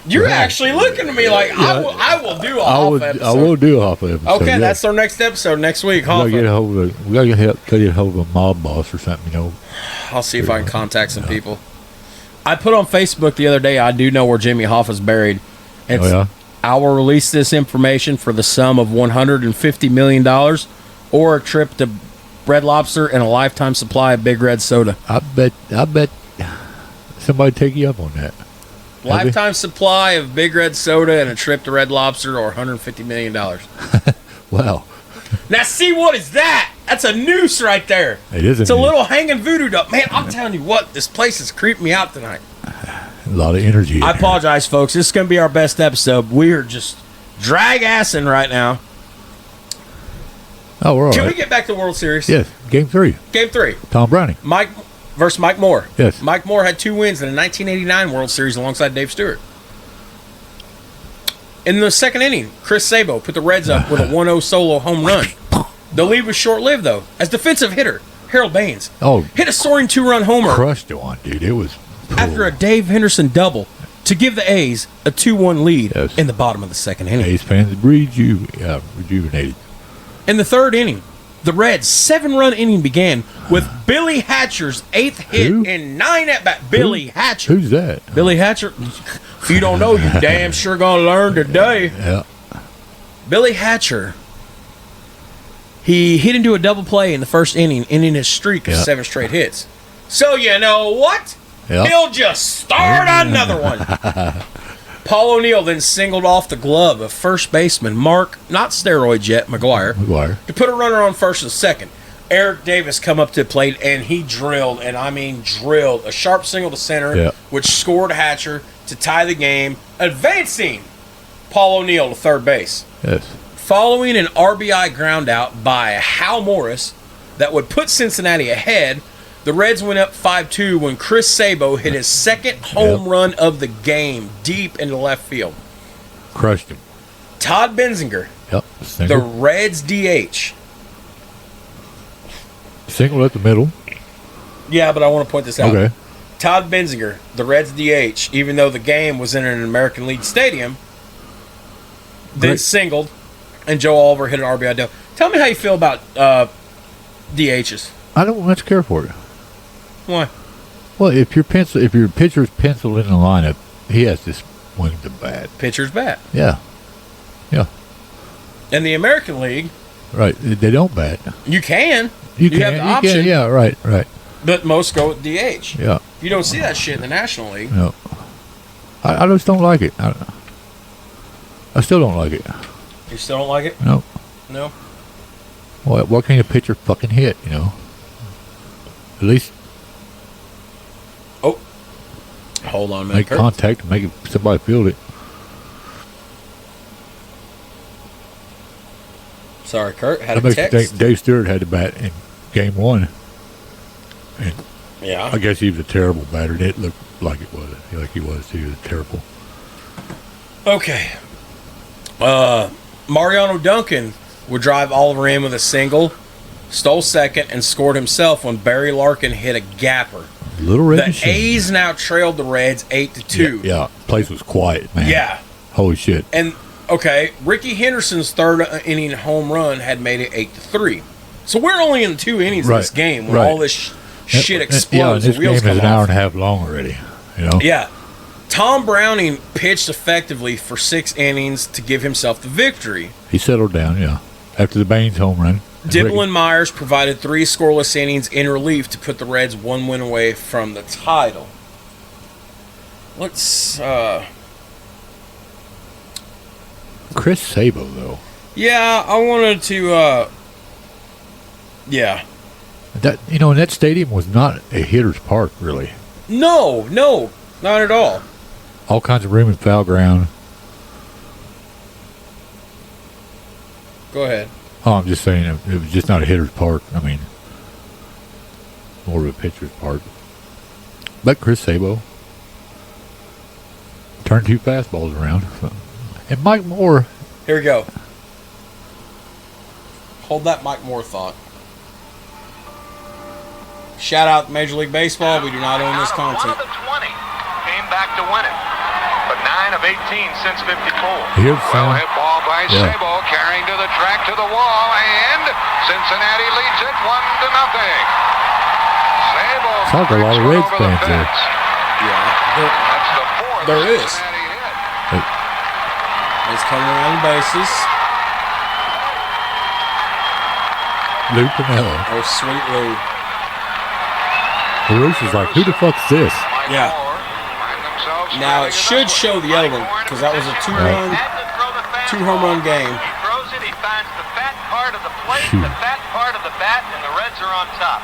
You're actually looking at me like I will do a Hoffa episode. I will do a Hoffa episode. Okay, yeah. that's our next episode next week. Hoffa. We gotta get a hold of a mob boss or something, you know. I'll see if I can contact some people. I put on Facebook the other day, I do know where Jimmy Hoffa's buried. I will release this information for the sum of $150 million or a trip to Red Lobster and a lifetime supply of Big Red soda. I bet somebody take you up on that. Lifetime supply of Big Red soda and a trip to Red Lobster or $150 million. Wow. Now see, what is that? That's a noose right there. It is It's a little hanging voodoo doll. Man, I'm telling you what, this place is creeping me out tonight. A lot of energy. I apologize, folks. This is going to be our best episode. We are just drag-assing right now. Oh, we're all Can right. we get back to the World Series? Yes. Game 3. Game 3. Tom Browning. Mike versus Mike Moore. Yes. Mike Moore had 2 wins in the 1989 World Series alongside Dave Stewart. In the second inning, Chris Sabo put the Reds up with a 1-0 solo home run. The lead was short-lived, though, as defensive hitter Harold Baines hit a soaring 2-run homer. Crushed one, dude. It was after a Dave Henderson double to give the A's a 2-1 lead in the bottom of the second inning. A's fans rejuvenated. In the third inning, the Reds' 7-run inning began with Billy Hatcher's 8th hit in 9 at-bats. Billy Hatcher. Who's that? Billy Hatcher. If you don't know, you damn sure gonna learn today. Yeah. Billy Hatcher. He hit into a double play in the first inning, ending his streak of 7 straight hits. So you know what? He'll just start another one. Paul O'Neill then singled off the glove of first baseman Mark, not steroids yet, McGuire, to put a runner on first and second. Eric Davis come up to the plate, and he drilled, and I mean drilled, a sharp single to center, which scored Hatcher to tie the game, advancing Paul O'Neill to third base. Yes. Following an RBI ground out by Hal Morris that would put Cincinnati ahead, the Reds went up 5-2 when Chris Sabo hit his second home run of the game deep into left field. Crushed him. Todd Benzinger, the Reds DH. Single at the middle. Yeah, but I want to point this out. Okay. Todd Benzinger, the Reds DH, even though the game was in an American League stadium, then singled, and Joe Oliver hit an RBI double. Tell me how you feel about DHs. I don't much care for it. Why? Well, if your pitcher's penciled in the lineup, he has to swing the bat. Pitcher's bat. Yeah. Yeah. In the American League, right, they don't bat. You can. You have the option. Can, yeah, right. But most go with DH. Yeah. You don't see that shit in the National League. No. I just don't like it. I still don't like it. You still don't like it? No. No? Well, what can a pitcher fucking hit, you know? At least... Oh. Hold on a minute, make Kurt. Contact and make somebody field it. Sorry, Kurt. Had a text. Dave Stewart had the bat in game 1. And yeah. I guess he was a terrible batter. It looked like it was. Like he was, too. He was terrible. Okay. Mariano Duncan would drive Oliver in with a single, stole second, and scored himself when Barry Larkin hit a gapper. Little Red The Machine. A's now trailed the Reds 8-2. Yeah, place was quiet, man. Yeah. Holy shit. And, okay, Ricky Henderson's third inning home run had made it 8-3. So we're only in 2 innings of this game when all this shit explodes. And this wheels game is come an hour off. and a half long already, you know? Yeah. Tom Browning pitched effectively for 6 innings to give himself the victory. He settled down, yeah. After the Baines home run. Dibble and Myers provided 3 scoreless innings in relief to put the Reds 1 win away from the title. Let's, Chris Sabo, though. Yeah, I wanted to, yeah. That, you know, and that stadium was not a hitter's park, really. No, not at all. All kinds of room and foul ground. Go ahead. Oh, I'm just saying it was just not a hitter's park. I mean, more of a pitcher's park. But Chris Sabo turned 2 fastballs around. And Mike Moore. Here we go. Hold that Mike Moore thought. Shout out Major League Baseball. We do not own this content. 1 of the 20 came back to win it. But 9 of 18 since 54. Here's Well hit ball by Sabo, carrying to the track to the wall, and Cincinnati leads it 1-0. Sabo. Sounds like a lot of Reds fans there. Yeah. That's the 4th There is. Cincinnati hit. It's coming around the bases. Lou Pinello. Oh, sweet Lou. Bruce is like, who the fuck's this? Yeah. Now it should show the other one because that was a 2 home run game. He throws it. He finds the fat part of the plate, the fat part of the bat, and the Reds are on top.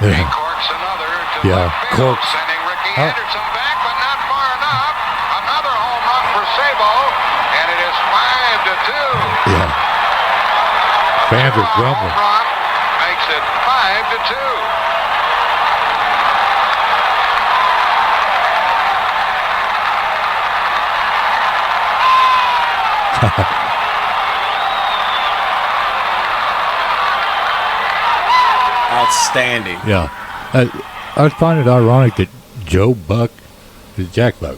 He corks another to left field, sending Ricky Henderson back, but not far enough. Another home run for Sabo, and it is 5-2. Yeah. Fans are grumbling. Home run makes it 5-2. Outstanding. Yeah. I was finding it ironic that Jack Buck. Jack Buck.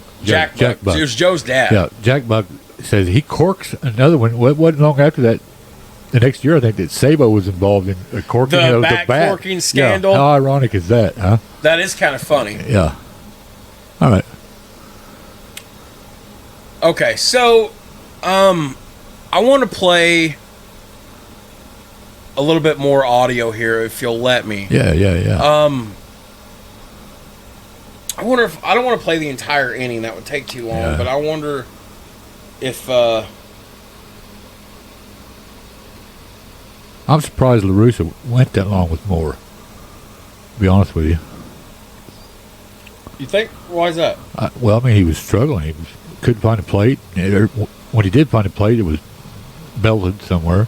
It was Joe's dad. Yeah, Jack Buck says he corks another one. What wasn't long after that? The next year, I think that Sabo was involved in a corking. The bat corking scandal. Yeah. How ironic is that, huh? That is kind of funny. Yeah. All right. Okay, so I want to play a little bit more audio here, if you'll let me. Yeah. I wonder if I don't want to play the entire inning. That would take too long. But I wonder if I'm surprised LaRussa went that long with more. To be honest with you. You think? Why is that? Well, I mean, he was struggling. He couldn't find a plate. When he did find a plate, it was belted somewhere.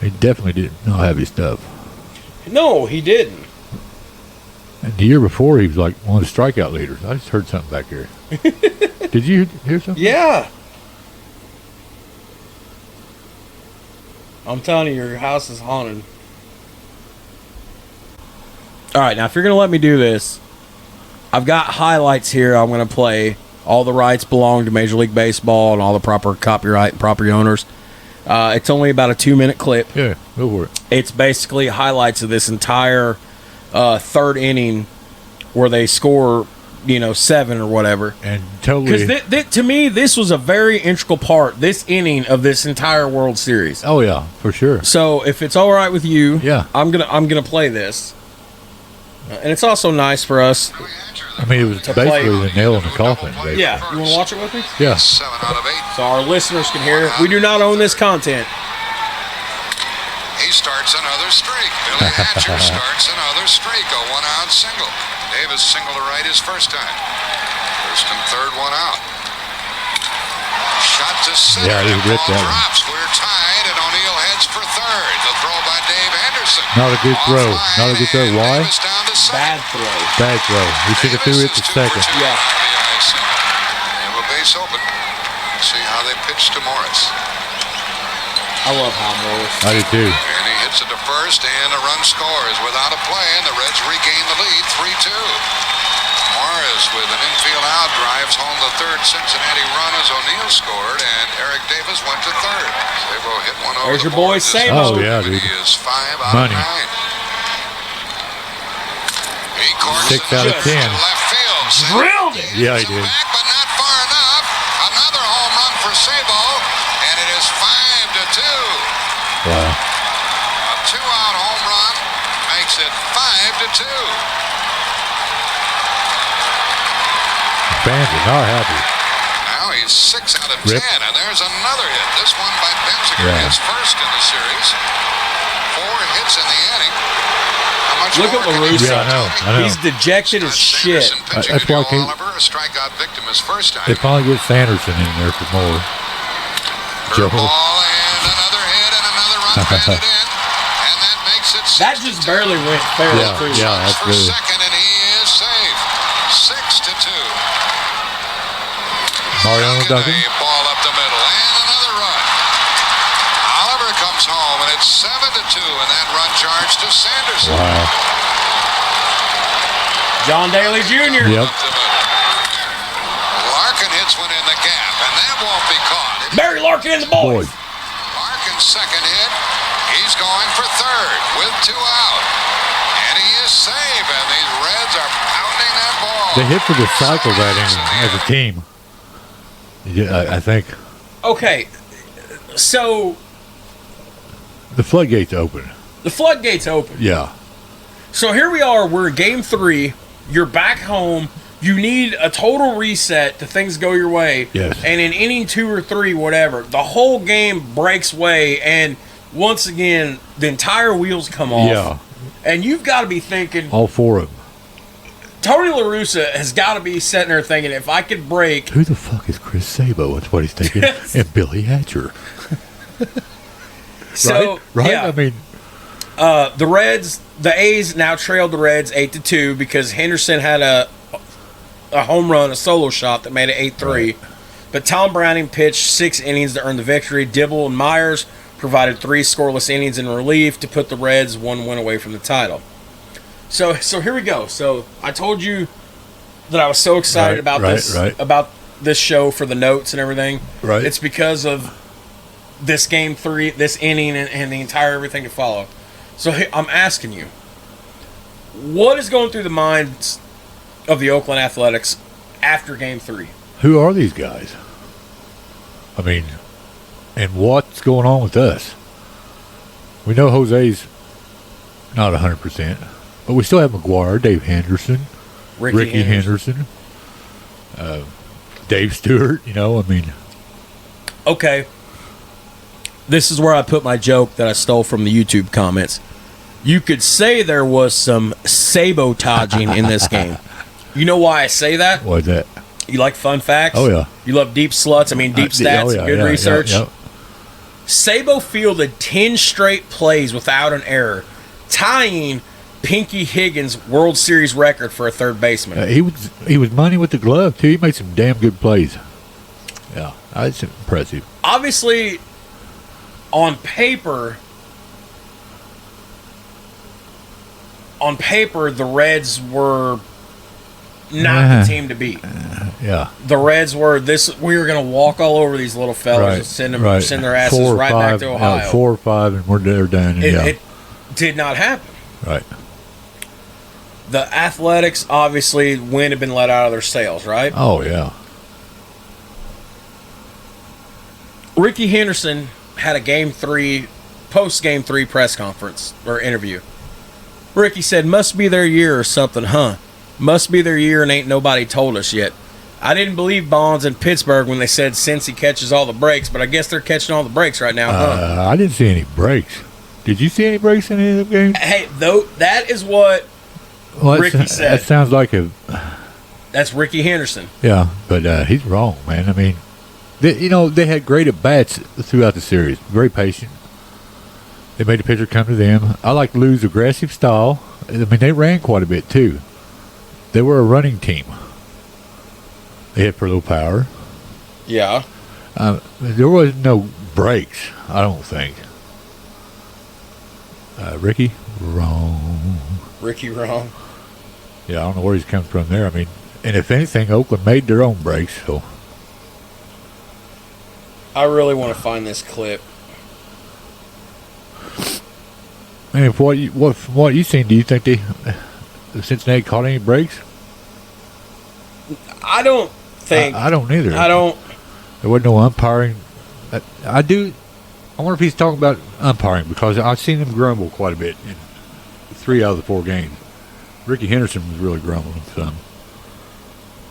He definitely did not have his stuff. No, he didn't. And the year before, he was like one of the strikeout leaders. I just heard something back here. Did you hear something? Yeah. I'm telling you, your house is haunted. All right, now if you're going to let me do this, I've got highlights here I'm going to play. All the rights belong to Major League Baseball and all the proper copyright and property owners. It's only about a 2-minute clip. Yeah, go for it. It's basically highlights of this entire third inning where they score, 7 or whatever. And totally. Because to me, this was a very integral part, this inning of this entire World Series. Oh yeah, for sure. So if it's all right with you, yeah, I'm gonna play this, and it's also nice for us. I mean, it was basically the nail in the coffin. Basically. Yeah, you want to watch it with me? Yeah. 7 out of 8. So our listeners can hear it. We do not own this content. He starts another streak. Billy Hatcher starts another streak. A 1-out single. Davis single to right his first time. First and third, 1 out. Shot to center. Yeah, he ripped that drops. We're tied, and O'Neill heads for third. The throw by Dave Henderson. Not a good throw. Not a good throw. Why? Bad throw. Bad throw. He should have threw it to second. Yeah. They have a base open. See how they pitch to Morris. I love Hal Morris. I do too. And he hits it to first, and a run scores without a play, and the Reds regain the lead, 3-2. Morris with an infield out drives home the third Cincinnati run as O'Neill scored, and Eric Davis went to third. Sabo hit one over. There's your boy Sabo. Oh yeah, dude. He is 5 out Money. of 9. He corks 6 out of 10. Left field. Drilled it. Yeah, he did. Back, but not far enough. Another home run for Sabo, and it is 5-2. Wow. A 2-out home run makes it 5-2. Fans are not happy. Now he's 6 out of 10, and there's another hit. This one by Benziger, his first in the series. 4 hits in the inning. How much Look at more can he LaRussa. Yeah, I know. He's dejected as shit. That's why Oliver, a strikeout victim his first time. they finally get Sanderson in there for more. Joe. Ball and another hit and another run batted in, and that makes it 6-2. That just barely went fairly through. Yeah, that's for really. second, and he is safe. 6-2. Mariano Duncan. A ball up the middle, and another run. Oliver comes home, and it's 7-2, and that run charge to Sanderson. Wow. John Daly Jr. Yep. Larkin hits one in the gap, and that won't be caught. Barry Larkin and the boys. Larkin's second hit. He's going for third with 2 out. And he is safe, and these Reds are pounding that ball. They hit for the cycle that inning as a team. Yeah, I think. Okay, so The floodgates open. the floodgates open. Yeah. So here we are. We're at Game 3. You're back home. You need a total reset to things go your way. Yes. And in inning 2 or 3, whatever, the whole game breaks way, and once again, the entire wheels come off. Yeah. And you've got to be thinking, All 4 of them. Tony La Russa has got to be sitting there thinking, if I could break. Who the fuck is Chris Sabo? That's what he's thinking. Yes. And Billy Hatcher. So, right? yeah. I mean, The Reds, the A's now trailed the Reds 8-2 because Henderson had a home run, a solo shot that made it 8-3. But Tom Browning pitched 6 innings to earn the victory. Dibble and Myers provided 3 scoreless innings in relief to put the Reds 1 win away from the title. So here we go. So I told you that I was so excited about this show for the notes and everything. Right. It's because of this game 3, this inning, and the entire everything to follow. So I'm asking you, what is going through the minds of the Oakland Athletics after game 3? Who are these guys? I mean, and what's going on with us? We know Jose's not 100%, but we still have McGuire, Dave Henderson, Ricky Henderson, Dave Stewart, I mean. Okay. This is where I put my joke that I stole from the YouTube comments. You could say there was some sabotaging in this game. You know why I say that? Why's that? You like fun facts? Oh, yeah. You love deep stats and good research? Yeah. Sabo fielded 10 straight plays without an error, tying Pinky Higgins' World Series record for a third baseman. He was money with the glove, too. He made some damn good plays. Yeah, that's impressive. Obviously, on paper, the Reds were not the team to beat. Yeah. The Reds were we were going to walk all over these little fellas and send their asses back to Ohio. 4 or 5, and they're done. It did not happen. Right. The Athletics, obviously, wind had been let out of their sails, right? Oh, yeah. Ricky Henderson had a post-game 3 press conference or interview. Ricky said, "Must be their year or something, huh? Must be their year and ain't nobody told us yet. I didn't believe Bonds in Pittsburgh when they said since he catches all the breaks, but I guess they're catching all the breaks right now, huh?" I didn't see any breaks. Did you see any breaks in any of the games? Hey, that is what Ricky said. That sounds like That's Ricky Henderson. Yeah, but he's wrong, man. I mean, they had great at-bats throughout the series. Very patient. They made the pitcher come to them. I like Lou's aggressive style. I mean, they ran quite a bit, too. They were a running team. They hit for low power. Yeah. There was no breaks, I don't think. Ricky, wrong. Ricky, wrong. Yeah, I don't know where he's coming from there. I mean, and if anything, Oakland made their own breaks. So I really want to find this clip. And from what you've seen, do you think the Cincinnati caught any breaks? I don't think. I don't either. I don't. There wasn't no umpiring. I wonder if he's talking about umpiring, because I've seen him grumble quite a bit in 3 out of the 4 games. Ricky Henderson was really grumbling some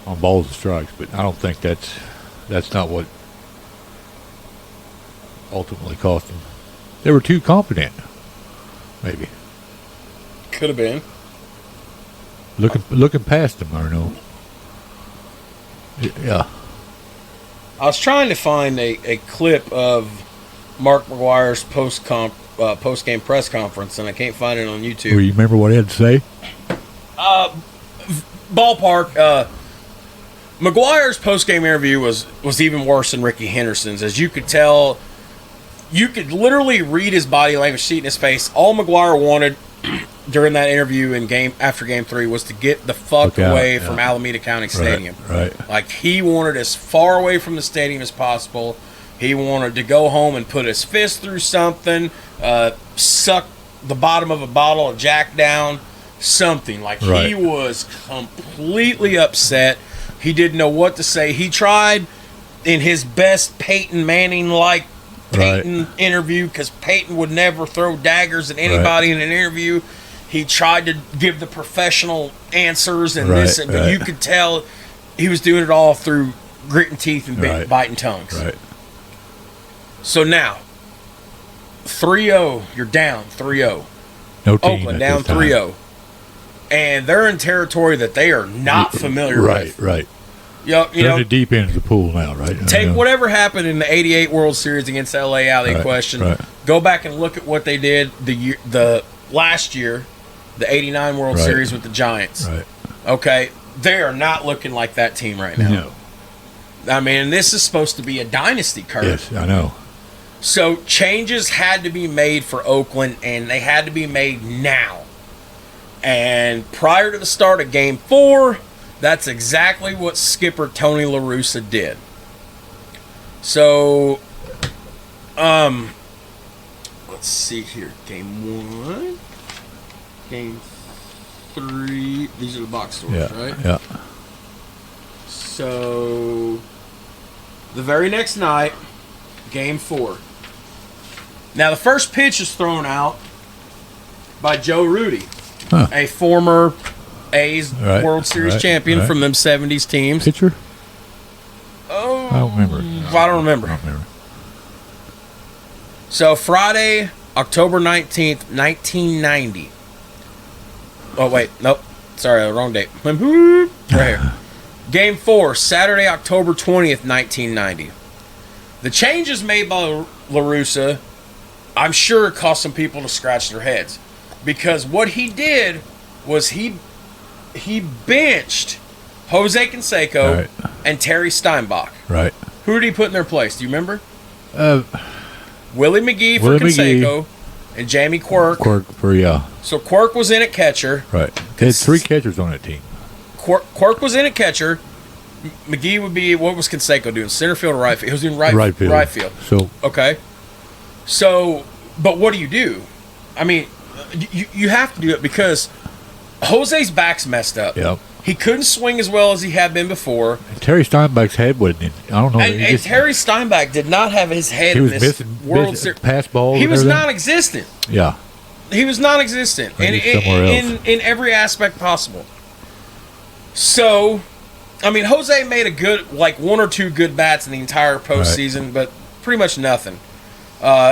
on balls and strikes, but I don't think that's not what ultimately cost him. They were too confident. Maybe. Could have been. Looking past them, I don't know. Yeah. I was trying to find a clip of Mark McGuire's post-game press conference, and I can't find it on YouTube. Do you remember what he had to say? Ballpark. McGuire's post-game interview was even worse than Ricky Henderson's. As you could tell, you could literally read his body language, see it in his face. All McGuire wanted during that interview after Game 3 was to get the fuck away from Alameda County Stadium. Right. Like, he wanted as far away from the stadium as possible. He wanted to go home and put his fist through something, suck the bottom of a bottle of Jack down, something. Like, he was completely upset. He didn't know what to say. He tried in his best Peyton Manning-like Peyton interview, because Peyton would never throw daggers at anybody in an interview. He tried to give the professional answers and but you could tell he was doing it all through gritting teeth and biting tongues. Right. So now, 3-0, you're down 3-0. No team Oakland down 3-0. And they're in territory that they are not familiar with. Right. They're in the deep end of the pool now, right? Take whatever happened in the '88 World Series against LA out of the question. Go back and look at what they did the last year, the '89 World Series with the Giants. Right. Okay, they are not looking like that team right now. I mean, this is supposed to be a dynasty, Kurt. Yes, I know. So changes had to be made for Oakland, and they had to be made now. And prior to the start of Game 4, that's exactly what skipper Tony La Russa did. So, let's see here. Game 1, Game 3. These are the box scores, right? Yeah. So, the very next night, Game 4. Now, the first pitch is thrown out by Joe Rudy, a former A's World Series champion from them 70s teams. Pitcher? Oh, I don't remember. I don't remember. So, Friday, October 19th, 1990. Oh, wait. Nope. Sorry, wrong date. Right here. Game 4, Saturday, October 20th, 1990. The changes made by La Russa, I'm sure, caused some people to scratch their heads. Because what he did was he benched Jose Canseco and Terry Steinbach. Right. Who did he put in their place? Do you remember? Willie McGee for Canseco and Jamie Quirk. So Quirk was in at catcher. Right. They had 3 catchers on that team. Quirk was in at catcher. McGee would be, what was Canseco doing? Center field or right field? He was in right field. So okay. So, but what do? I mean, you have to do it because Jose's back's messed up. Yep. He couldn't swing as well as he had been before. And Terry Steinbach's head wasn't in. I don't know. And Terry Steinbach did not have his head in this World Series. Pass balls. He was non-existent. Yeah. He was non-existent in every aspect possible. So, I mean, Jose made a good, like 1 or 2 good bats in the entire postseason, but pretty much nothing.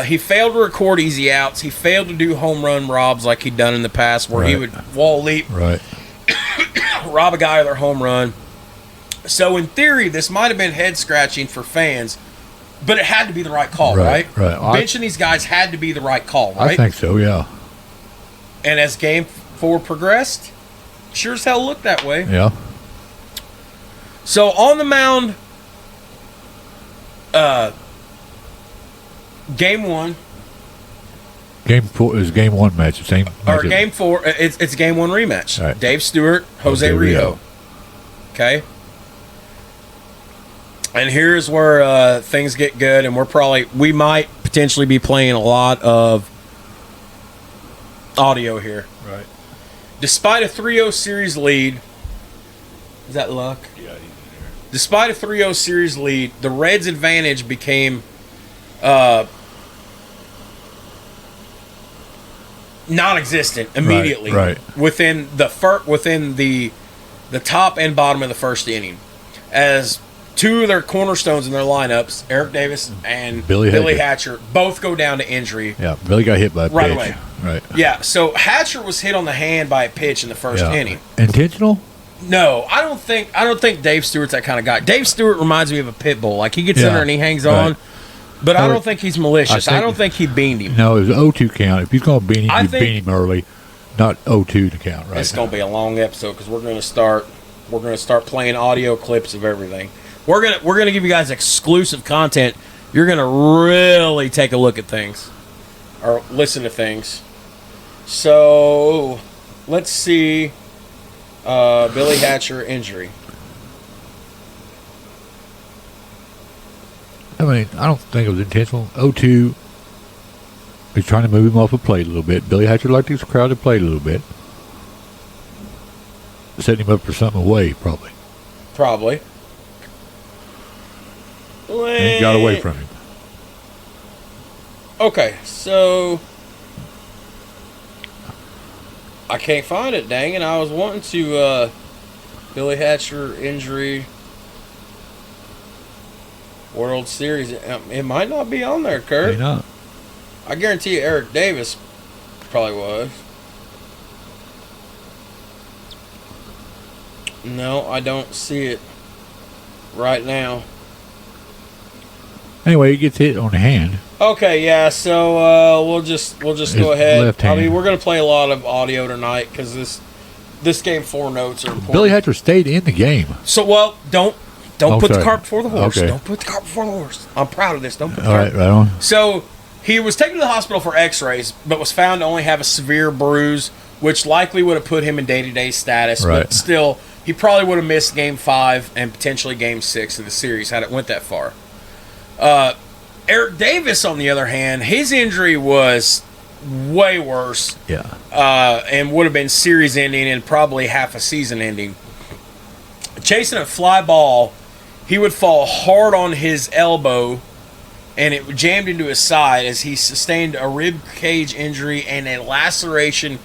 He failed to record easy outs. He failed to do home run robs like he'd done in the past, where he would wall leap, rob a guy with their home run. So, in theory, this might have been head scratching for fans, but it had to be the right call, right? Benching these guys had to be the right call, right? I think so, yeah. And as Game 4 progressed, sure as hell looked that way. Yeah. So on the mound, Game 1. Game 4 is Game 1 match. The same. Or Game 4, it's a Game 1 rematch. Right. Dave Stewart, Jose Rio. Okay. And here's where things get good, and we might potentially be playing a lot of audio here. Right. Despite a 3-0 series lead, is that Luck? Yeah, he's in there. Despite a 3-0 series lead, the Reds' advantage became non-existent immediately. Within the top and bottom of the first inning, as 2 of their cornerstones in their lineups, Eric Davis and Billy Hatcher, both go down to injury. Yeah, Billy got hit by a pitch. Right away. Right. Yeah, so Hatcher was hit on the hand by a pitch in the first inning. Intentional? No, I don't think Dave Stewart's that kind of guy. Dave Stewart reminds me of a pit bull. Like, he gets in there and he hangs on. But I don't think he's malicious. I don't think he beaned him. No, it was 0-2 count. If he's going to bean him, you bean him early, not 0-2 to count. Right. It's going to be a long episode because we're going to start playing audio clips of everything. We're gonna give you guys exclusive content. You're gonna really take a look at things or listen to things. So let's see. Billy Hatcher injury. I mean, I don't think it was intentional. 0-2. He's trying to move him off the plate a little bit. Billy Hatcher liked his crowd to play a little bit. Setting him up for something away, probably. And he got away from him. Okay, so I can't find it, dang it. I was wanting to Billy Hatcher injury World Series. It might not be on there, Kurt. May not. I guarantee you Eric Davis probably was. No, I don't see it right now. Anyway, he gets hit on the hand. Okay, yeah. So we'll just go ahead. Left hand. I mean, we're gonna play a lot of audio tonight because this Game 4 notes are important. Billy Hatcher stayed in the game. So, well, don't Don't put the sorry. cart before the horse. Okay. Don't put the cart before the horse. I'm proud of this. Don't put the All cart. right, right on. So he was taken to the hospital for x-rays, but was found to only have a severe bruise, which likely would have put him in day-to-day status. Right. But still, he probably would have missed Game 5 and potentially Game 6 of the series had it went that far. Eric Davis, on the other hand, his injury was way worse. Yeah. And would have been series ending and probably half a season ending. Chasing a fly ball, he would fall hard on his elbow and it jammed into his side as he sustained a rib cage injury and a laceration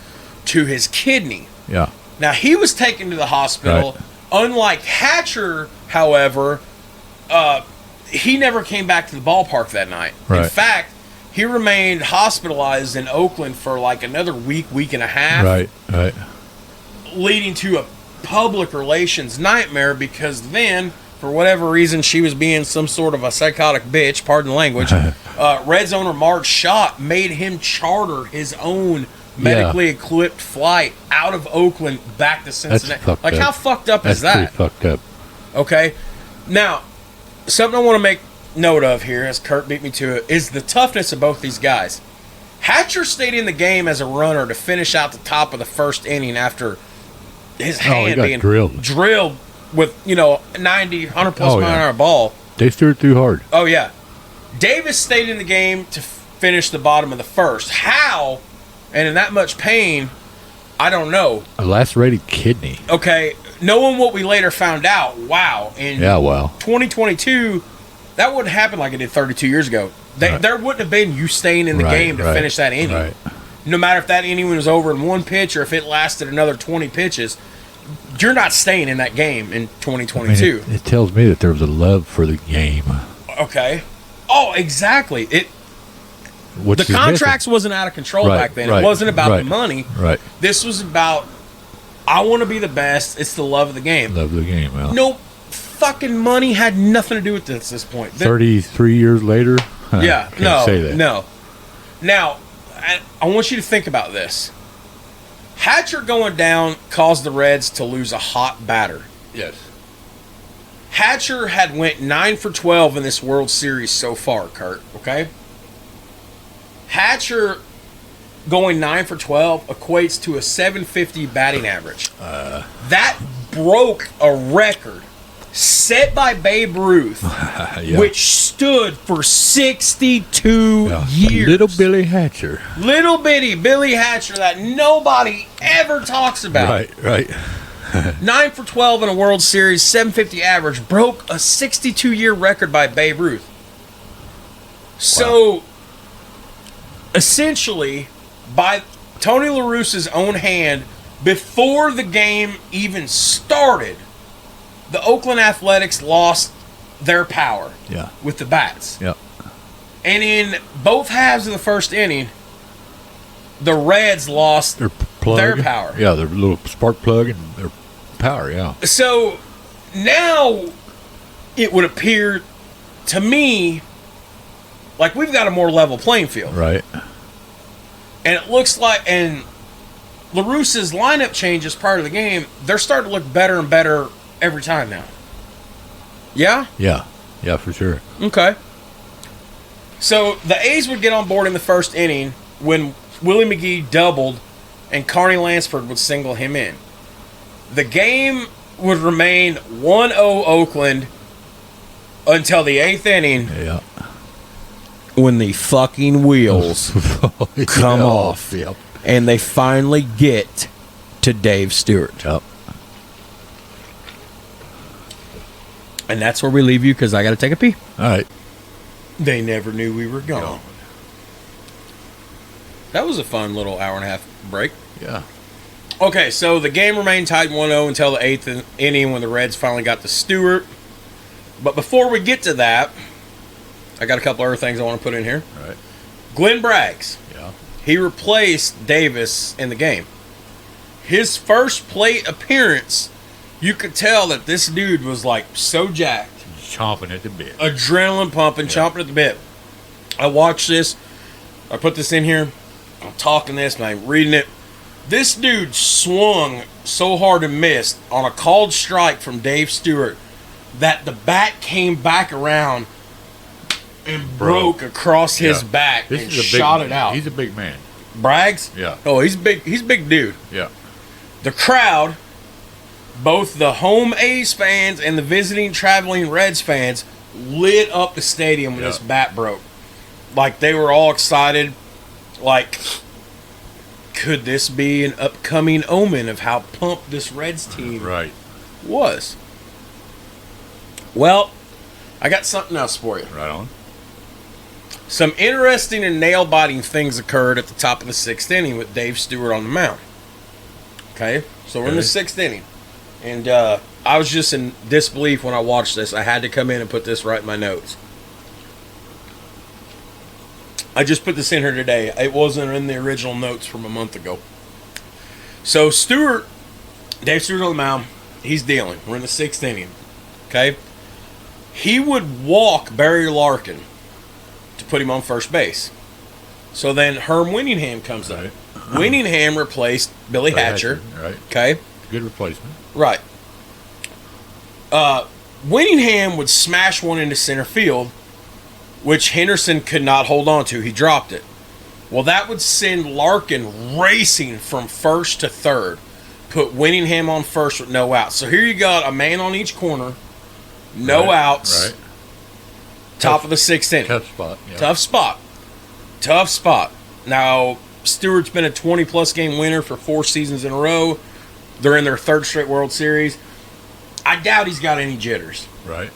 to his kidney. Yeah. Now, he was taken to the hospital. Right. Unlike Hatcher, however, he never came back to the ballpark that night. Right. In fact, he remained hospitalized in Oakland for like another week and a half. Right. Leading to a public relations nightmare because then, for whatever reason, she was being some sort of a psychotic bitch, pardon the language. Reds owner Mark Schott made him charter his own medically equipped flight out of Oakland back to Cincinnati. Like, how fucked up is that? That's pretty fucked up. Okay. Now, something I want to make note of here, as Kurt beat me to it, is the toughness of both these guys. Hatcher stayed in the game as a runner to finish out the top of the first inning after his hand being drilled with, 90, 100 plus mile an hour ball. They steered through hard. Oh, yeah. Davis stayed in the game to finish the bottom of the first. How, and in that much pain, I don't know. A lacerated kidney. Okay, knowing what we later found out, in 2022, that wouldn't happen like it did 32 years ago. There wouldn't have been you staying in the game to finish that inning. Right. No matter if that inning was over in one pitch or if it lasted another 20 pitches, you're not staying in that game in 2022. It tells me that there was a love for the game. Okay. Oh, exactly. The contracts wasn't out of control back then. It wasn't about the money. Right. This was about, I want to be the best. It's the love of the game. Love the game. Well, no fucking money had nothing to do with this at this point. 33 years later? Yeah. Can't say that. No. Now, I want you to think about this. Hatcher going down caused the Reds to lose a hot batter. Yes. Hatcher had went 9 for 12 in this World Series so far, Kurt, okay? Hatcher going 9 for 12 equates to a 750 batting average. That broke a record set by Babe Ruth, which stood for 62 years. Little Billy Hatcher. Little bitty Billy Hatcher that nobody ever talks about. Right. 9 for 12 in a World Series, 750 average, broke a 62-year record by Babe Ruth. So, essentially, by Tony La Russa's own hand, before the game even started, the Oakland Athletics lost their power with the bats. Yeah. And in both halves of the first inning, the Reds lost their power. Yeah, their little spark plug and their power, yeah. So now it would appear to me like we've got a more level playing field. Right. And it looks like, and La Russa's lineup changes prior to the game, they're starting to look better and better every time now. Yeah? Yeah, for sure. Okay. So the A's would get on board in the first inning when Willie McGee doubled and Carney Lansford would single him in. The game would remain 1-0 Oakland until the 8th inning. Yeah. When the fucking wheels come off. Yep. And they finally get to Dave Stewart. Yep. And that's where we leave you because I got to take a pee. All right. They never knew we were gone. That was a fun little hour and a half break. Yeah. Okay, so the game remained tied 1-0 until the 8th inning when the Reds finally got to Stewart. But before we get to that, I got a couple other things I want to put in here. All right. Glenn Braggs. Yeah. He replaced Davis in the game. His first plate appearance, you could tell that this dude was like so jacked. Chomping at the bit. Adrenaline pumping, chomping at the bit. I watched this. I put this in here. I'm talking this and I'm reading it. This dude swung so hard and missed on a called strike from Dave Stewart that the bat came back around and broke across his back and shot it out. He's a big man. Braggs? Yeah. Oh, he's big. He's a big dude. Yeah. The crowd, both the home A's fans and the visiting traveling Reds fans, lit up the stadium when this bat broke. Like, they were all excited. Like, could this be an upcoming omen of how pumped this Reds team was? Well, I got something else for you. Right on. Some interesting and nail-biting things occurred at the top of the 6th inning with Dave Stewart on the mound. Okay? So we're in the 6th inning. And I was just in disbelief when I watched this. I had to come in and put this right in my notes. I just put this in here today. It wasn't in the original notes from a month ago. So Dave Stewart on the mound, he's dealing. We're in the 6th inning. Okay? He would walk Barry Larkin to put him on first base. So then Herm Winningham comes up. Winningham replaced Billy Hatcher. Right. Okay? Good replacement. Right. Winningham would smash one into center field, which Henderson could not hold on to. He dropped it. Well, that would send Larkin racing from first to third. Put Winningham on first with no outs. So here you got a man on each corner, no outs, top of the 6th inning. Tough spot. Yeah. Tough spot. Now, Stewart's been a 20-plus game winner for 4 seasons in a row. They're in their 3rd straight World Series. I doubt he's got any jitters. Right.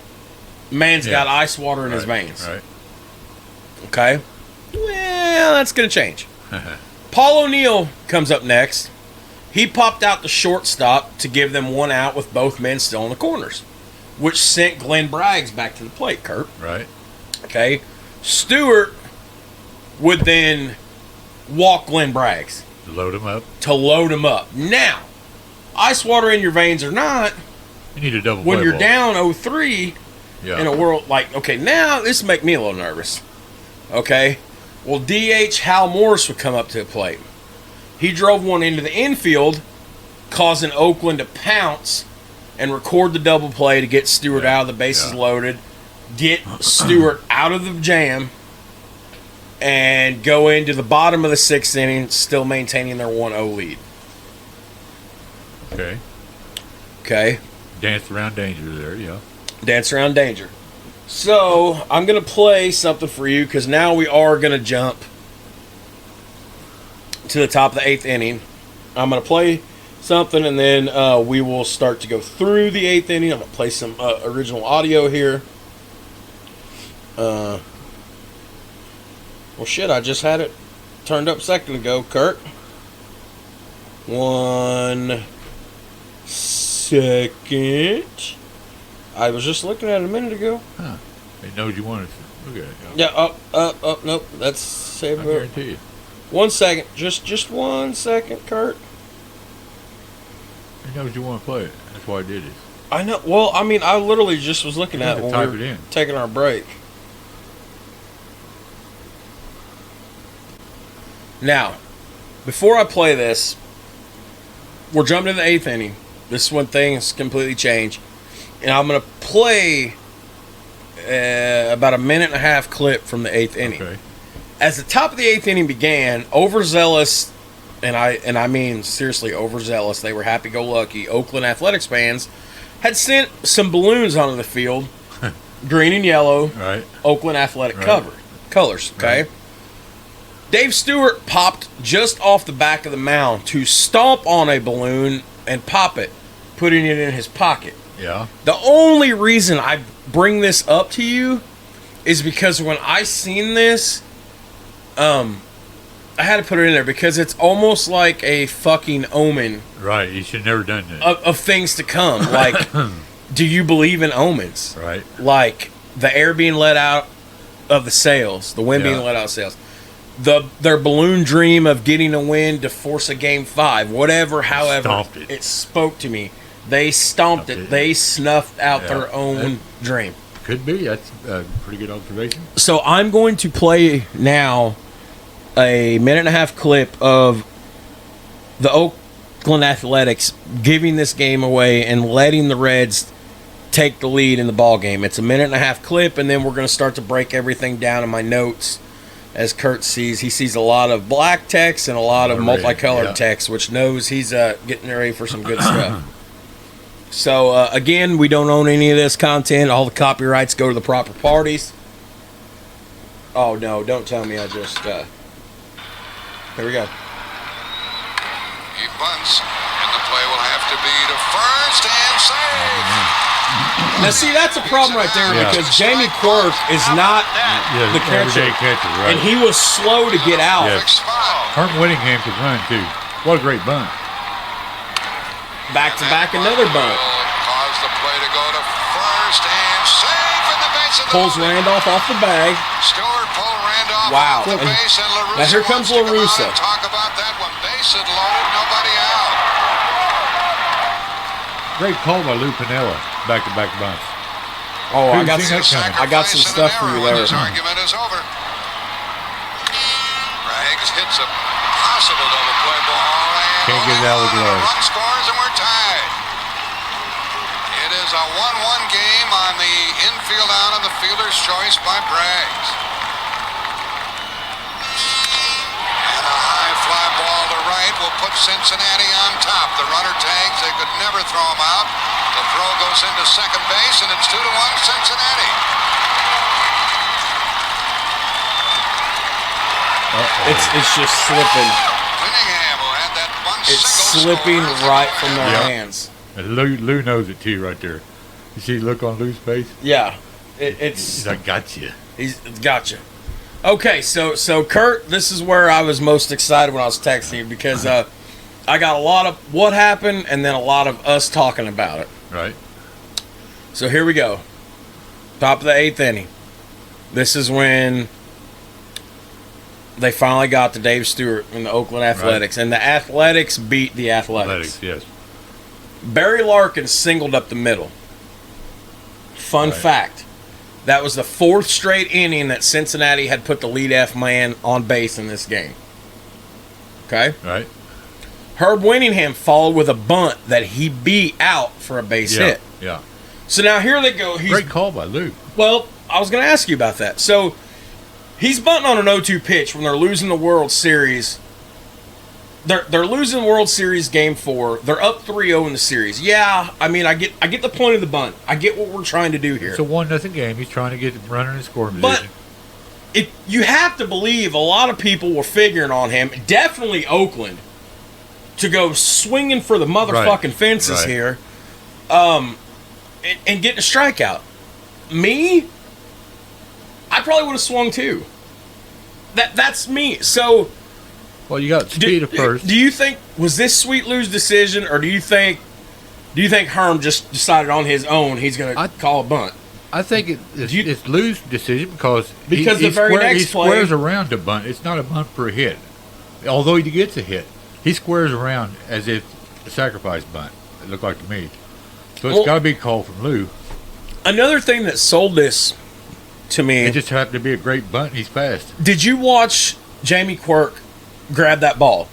Man's got ice water in his veins. Right. Okay? Well, that's going to change. Paul O'Neill comes up next. He popped out the shortstop to give them one out with both men still in the corners, which sent Glenn Braggs back to the plate, Kurt. Right. Okay? Stewart would then walk Glenn Braggs. To load him up. Now, ice water in your veins or not, you need a double when play you're ball. down 0-3 in a world like, okay, now this make me a little nervous. Okay? Well, DH Hal Morris would come up to the plate. He drove one into the infield, causing Oakland to pounce and record the double play to get Stewart out of the bases loaded, get Stewart out of the jam, and go into the bottom of the 6th inning, still maintaining their 1-0 lead. Okay. Dance around danger there, Dance around danger. So, I'm going to play something for you because now we are going to jump to the top of the 8th inning. I'm going to play something and then we will start to go through the 8th inning. I'm going to play some original audio here. Well, shit, I just had it turned up a second ago, Kurt. 1 second. I was just looking at it a minute ago. It knows you wanted to. Look at it. Yeah, nope. That's saved. I guarantee you. 1 second. Just 1 second, Kurt. It knows you want to play it. That's why I did it. I know. Well, I mean, I literally just was looking at it when type we it were in. taking our break. Now, before I play this, we're jumping to the 8th inning. This is when things completely change. And I'm going to play about a 1.5-minute clip from the 8th inning. Okay. As the top of the 8th inning began, overzealous, and I mean seriously overzealous, they were happy-go-lucky, Oakland Athletics fans had sent some balloons onto the field, green and yellow, Oakland Athletic colors, okay? Right. Dave Stewart popped just off the back of the mound to stomp on a balloon and pop it, putting it in his pocket. Yeah. The only reason I bring this up to you is because when I seen this, I had to put it in there because it's almost like a fucking omen. Right. You should have never done that. Of things to come. Like, do you believe in omens? Right. Like the air being let out of the sails, the wind being let out of sails. Their balloon dream of getting a win to force a Game 5, whatever, however, it spoke to me. They stomped it. They snuffed out their own dream. Could be. That's a pretty good observation. So I'm going to play now a 1.5-minute clip of the Oakland Athletics giving this game away and letting the Reds take the lead in the ball game. It's a 1.5-minute clip, and then we're going to start to break everything down in my notes. As Kurt sees, he sees a lot of black text and a lot of multicolored text, which knows he's getting ready for some good stuff. So, again, we don't own any of this content. All the copyrights go to the proper parties. Oh, no, don't tell me I just... Here we go. He bunts, and the play will have to be to first and save. Now, see, that's a problem right there because Jamie Quirk is not the catcher. Right. And he was slow to get out. Yes. Herm Whittingham could run, too. What a great bunt. Back-to-back, another bunt. Cause the play to go to first and safe, and the base is Pulls Randolph off the bag. Stewart pulled Randolph Wow. off the base, and LaRussa Now here comes LaRussa. Talk about that one. Base it loaded, nobody out. Great call by Lou Piniella. Back-to-back bunts. Oh, I got Sacrifice some stuff for you and there. His argument is over. Braggs hits a possible double play ball, and Can't get it out of the glove. Run scores, and we're tied. It is a 1-1 game on the infield out of the fielder's choice by Braggs. And a high fly ball to right will put Cincinnati on top. The runner tags, they could never throw him out. The throw goes into second base, and it's 2-1 Cincinnati. It's just slipping. Whittingham, who had that bunt It's single, slipping scores. right from their hands. And Lou knows it, too, right there. You see the look on Lou's face? Yeah. It's He's like, gotcha. He's gotcha. Okay, so Kurt, this is where I was most excited when I was texting you because I got a lot of what happened and then a lot of us talking about it. Right. So here we go. Top of the 8th inning. This is when they finally got to Dave Stewart in the Oakland Athletics, and the Athletics beat the Athletics. Yes. Barry Larkin singled up the middle. Fun fact. That was the 4th straight inning that Cincinnati had put the leadoff man on base in this game. Okay? Right. Herb Whittingham followed with a bunt that he beat out for a base hit. Yeah. So now here they go. Great call by Lou. Well, I was going to ask you about that. So he's bunting on an 0-2 pitch when they're losing the World Series. They're losing the World Series Game 4. They're up 3-0 in the series. Yeah, I mean, I get the point of the bunt. I get what we're trying to do here. It's a 1-0 game. He's trying to get the runner in scoring But position. you have to believe a lot of people were figuring on him, definitely Oakland, to go swinging for the motherfucking fences here and getting a strikeout. Me, I probably would have swung too. That's me. So... Well, you got speed at first. Do you think was this Sweet Lou's decision, or do you think Herm just decided on his own he's going to call a bunt? I think it's Lou's decision because the very next play squares around a bunt. It's not a bunt for a hit, although he gets a hit. He squares around as if a sacrifice bunt. It looked like to me. So it's got to be a call from Lou. Another thing that sold this to me. It just happened to be a great bunt. He's fast. Did you watch Jamie Quirk grab that ball?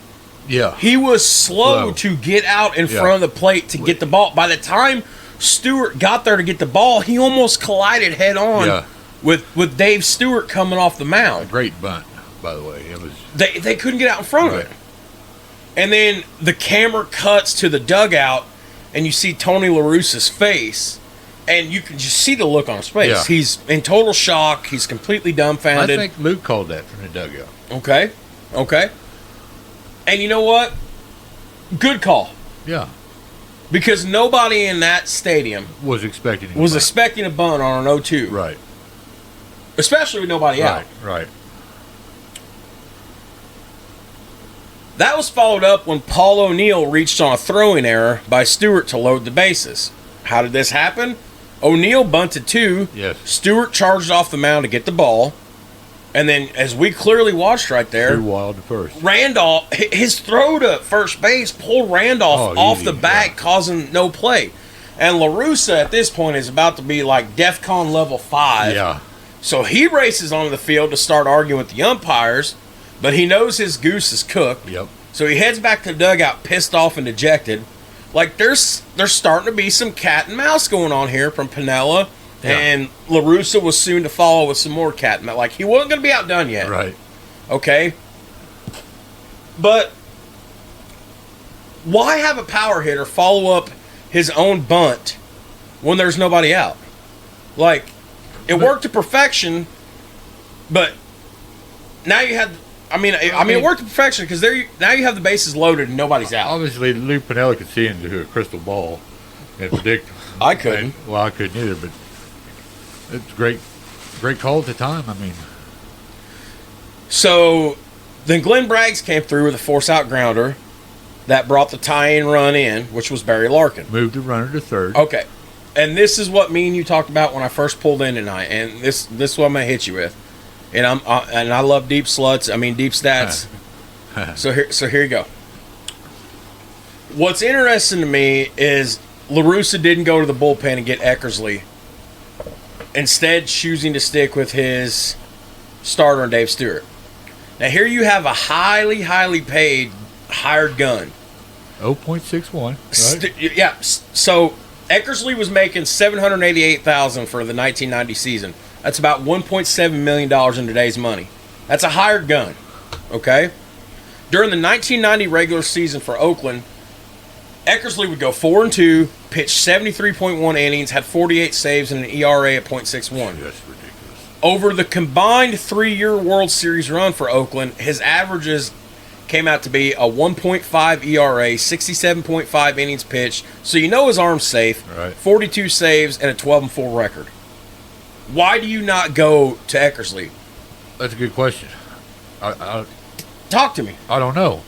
Yeah. He was slow to get out in front of the plate to get the ball. By the time Stewart got there to get the ball, he almost collided head on with Dave Stewart coming off the mound. A great bunt, by the way. It was. They couldn't get out in front of it. And then the camera cuts to the dugout, and you see Tony La Russa's face, and you can just see the look on his face. Yeah. He's in total shock. He's completely dumbfounded. I think Lou called that from the dugout. Okay. And you know what? Good call. Yeah. Because nobody in that stadium was expecting a bunt on an 0-2. Right. Especially with nobody out. Right. That was followed up when Paul O'Neill reached on a throwing error by Stewart to load the bases. How did this happen? O'Neill bunted 2. Yes. Stewart charged off the mound to get the ball. And then, as we clearly watched right there, too wild to first. Randolph, his throw to first base pulled Randolph off the bat, causing no play. And La Russa at this point is about to be like DEFCON level 5. Yeah. So he races onto the field to start arguing with the umpires, but he knows his goose is cooked. Yep. So he heads back to the dugout, pissed off and dejected. Like, there's starting to be some cat and mouse going on here from Piniella, and La Russa was soon to follow with some more cat and mouse. Like, he wasn't going to be outdone yet. Right. Okay? But why have a power hitter follow up his own bunt when there's nobody out? Like, it worked to perfection, but now you have... I mean, it worked to perfection because now you have the bases loaded and nobody's out. Obviously, Lou Piniella could see into a crystal ball and predict. I couldn't. Well, I couldn't either, but it's great call at the time. I mean, so then Glenn Braggs came through with a force-out grounder that brought the tie-in run in, which was Barry Larkin. Moved the runner to third. Okay, and this is what me and you talked about when I first pulled in tonight, and this is what I'm gonna hit you with. And I love deep sluts. I mean deep stats. So here you go. What's interesting to me is La Russa didn't go to the bullpen and get Eckersley, instead choosing to stick with his starter and Dave Stewart. Now here you have a highly paid hired gun. 0.61. Right? Yeah. So Eckersley was making $788,000 for the 1990 season. That's about $1.7 million in today's money. That's a hired gun, okay? During the 1990 regular season for Oakland, Eckersley would go 4-2, pitch 73.1 innings, had 48 saves, and an ERA at .61. That's ridiculous. Over the combined 3-year World Series run for Oakland, his averages came out to be a 1.5 ERA, 67.5 innings pitched, so you know his arm's safe, right. 42 saves, and a 12-4 record. Why do you not go to Eckersley? That's a good question. Talk to me. I don't know.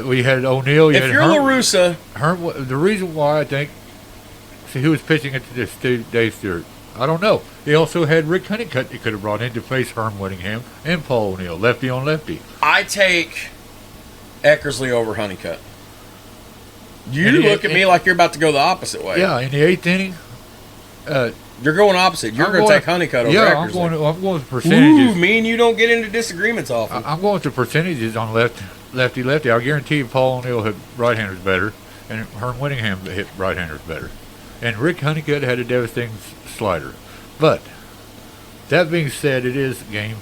We had O'Neill. If you're La Russa... the reason why I think... See, who was pitching it to this Dave Stewart? I don't know. He also had Rick Honeycutt he could have brought in to face Herm Whittingham and Paul O'Neill, lefty on lefty. I take Eckersley over Honeycutt. You look at me like you're about to go the opposite way. Yeah, in the 8th inning... you're going opposite. You're going to take Honeycutt over Eckersley. Yeah, I'm going with percentages. Ooh, me and you don't get into disagreements often. I'm going with the percentages on lefty. I guarantee you Paul O'Neill hit right-handers better, and Herm Whittingham hit right-handers better. And Rick Honeycutt had a devastating slider. But, that being said, it is a game.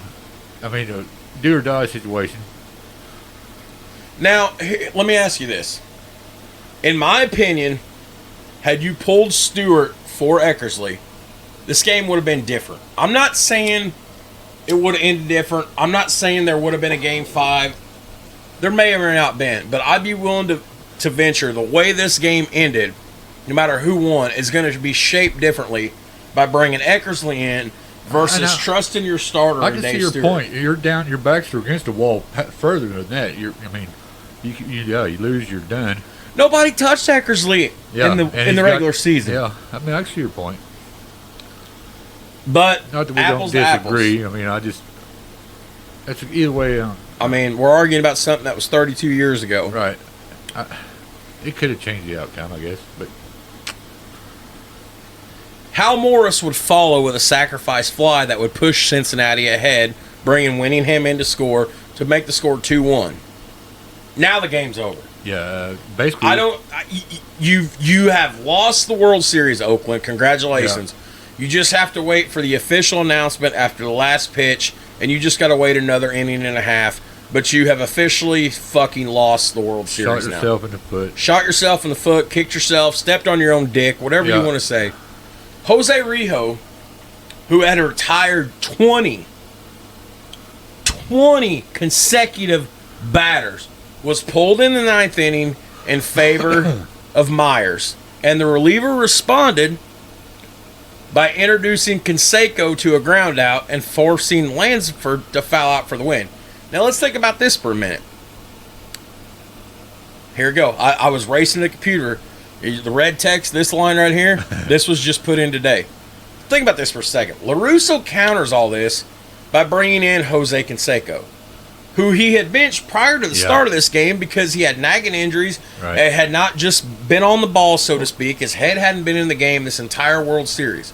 I mean, a do-or-die situation. Now, let me ask you this. In my opinion, had you pulled Stewart for Eckersley, this game would have been different. I'm not saying it would have ended different. I'm not saying there would have been a Game 5. There may or may not been, but I'd be willing to venture the way this game ended, no matter who won, is going to be shaped differently by bringing Eckersley in versus trusting your starter. I can Dave see your Stewart. point. You're down. Your backs are against the wall further than that. You lose, you're done. Nobody touched Eckersley in the regular season. Yeah, I mean, I see your point. But not that we apples don't to disagree. apples. I mean, that's either way. I mean, we're arguing about something that was 32 years ago. Right. It could have changed the outcome, I guess. But Hal Morris would follow with a sacrifice fly that would push Cincinnati ahead, bringing Whittingham in to score to make the score 2-1. Now the game's over. Yeah, basically. You have lost the World Series, Oakland. Congratulations. Yeah. You just have to wait for the official announcement after the last pitch, and you just got to wait another inning and a half. But you have officially fucking lost the World Series now. Shot yourself in the foot. Shot yourself in the foot, kicked yourself, stepped on your own dick, whatever you want to say. Jose Rijo, who had retired 20 consecutive batters, was pulled in the 9th inning in favor of Myers. And the reliever responded by introducing Canseco to a ground out and forcing Lansford to foul out for the win. Now let's think about this for a minute. Here we go. I was racing the computer. The red text, this line right here, this was just put in today. Think about this for a second. La Russa counters all this by bringing in Jose Canseco, who he had benched prior to the start of this game because he had nagging injuries and had not just been on the ball, so to speak. His head hadn't been in the game this entire World Series.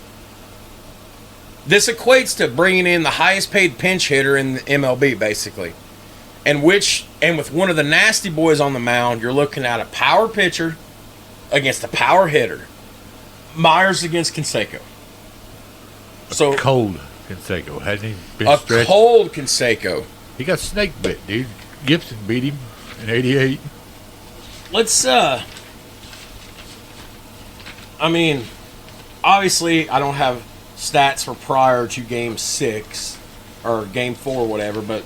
This equates to bringing in the highest paid pinch hitter in the MLB, basically. And with one of the nasty boys on the mound, you're looking at a power pitcher against a power hitter. Myers against Canseco. So cold Canseco. Hasn't he been a stretched? cold Canseco. He got snake bit, dude. Gibson beat him in 88. Let's, I mean, obviously I don't have stats for prior to Game 6 or Game 4 or whatever, but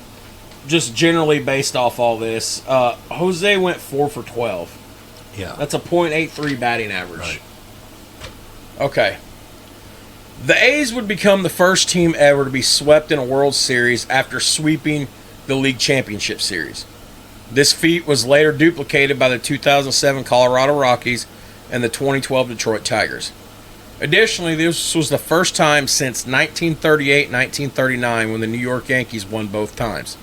just generally based off all this, Jose went 4 for 12. Yeah. That's a .83 batting average. Right. Okay. The A's would become the first team ever to be swept in a World Series after sweeping the League Championship Series. This feat was later duplicated by the 2007 Colorado Rockies and the 2012 Detroit Tigers. Additionally, this was the first time since 1938-1939 when the New York Yankees won both times.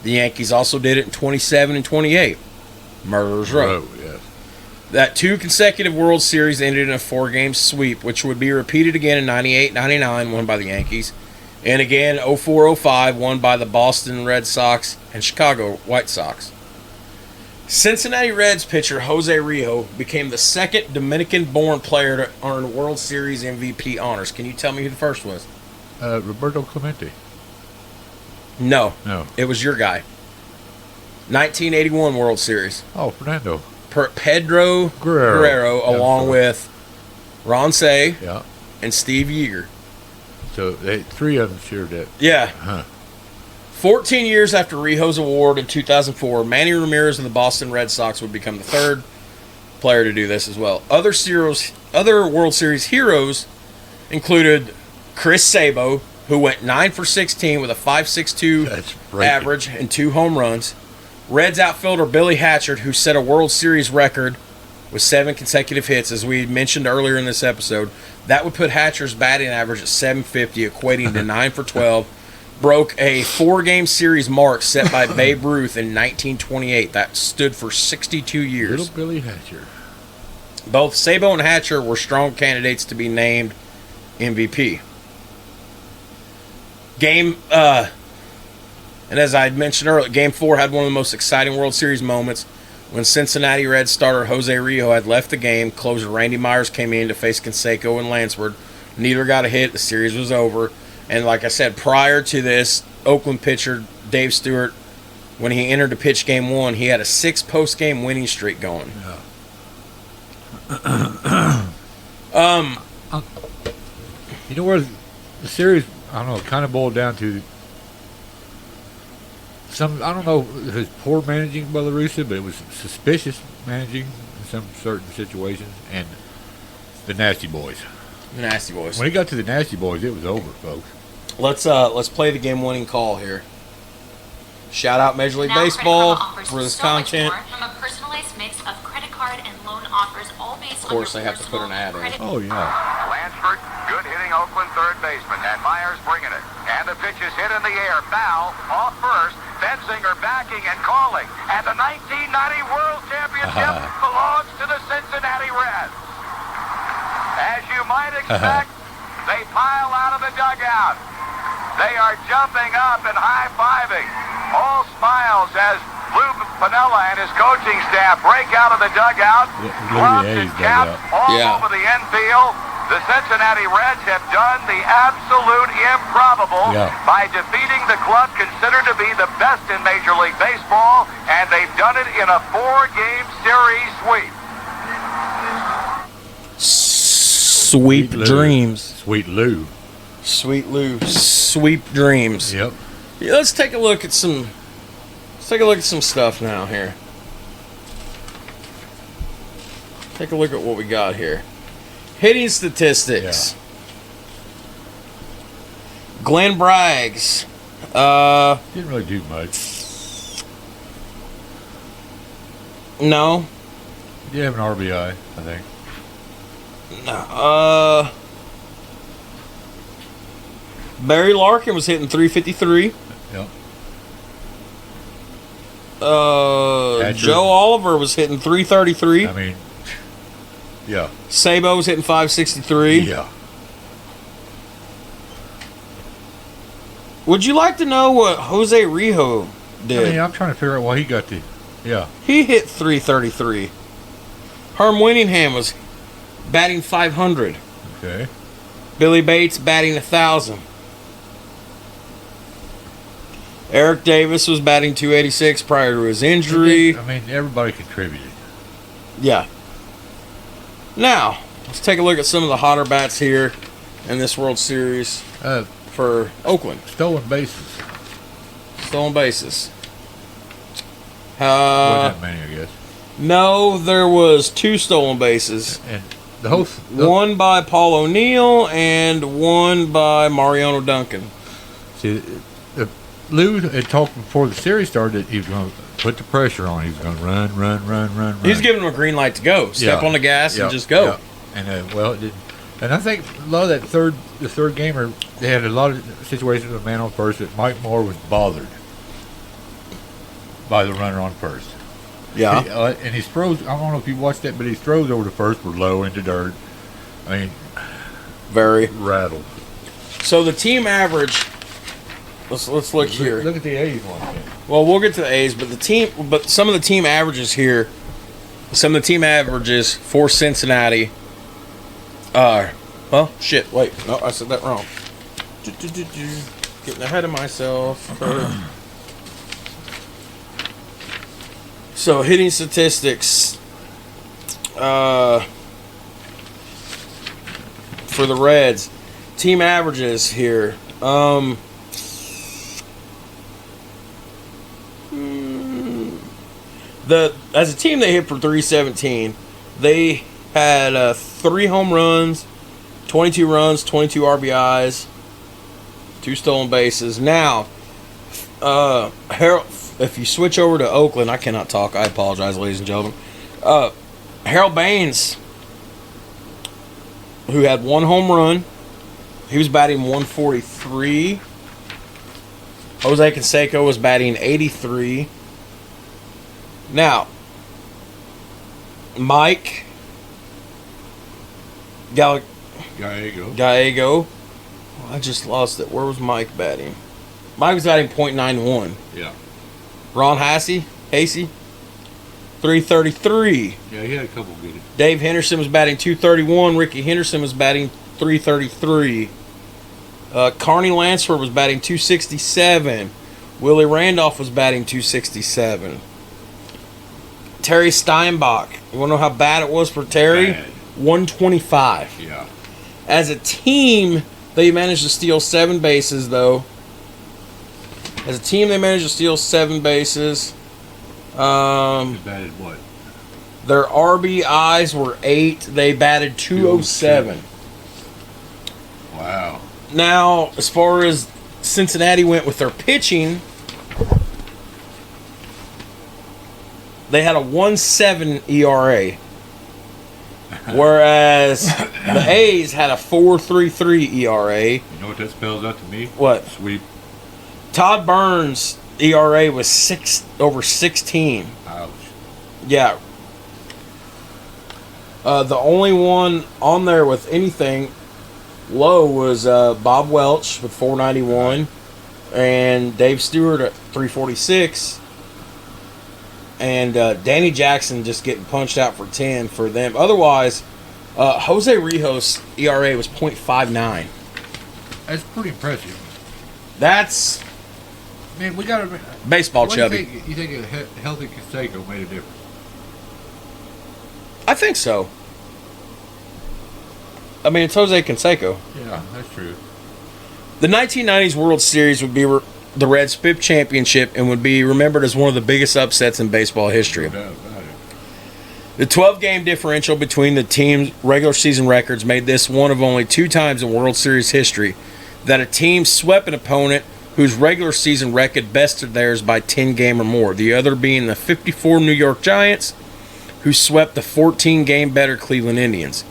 The Yankees also did it in 27 and 28. Murderers Row. Yes. That 2 consecutive World Series ended in a 4-game sweep, which would be repeated again in 98-99, won by the Yankees, and again 04-05, won by the Boston Red Sox and Chicago White Sox. Cincinnati Reds pitcher Jose Rijo became the second Dominican-born player to earn World Series MVP honors. Can you tell me who the first was? Roberto Clemente. No. No. It was your guy. 1981 World Series. Oh, Fernando. Pedro Guerrero along with Ron Say Yeah. and Steve Yeager. So they 3 of them shared that. Yeah. Huh. 14 years after Rijo's award in 2004, Manny Ramirez of the Boston Red Sox would become the third player to do this as well. Other World Series heroes included Chris Sabo, who went 9 for 16 with a .562 average and 2 home runs. Reds outfielder Billy Hatcher, who set a World Series record with 7 consecutive hits, as we mentioned earlier in this episode. That would put Hatcher's batting average at .750, equating to 9 for 12. Broke a 4-game series mark set by Babe Ruth in 1928. That stood for 62 years. Little Billy Hatcher. Both Sabo and Hatcher were strong candidates to be named MVP. And as I had mentioned earlier, Game 4 had one of the most exciting World Series moments when Cincinnati Reds starter Jose Rijo had left the game. Closer Randy Myers came in to face Canseco and Lansford. Neither got a hit. The series was over. And like I said, prior to this, Oakland pitcher Dave Stewart, when he entered to pitch Game 1, he had a 6 post-game winning streak going. Yeah. You know where the series, I don't know, kind of boiled down to some, I don't know if it was poor managing by La Russa, but it was suspicious managing in some certain situations, and the Nasty Boys. The Nasty Boys. When he got to the Nasty Boys, it was over, folks. Let's play the game-winning call here. Shout out Major League Baseball for this content. From a personalized mix of credit card and loan offers, all based of course, they have to put an ad in. Oh, yeah. Lansford, good hitting Oakland third baseman, and Myers bringing it. And the pitch is hit in the air, foul, off first. Benzinger backing and calling. And the 1990 World Championship belongs to the Cincinnati Reds. As you might expect, they pile out of the dugout. They are jumping up and high-fiving. All smiles as Lou Piniella and his coaching staff break out of the dugout. Gloves and caps all over the infield. The Cincinnati Reds have done the absolute improbable by defeating the club considered to be the best in Major League Baseball, and they've done it in a 4-game series sweep. Sweep dreams. Sweet Lou. Sweet Lou. Sweep dreams. Yep. Yeah, let's take a look at some stuff now here. Take a look at what we got here. Hitting statistics. Yeah. Glenn Braggs. Didn't really do much. No. He did have an RBI, I think. Barry Larkin was hitting .353. Yep. Joe Oliver was hitting .333. I mean, yeah. Sabo was hitting .563. Yeah. Would you like to know what Jose Rijo did? I mean, I'm trying to figure out why he got the. Yeah. He hit .333. Herm Winningham was batting .500. Okay. Billy Bates batting .1,000. Eric Davis was batting .286 prior to his injury. I mean, everybody contributed. Yeah. Now, let's take a look at some of the hotter bats here in this World Series for Oakland. Stolen bases. Stolen bases. Wasn't that many, I guess. No, there was 2 stolen bases. And one by Paul O'Neill and one by Mariano Duncan. See, Lou had talked before the series started that he was going to put the pressure on. He was going to run. He was giving them a green light to go. Step on the gas and just go. Yeah. And well, it didn't. And I think a lot of that the third gamer, they had a lot of situations with a man on first that Mike Moore was bothered by the runner on first. Yeah. And his throws, I don't know if you watched that, but his throws over to first were low into dirt. I mean, very rattled. So the team average. Let's look here. Look at the A's one. Well, we'll get to the A's, but some of the team averages here. Some of the team averages for Cincinnati. Well, shit. Wait, no, I said that wrong. Getting ahead of myself. So hitting statistics for the Reds, team averages here. As a team, they hit for 317. They had 3 home runs, 22 runs, 22 RBIs, 2 stolen bases. Now, Harold, if you switch over to Oakland, I cannot talk. I apologize, ladies and gentlemen. Harold Baines, who had 1 home run, he was batting 143. Jose Canseco was batting 83. Now, Mike Gallego. Oh, I just lost it. Where was Mike batting? Mike was batting .91. Yeah. Ron Hasey, 333. Yeah, he had a couple good. Dave Henderson was batting .231. Ricky Henderson was batting .333. Carney Lansford was batting .267. Willie Randolph was batting .267. Terry Steinbach. You want to know how bad it was for Terry? Bad. 125. Yeah. As a team, they managed to steal 7 bases, though. As a team, they managed to steal 7 bases. Batted what? Their RBIs were 8. They batted 207. Wow. Now, as far as Cincinnati went with their pitching, they had a 1.7 ERA. Whereas the A's had a 4.33 ERA. You know what that spells out to me? What? Sweep. Todd Burns' ERA was over 16. Ouch. Yeah. The only one on there with anything low was Bob Welch with 491 and Dave Stewart at 346. And Danny Jackson just getting punched out for 10 for them. Otherwise, Jose Rijos' ERA was .59. That's pretty impressive. That's Man, we got to baseball chubby. You think a healthy Canseco made a difference? I think so. I mean, it's Jose Canseco. Yeah, that's true. The 1990s World Series would be the Reds' 5th championship and would be remembered as one of the biggest upsets in baseball history. No doubt about it. The 12-game differential between the team's regular season records made this one of only 2 times in World Series history that a team swept an opponent whose regular season record bested theirs by 10 games or more, the other being the 54 New York Giants, who swept the 14-game better Cleveland Indians.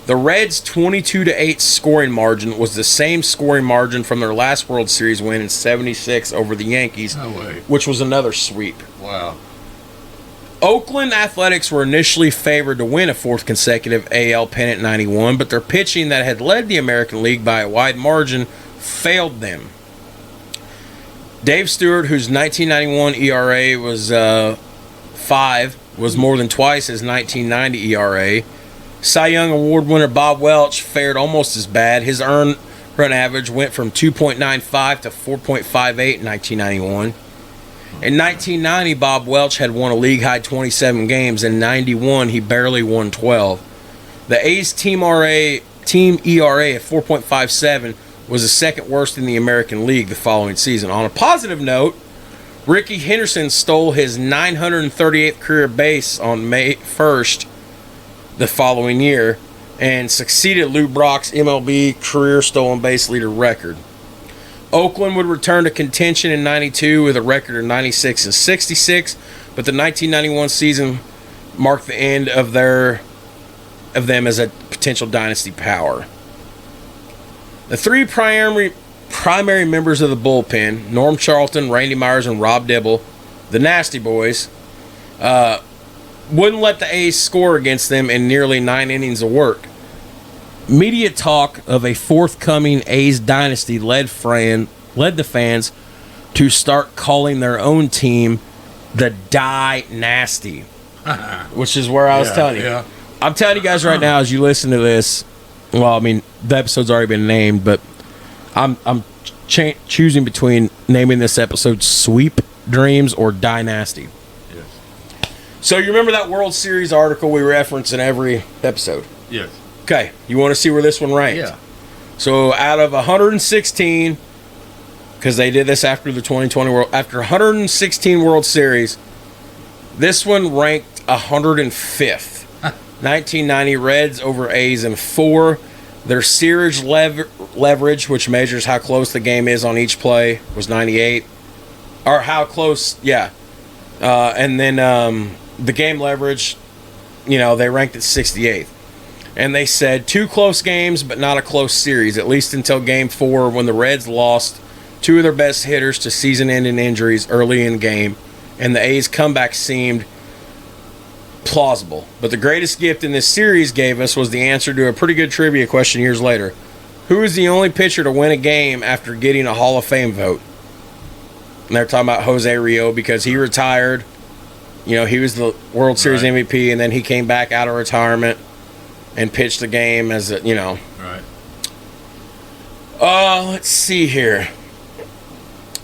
The Reds' 22-8 scoring margin was the same scoring margin from their last World Series win in '76 over the Yankees, No way. which was another sweep. Wow. Oakland Athletics were initially favored to win a 4th consecutive AL pennant in '91, but their pitching that had led the American League by a wide margin failed them. Dave Stewart, whose 1991 ERA was 5, was more than twice his 1990 ERA. Cy Young Award winner Bob Welch fared almost as bad. His earned run average went from 2.95 to 4.58 in 1991. In 1990, Bob Welch had won a league-high 27 games. In 91, he barely won 12. The A's team ERA of 4.57 was the second worst in the American League the following season. On a positive note, Ricky Henderson stole his 938th career base on May 1st the following year and succeeded Lou Brock's MLB career stolen base leader record. Oakland would return to contention in 92 with a record of 96 and 66, but the 1991 season marked the end of them as a potential dynasty power. The three primary members of the bullpen, Norm Charlton, Randy Myers, and Rob Dibble, the Nasty Boys, wouldn't let the A's score against them in nearly 9 innings of work. Media talk of a forthcoming A's dynasty led the fans to start calling their own team the dyNASTY, which is where I was telling you. Yeah. I'm telling you guys right now as you listen to this, well, I mean, the episode's already been named, but I'm choosing between naming this episode Sweep Dreams or dyNASTY. Yes. So you remember that World Series article we reference in every episode? Yes. Okay, you want to see where this one ranked? Yeah. So out of 116, because they did this after the 2020 after 116 World Series, this one ranked 105th. 1990 Reds over A's in 4. Their series leverage, which measures how close the game is on each play, was 98. Or how close, yeah. And then the game leverage, they ranked it 68th. And they said 2 close games, but not a close series, at least until Game 4 when the Reds lost 2 of their best hitters to season-ending injuries early in game, and the A's comeback seemed plausible. But the greatest gift in this series gave us was the answer to a pretty good trivia question years later. Who is the only pitcher to win a game after getting a Hall of Fame vote? And they're talking about Jose Rio because he retired. He was the World Series MVP, and then he came back out of retirement and pitched the game as a, Right. Let's see here.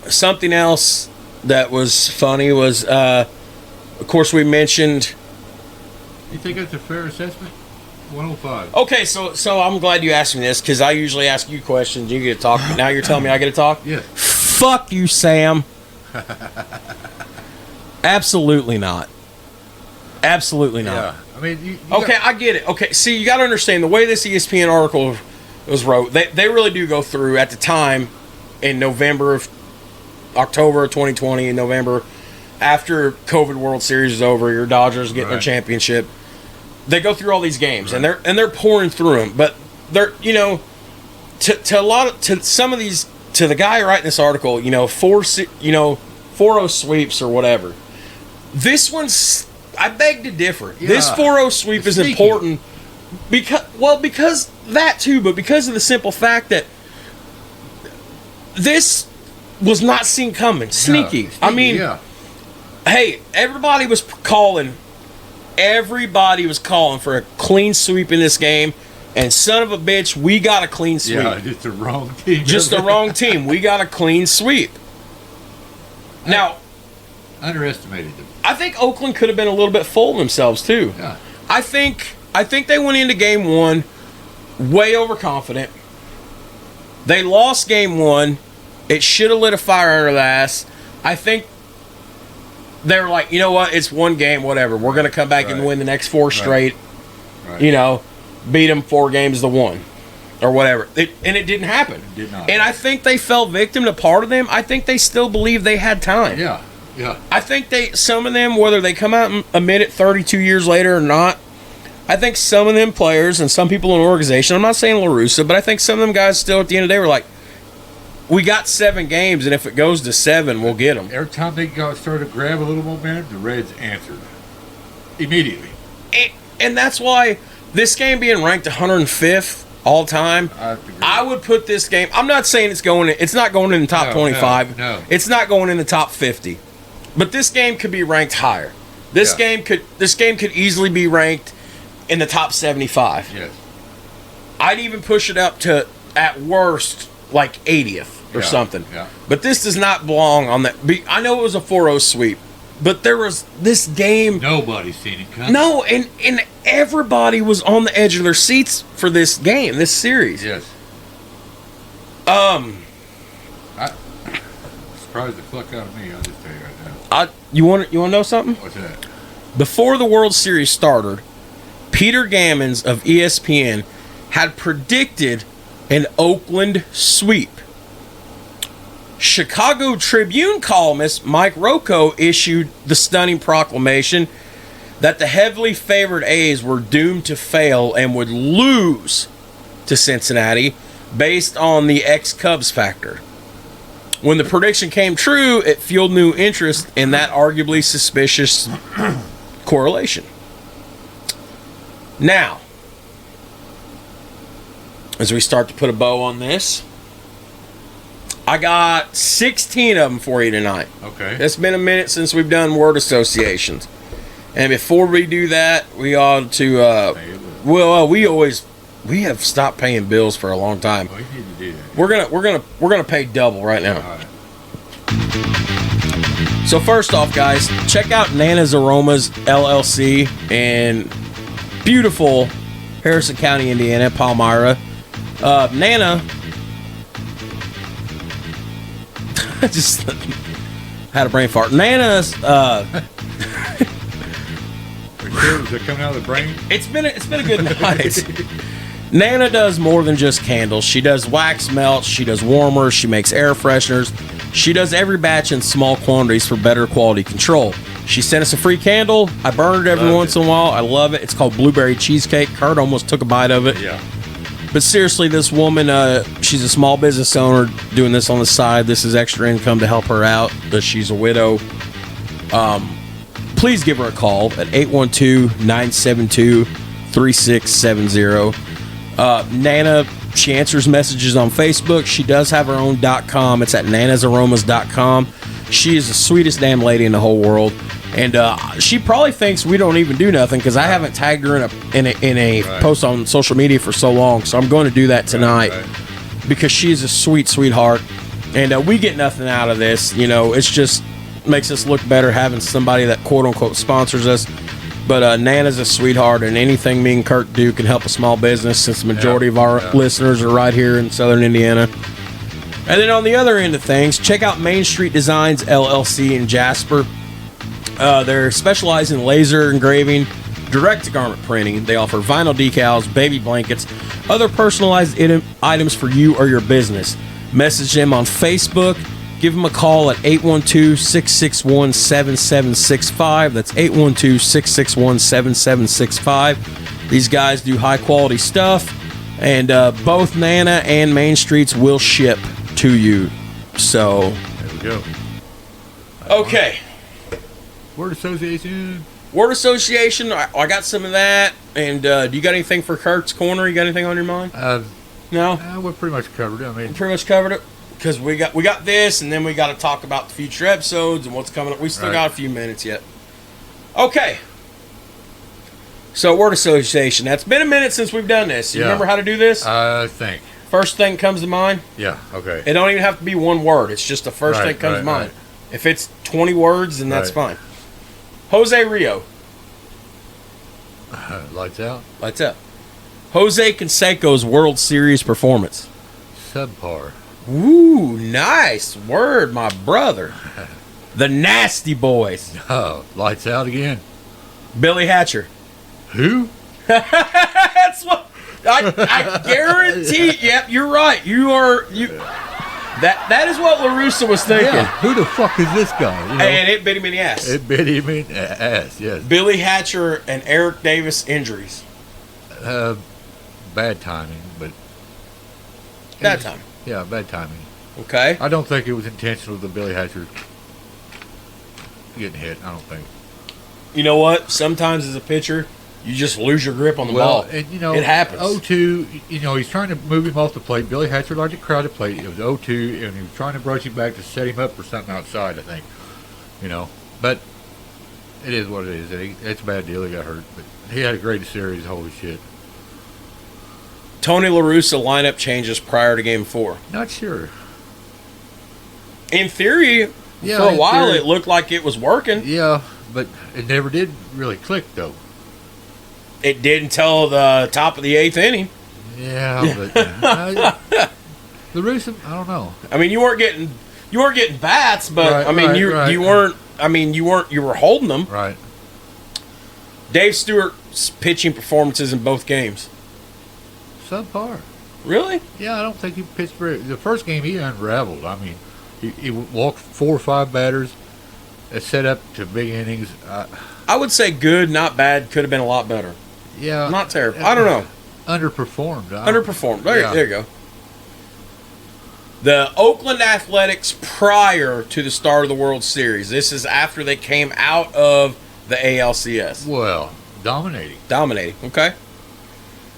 Something else that was funny was, of course, we mentioned. You think that's a fair assessment? 105. Okay, so I'm glad you asked me this because I usually ask you questions. You get to talk. Now you're telling me I get to talk? Yeah. Fuck you, Sam. Absolutely not. Absolutely not. Yeah. I mean, you I get it. Okay, see, you got to understand the way this ESPN article was wrote. They really do go through at the time in October of 2020, in November, after COVID World Series is over, your Dodgers getting their championship. They go through all these games and they're pouring through them, but they're to some of these, to the guy writing this article, 4-0 sweeps or whatever. This one's, I beg to differ. Yeah. This 4-0 sweep is important because that too, but because of the simple fact that this was not seen coming. Sneaky. No, I mean, hey, everybody was calling for a clean sweep in this game, and son of a bitch, we got a clean sweep. Yeah, just the wrong team. Just the wrong team. We got a clean sweep. Now, underestimated them. I think Oakland could have been a little bit full of themselves too. Yeah. I think they went into Game 1 way overconfident. They lost Game 1. It should have lit a fire under the ass. I think they were like, you know what? It's one game, whatever. We're going to come back and win the next 4 straight. Right. Beat them 4 games to 1 or whatever. And it didn't happen. It did not. And I think they fell victim to part of them. I think they still believe they had time. Yeah. Yeah. I think some of them, whether they come out and admit it 32 years later or not, I think some of them players and some people in the organization, I'm not saying La Russa, but I think some of them guys still at the end of the day were like, we got 7 games, and if it goes to 7, we'll get them. Every time they started to grab a little momentum, the Reds answered immediately. And that's why this game being ranked 105th all time, I would put this game. I'm not saying it's not going in the top 25. No. It's not going in the top 50. But this game could be ranked higher. This game could easily be ranked in the top 75. Yes. I'd even push it up to, at worst, like 80th or something. Yeah. But this does not belong on that. I know it was a 4-0 sweep, but there was this game. Nobody's seen it coming. No, and everybody was on the edge of their seats for this game, this series. Yes. Surprised the fuck out of me. I'll just tell you right now. You want to know something? What's that? Before the World Series started, Peter Gammons of ESPN had predicted an Oakland sweep. Chicago Tribune columnist Mike Rocco issued the stunning proclamation that the heavily favored A's were doomed to fail and would lose to Cincinnati based on the ex-Cubs factor. When the prediction came true, it fueled new interest in that arguably suspicious correlation. Now, as we start to put a bow on this, I got 16 of them for you tonight. Okay. It's been a minute since we've done word associations. And before we do that, we ought to, we have stopped paying bills for a long time. Oh, you need to do that. We're gonna pay double right now. All right. So first off, guys, check out Nana's Aromas LLC in beautiful Harrison County, Indiana, Palmyra. Nana, I just had a brain fart. Nana's. Is it coming out of the brain? It's been a good night. Nana does more than just candles. She does wax melts. She does warmers. She makes air fresheners. She does every batch in small quantities for better quality control. She sent us a free candle. I burn it every once in a while. I love it. It's called Blueberry Cheesecake. Kurt almost took a bite of it. Yeah. But seriously, this woman, she's a small business owner doing this on the side. This is extra income to help her out. She's a widow. Please give her a call at 812-972-3670. Nana, she answers messages on Facebook. She does have her own .com. It's at nanasaromas.com. She is the sweetest damn lady in the whole world. And she probably thinks we don't even do nothing because I haven't tagged her in a post on social media for so long. So I'm going to do that tonight because she's a sweet, sweetheart. And we get nothing out of this. You know, it's just makes us look better having somebody that quote-unquote sponsors us. But Nana's a sweetheart, and anything me and Kurt do can help a small business since the majority of our listeners are right here in southern Indiana. And then on the other end of things, check out Main Street Designs LLC in Jasper. They're specialized in laser engraving, direct-to-garment printing. They offer vinyl decals, baby blankets, other personalized items for you or your business. Message them on Facebook. Give them a call at 812-661-7765. That's 812-661-7765. These guys do high-quality stuff, and both Nana and Main Streets will ship to you. So, there we go. Okay. Word association. Word association. I got some of that. And do you got anything for Kurt's Corner? You got anything on your mind? No? We're pretty much covered it. I mean, pretty much covered it. Because we got this, and then we got to talk about the future episodes and what's coming up. We still got a few minutes yet. Okay. So, word association. That's been a minute since we've done this. You remember how to do this? I think. First thing comes to mind? Yeah, okay. It don't even have to be one word. It's just the first thing comes to mind. If it's 20 words, then that's fine. Jose Rio. Lights out. Lights out. Jose Canseco's World Series performance. Subpar. Ooh, nice word, my brother. The Nasty Boys. Oh, lights out again. Billy Hatcher. Who? That's what I guarantee. Yep, you're right. That is what LaRussa was thinking. Yeah, who the fuck is this guy? You know? And it bit him in the ass. It bit him in the ass, yes. Billy Hatcher and Eric Davis injuries. Bad timing, but... Bad timing. Yeah, bad timing. Okay. I don't think it was intentional that Billy Hatcher getting hit. I don't think. You know what? Sometimes as a pitcher, you just lose your grip on the ball. And, you know, it happens. 0-2, you know, he's trying to move him off the plate. Billy Hatcher liked to crowd the plate. It was 0-2, and he was trying to brush him back to set him up for something outside, I think. You know, but It is what it is. It's a bad deal. He got hurt, but he had a great series. Holy shit! Tony La Russa lineup changes prior to Game 4. Not sure. In theory, for a while it looked like it was working. Yeah, but it never did really click though. It did until the top of the 8th inning. Yeah, but La Russa, I don't know. I mean, you weren't getting bats, but Right, I mean, right. you weren't. I mean, you were holding them. Right. Dave Stewart's pitching performances in both games. Subpar. Really? Yeah, I don't think he pitched very. The first game he unraveled. I mean, he walked 4 or 5 batters. It set up to big innings. I would say good, not bad. Could have been a lot better. Yeah. Not terrible. I don't know. Underperformed. Underperformed. There you go. The Oakland Athletics prior to the start of the World Series. This is after they came out of the ALCS. Well, dominating. Okay.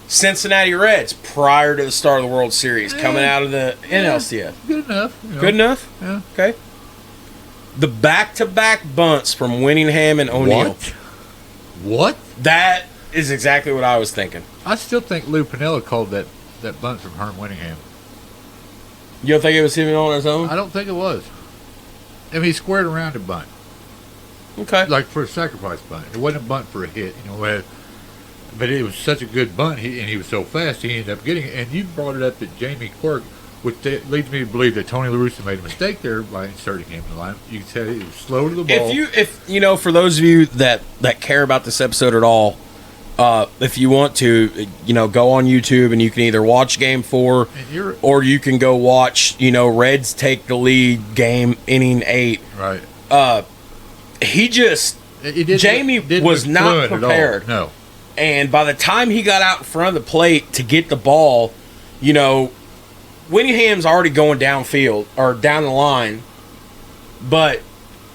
Cincinnati Reds prior to the start of the World Series, coming out of the NLCS. Good enough. Good enough? Yeah. Okay. The back-to-back bunts from Winningham and O'Neill. What? That is exactly what I was thinking. I still think Lou Piniella called that bunt from Herm Winningham. You don't think it was him on his own? I don't think it was. I mean, he squared around a bunt. Okay. Like for a sacrifice bunt. It wasn't a bunt for a hit, but it was such a good bunt, and he was so fast, he ended up getting it. And you brought it up that Jamie Quirk, which leads me to believe that Tony La Russa made a mistake there by inserting him in the lineup. You can tell he was slow to the ball. If you know, for those of you that care about this episode at all, if you want to, go on YouTube and you can either watch Game 4 or you can go watch, Reds take the lead game inning 8. Right. Jamie was not prepared. No. And by the time he got out in front of the plate to get the ball, Winningham's already going downfield or down the line. But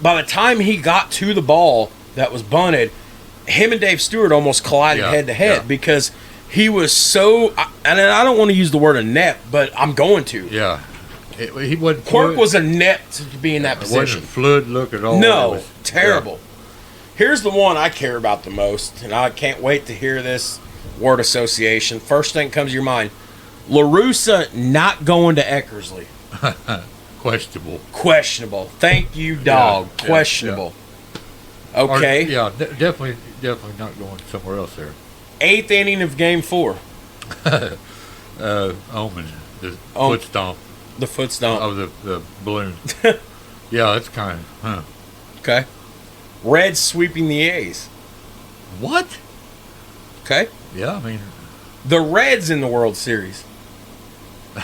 by the time he got to the ball that was bunted, him and Dave Stewart almost collided head to head because he was so. And I don't want to use the word inept, but I'm going to. Yeah. He wasn't. Quirk was inept to be in that position. It wasn't a fluid look at all. No, it was terrible. Here's the one I care about the most, and I can't wait to hear this word association. First thing comes to your mind. La Russa not going to Eckersley. Questionable. Thank you, dog. Yeah, questionable. Yeah. Okay. Definitely not going somewhere else there. 8th inning of Game 4. Omen. The foot stomp. The foot stomp. Of the balloon. Yeah, that's kind of, Okay. Reds sweeping the A's. What? Okay. Yeah, I mean. The Reds in the World Series.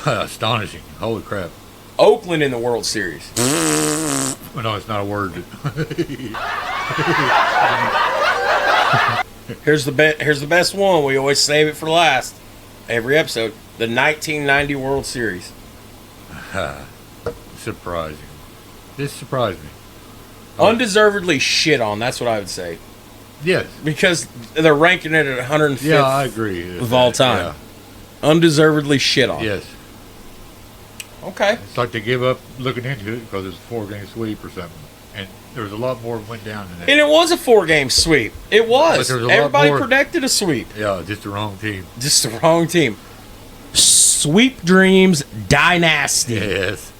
Astonishing. Holy crap. Oakland in the World Series. Well, no, it's not a word. Here's the best one. We always save it for last. Every episode. The 1990 World Series. Surprising. This surprised me. Undeservedly shit on. That's what I would say. Yes. Because they're ranking it at 105th. Yeah, I agree. Of all time. Yeah. Undeservedly shit on. Yes. Okay. It's like they give up looking into it because it's a 4-game sweep or something. And there was a lot more went down than that. And it was a 4-game sweep. It was. Everybody predicted a sweep. Yeah, just the wrong team. Just the wrong team. Sweep dreams, dyNASTY. Yes.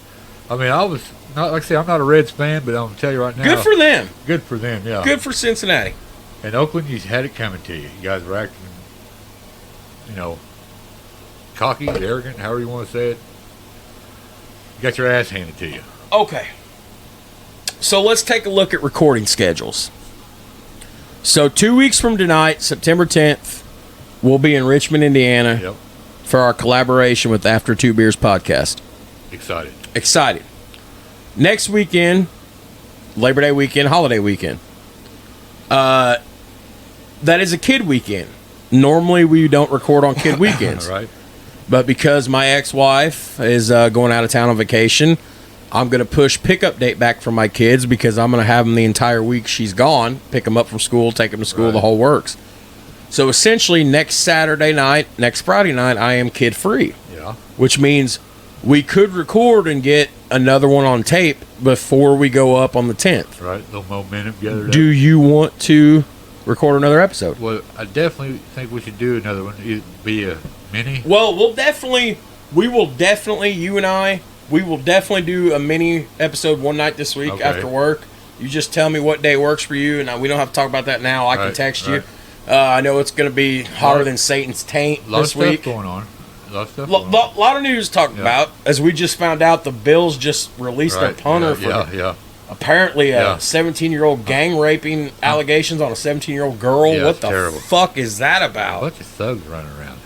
I mean, I was, not like I say, I'm not a Reds fan, but I'm going to tell you right now. Good for them. Good for them, yeah. Good for Cincinnati. And Oakland, you had it coming to you. You guys were acting, cocky, arrogant, however you want to say it. You got your ass handed to you. Okay. So let's take a look at recording schedules. So 2 weeks from tonight, September 10th, we'll be in Richmond, Indiana for our collaboration with After2Beers Podcast. Excited. Next weekend, Labor Day weekend, holiday weekend. That is a kid weekend. Normally, we don't record on kid weekends. Right. But because my ex-wife is going out of town on vacation, I'm going to push pickup date back for my kids because I'm going to have them the entire week she's gone, pick them up from school, take them to school, the whole works. So essentially, next Saturday night, next Friday night, I am kid-free. Yeah. Which means we could record and get another one on tape before we go up on the 10th. Right, the momentum gathered. Do you want to record another episode? Well, I definitely think we should do another one. It'd be a mini. Well, we will definitely, you and I, we will definitely do a mini episode one night this week after work. You just tell me what day works for you, and we don't have to talk about that now. I can text you. I know it's going to be hotter than Satan's taint this week. Lot of stuff going on. Lot of news to talk about. As we just found out, the Bills just released their punter for apparently a 17-year-old gang raping allegations on a 17-year-old girl. Yeah, what the terrible. Fuck is that about? A bunch of thugs running around.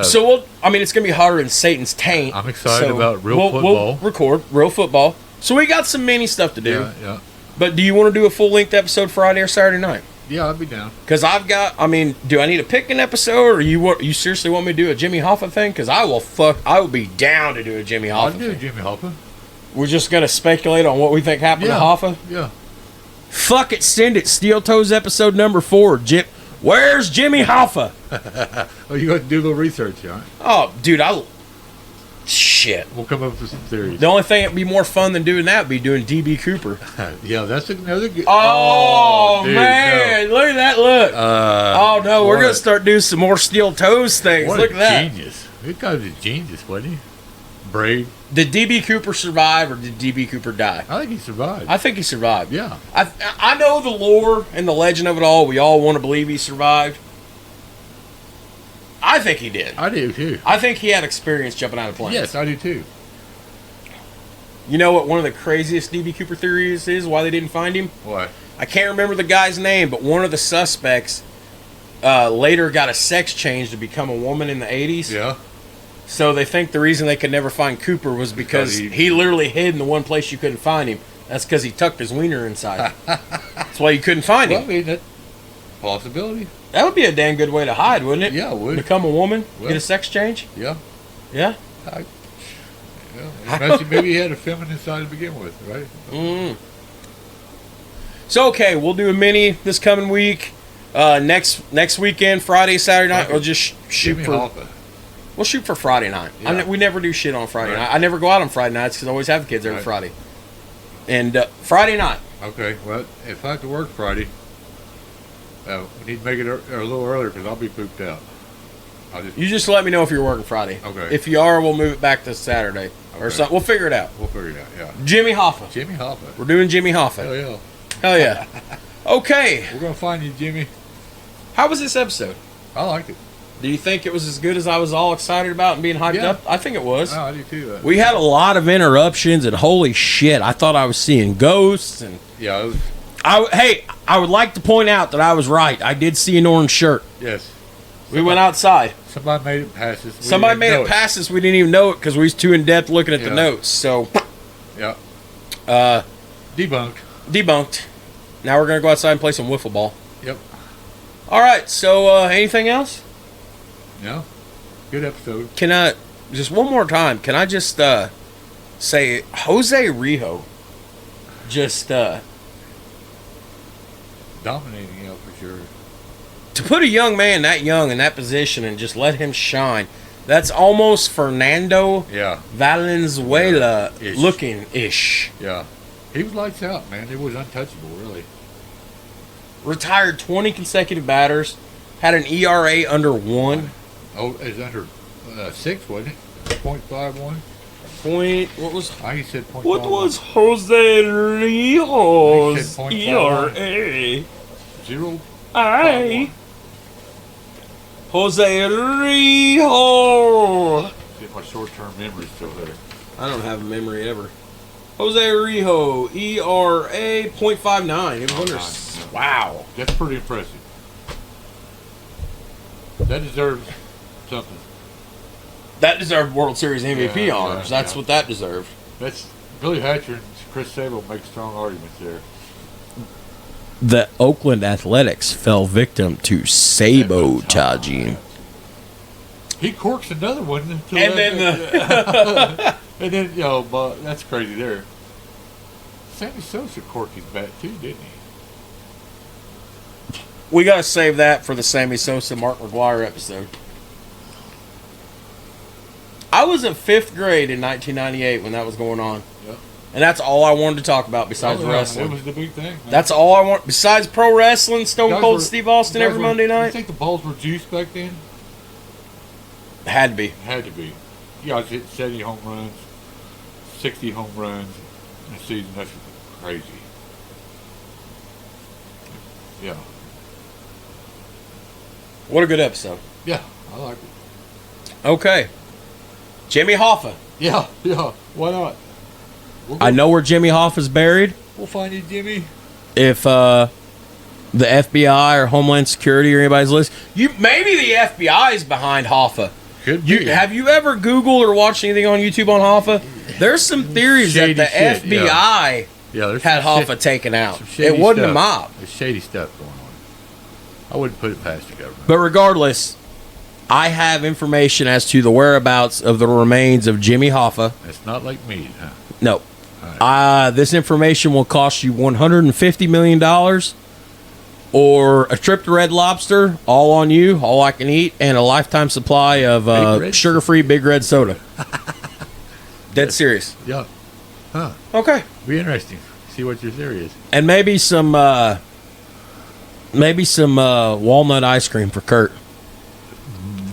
So it's going to be hotter than Satan's taint. I'm excited about real football. We'll record real football. So we got some mini stuff to do. Yeah. But do you want to do a full-length episode Friday or Saturday night? Yeah, I'd be down. Because do I need to pick an episode, or you seriously want me to do a Jimmy Hoffa thing? Because I will be down to do a Jimmy Hoffa I'll do Jimmy Hoffa. We're just going to speculate on what we think happened to Hoffa? Yeah. Fuck it, send it. Steel Toes episode number 4. Where's Jimmy Hoffa? Oh, you got to do a little research, huh? Oh, dude, shit. We'll come up with some theories. The only thing that'd be more fun than doing that would be doing DB Cooper. Yeah, that's another good... Oh, dude, man. No. Look at that look. We're going to start doing some more Steel Toes things. Look at that. Genius. This guy was a genius, wasn't he? Brave. Did DB Cooper survive, or did DB Cooper die? I think he survived. I think he survived. Yeah. I know the lore and the legend of it all. We all want to believe he survived. I think he did. I do, too. I think he had experience jumping out of planes. Yes, I do, too. You know what one of the craziest DB Cooper theories is, why they didn't find him? What? I can't remember the guy's name, but one of the suspects later got a sex change to become a woman in the 80s. Yeah. So they think the reason they could never find Cooper was because he literally hid in the one place you couldn't find him. That's because he tucked his wiener inside. That's why you couldn't find him. Well, I mean, that's a possibility. That would be a damn good way to hide, wouldn't it? Yeah, it would. Become a woman, Well, get a sex change? Yeah. Yeah? Maybe he had a feminine side to begin with, right? Mm. So, okay, we'll do a mini this coming week. Next weekend, Friday, Saturday night, we'll just shoot for... We'll shoot for Friday night. Yeah. We never do shit on Friday night. I never go out on Friday nights because I always have the kids every Friday. And Friday night. Okay, well, if I have to work Friday, we need to make it a little earlier because I'll be pooped out. You just let me know if you're working Friday. Okay. If you are, we'll move it back to Saturday or something. We'll figure it out. Yeah. Jimmy Hoffa. Jimmy Hoffa. We're doing Jimmy Hoffa. Hell yeah. Hell yeah. Okay. We're going to find you, Jimmy. How was this episode? I liked it. Do you think it was as good as I was all excited about and being hyped up? I think it was. Oh, I do too. We had a lot of interruptions, and holy shit, I thought I was seeing ghosts. And yeah, it was... I would like to point out that I was right. I did see an orange shirt. Yes. We went outside. Somebody made it past us. Somebody made it past us. We didn't even know it because we was too in depth looking at the notes. So, yeah. Debunked. Now we're gonna go outside and play some wiffle ball. Yep. All right. So, anything else? No. Good episode. Can I just one more time? Can I just say Jose Rijo just dominating, for sure. To put a young man that young in that position and just let him shine, that's almost Fernando Valenzuela looking-ish. Yeah. He was lights out, man. It was untouchable, really. Retired 20 consecutive batters, had an ERA under 1. Oh, it's under 6, wasn't it? 0.51? What was... I think he said 0.51. What was Jose Rijo's ERA? 0. Jose Rijo. Get my short-term memory still there. I don't have a memory ever. Jose Rijo, ERA 0.59. It was under. Wow. That's pretty impressive. That deserves something. That deserved World Series MVP honors. That's what that deserved. That's Billy Hatcher and Chris Sable make strong arguments there. The Oakland Athletics fell victim to sabotaging. He corks another one. And then, but that's crazy there. Sammy Sosa corked his bat too, didn't he? We got to save that for the Sammy Sosa Mark McGwire episode. I I was in 5th grade in 1998 when that was going on. Yep. And that's all I wanted to talk about besides It wrestling. was the big thing. Man. That's all I want. Besides pro wrestling, Stone Guys Cold were- Steve Austin every Monday You night. think the balls were juiced back then? Had to be. Had to be. Yeah, I was hitting 70 home runs, 60 home runs in a season. That's crazy. Yeah. What a good episode. Yeah, I like it. Okay. Jimmy Hoffa. Yeah, why not? I know where Jimmy Hoffa's buried. We'll find you, Jimmy. If the FBI or Homeland Security or anybody's listening, maybe the FBI is behind Hoffa. Could be. Have you ever Googled or watched anything on YouTube on Hoffa? There's some theories that the shit, FBI there's had some Hoffa taken out. some shady It wasn't stuff. a mob. There's shady stuff going on. I wouldn't put it past the government. But regardless, I have information as to the whereabouts of the remains of Jimmy Hoffa. It's not like meat, huh? No. All This information will cost you $150 million or a trip to Red Lobster, all on you, all I can eat, and a lifetime supply of Red sugar-free Big Red soda. Dead serious. Yeah. Huh. Okay. Be interesting. See what your theory is. And maybe some walnut ice cream for Kurt.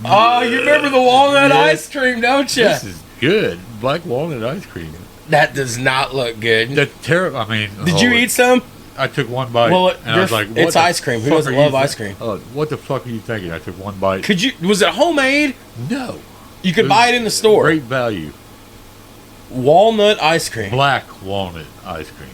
Oh, you remember the walnut Yes. ice cream, don't you? This is good. Black walnut ice cream. That does not look good. I mean, Did you eat some? I took one bite. Well, and I was like, what it's the ice cream. Who fuck doesn't are you love ice think- cream? Oh, what the fuck are you thinking? I took one bite. Was it homemade? No. You could buy it in the store. Great value. Walnut ice cream. Black walnut ice cream.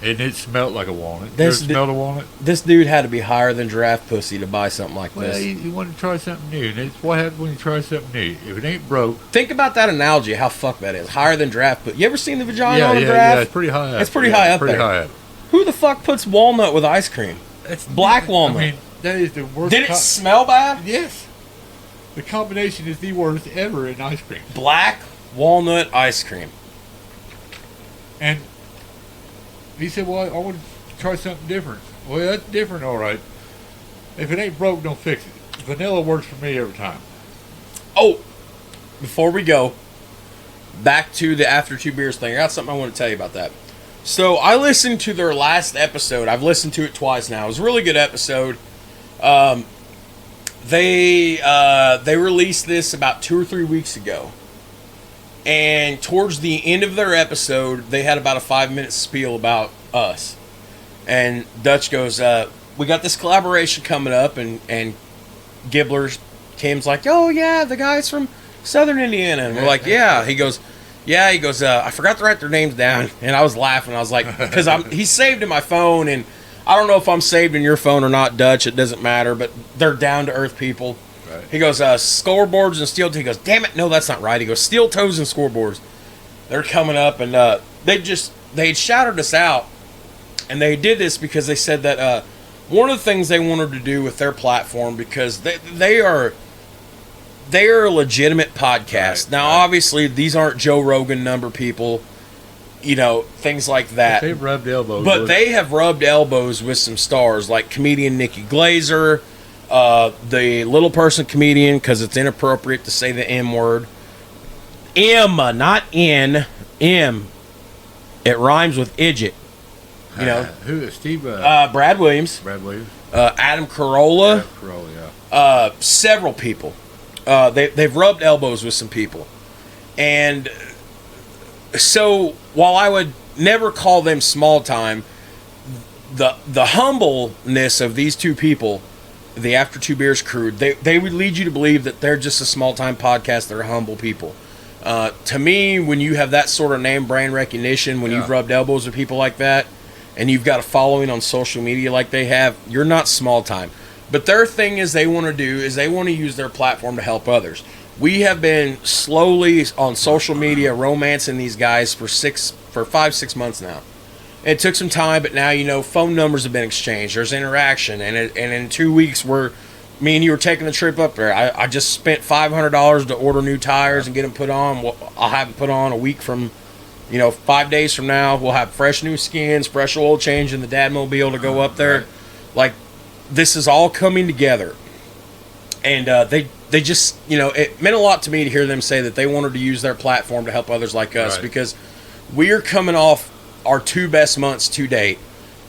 And it smelled like a walnut. You This ever smelled a walnut? This dude had to be higher than Giraffe Pussy to buy something like Well, this. you want to try something new. And it's what happens when you try something new. If it ain't broke. Think about that analogy, how fuck that is. Higher than Giraffe Pussy. You ever seen the vagina on a Yeah, giraffe? it's pretty high up. It's pretty high up pretty there. high up. Who the fuck puts walnut with ice cream? That's Black walnut. I mean, that is the worst. Did it smell bad? Yes. The combination is the worst ever in ice cream. Black walnut ice cream. And he said, well, I want to try something different. Well, that's different, all right. If it ain't broke, don't fix it. Vanilla works for me every time. Oh, before we go, back to the After 2 Beers thing. I got something I want to tell you about that. So I listened to their last episode. I've listened to it twice now. It was a really good episode. They released this about 2 or 3 weeks ago. And towards the end of their episode, they had about a 5-minute spiel about us. And Dutch goes, we got this collaboration coming up, and Kim's like, oh yeah, the guys from Southern Indiana. And we're like, yeah. He goes, I forgot to write their names down. And I was laughing. I was like, because he's saved in my phone, and I don't know if I'm saved in your phone or not, Dutch. It doesn't matter, but they're down-to-earth people. Right. He goes, scoreboards and steel toes. He goes, damn it, no, that's not right. He goes, steel toes and scoreboards. They're coming up, and they had shouted us out, and they did this because they said that one of the things they wanted to do with their platform, because they are a legitimate podcast. Right, now, obviously, these aren't Joe Rogan number people, things like that. But they've rubbed elbows. But they have rubbed elbows with some stars, like comedian Nikki Glazer, the little person comedian, because it's inappropriate to say the M word. M, not N. M. It rhymes with idjit. Who is Steve? Brad Williams. Brad Williams. Adam Carolla. Yeah. Several people. They've rubbed elbows with some people. And so while I would never call them small time, the humbleness of these two people, the After 2 Beers crew, they would lead you to believe that they're just a small time podcast. They're humble people. To me, when you have that sort of name brand recognition, when you've rubbed elbows with people like that, and you've got a following on social media like they have, you're not small time. But their thing is they want to use their platform to help others. We have been slowly on social media romancing these guys for 5-6 months now. It took some time, but now, phone numbers have been exchanged. There's interaction. And in 2 weeks, me and you were taking the trip up there. I just spent $500 to order new tires and get them put on. I'll have them put on a week from, 5 days from now. We'll have fresh new skins, fresh oil change in the Dadmobile to go up there. Like, this is all coming together. And they just, it meant a lot to me to hear them say that they wanted to use their platform to help others like us, because we are coming off our 2 best months to date.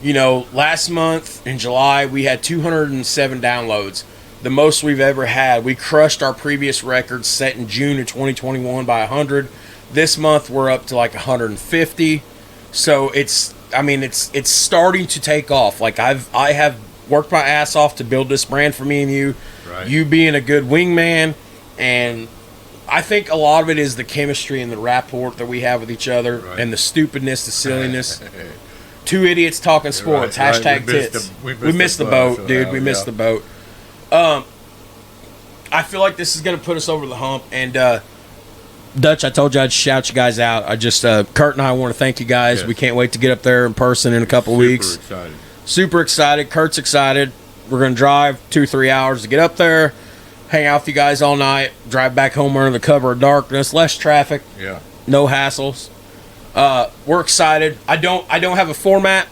Last month in July, we had 207 downloads, the most we've ever had. We crushed our previous record set in June of 2021 by 100. This month, we're up to like 150. So it's starting to take off. Like I have worked my ass off to build this brand for me and you. Right. You being a good wingman, and I think a lot of it is the chemistry and the rapport that we have with each other, and the stupidness, the silliness. 2 idiots talking sports. Right. Hashtag tits. We missed the boat, dude. We missed the boat. I feel like this is going to put us over the hump. And Dutch, I told you I'd shout you guys out. I just Kurt and I want to thank you guys. Yes. We can't wait to get up there in person in a couple of weeks. Super excited. Kurt's excited. We're going to drive 2-3 hours to get up there, hang out with you guys all night, drive back home under the cover of darkness, less traffic, no hassles. We're excited. I don't have a format.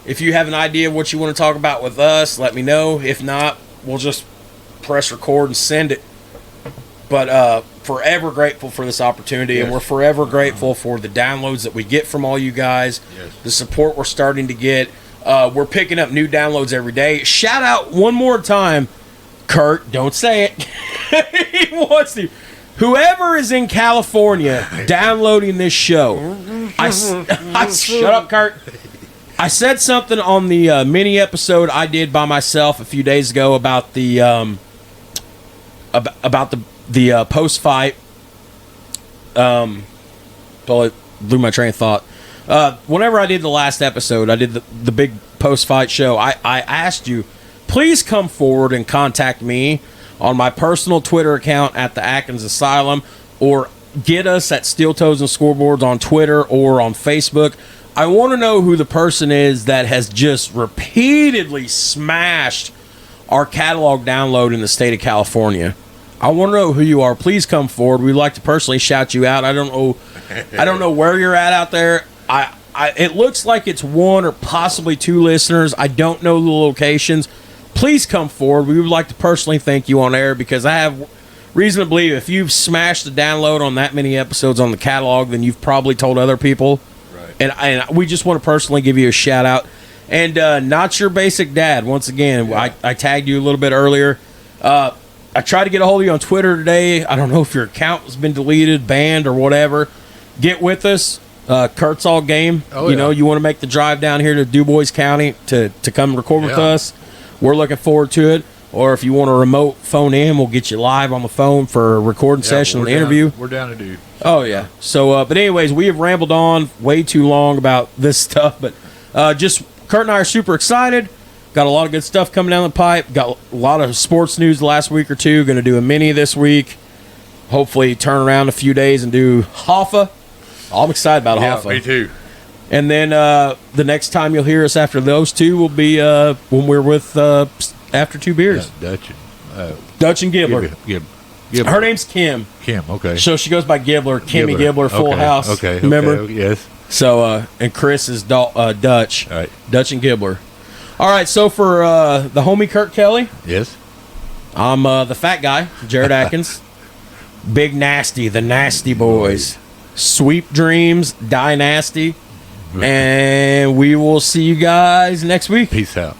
If you have an idea of what you want to talk about with us, let me know. If not, we'll just press record and send it. But forever grateful for this opportunity, and we're forever grateful for the downloads that we get from all you guys, the support we're starting to get. We're picking up new downloads every day. Shout out one more time, Kurt. Don't say it. He wants to. Whoever is in California downloading this show, shut up, Kurt. I said something on the mini episode I did by myself a few days ago about the post fight. Totally blew my train of thought. Whenever I did the last episode, I did the big post fight show. I asked you, please come forward and contact me on my personal Twitter account at the Atkins Asylum, or get us at Steel Toes and Scoreboards on Twitter or on Facebook. I want to know who the person is that has just repeatedly smashed our catalog download in the state of California. I want to know who you are. Please come forward. We'd like to personally shout you out. I don't know where you're at out there. It looks like it's 1 or possibly 2 listeners. I don't know the locations. Please come forward. We would like to personally thank you on air, because I have reason to believe if you've smashed the download on that many episodes on the catalog, then you've probably told other people. Right. And we just want to personally give you a shout out. And Not Your Basic Dad, once again, I tagged you a little bit earlier. I tried to get a hold of you on Twitter today. I don't know if your account has been deleted, banned, or whatever. Get with us. Kurt's all game. You want to make the drive down here to DuBois County to come record with us. We're looking forward to it. Or if you want a remote phone in, we'll get you live on the phone for a recording session and interview. We're down to do. Oh, yeah. So, but anyways, we have rambled on way too long about this stuff. But just Kurt and I are super excited. Got a lot of good stuff coming down the pipe. Got a lot of sports news the last week or two. Going to do a mini this week. Hopefully turn around a few days and do Hoffa. I'm excited about Hoffa. Me too. And then the next time you'll hear us after those two will be when we're with After2Beers. Yeah, Dutch and Gibbler. Gibbler. Her name's Kim. Kim, okay. So she goes by Gibbler. Kimmy Gibbler, Full House. Okay. Remember? Yes. So, and Chris is Dutch. All right. Dutch and Gibbler. All right, so for the homie Kurt Kelly. Yes. I'm the fat guy, Jared Atkins. Big Nasty, the Nasty Boys. Sweep Dreams, dyNASTY. And we will see you guys next week. Peace out.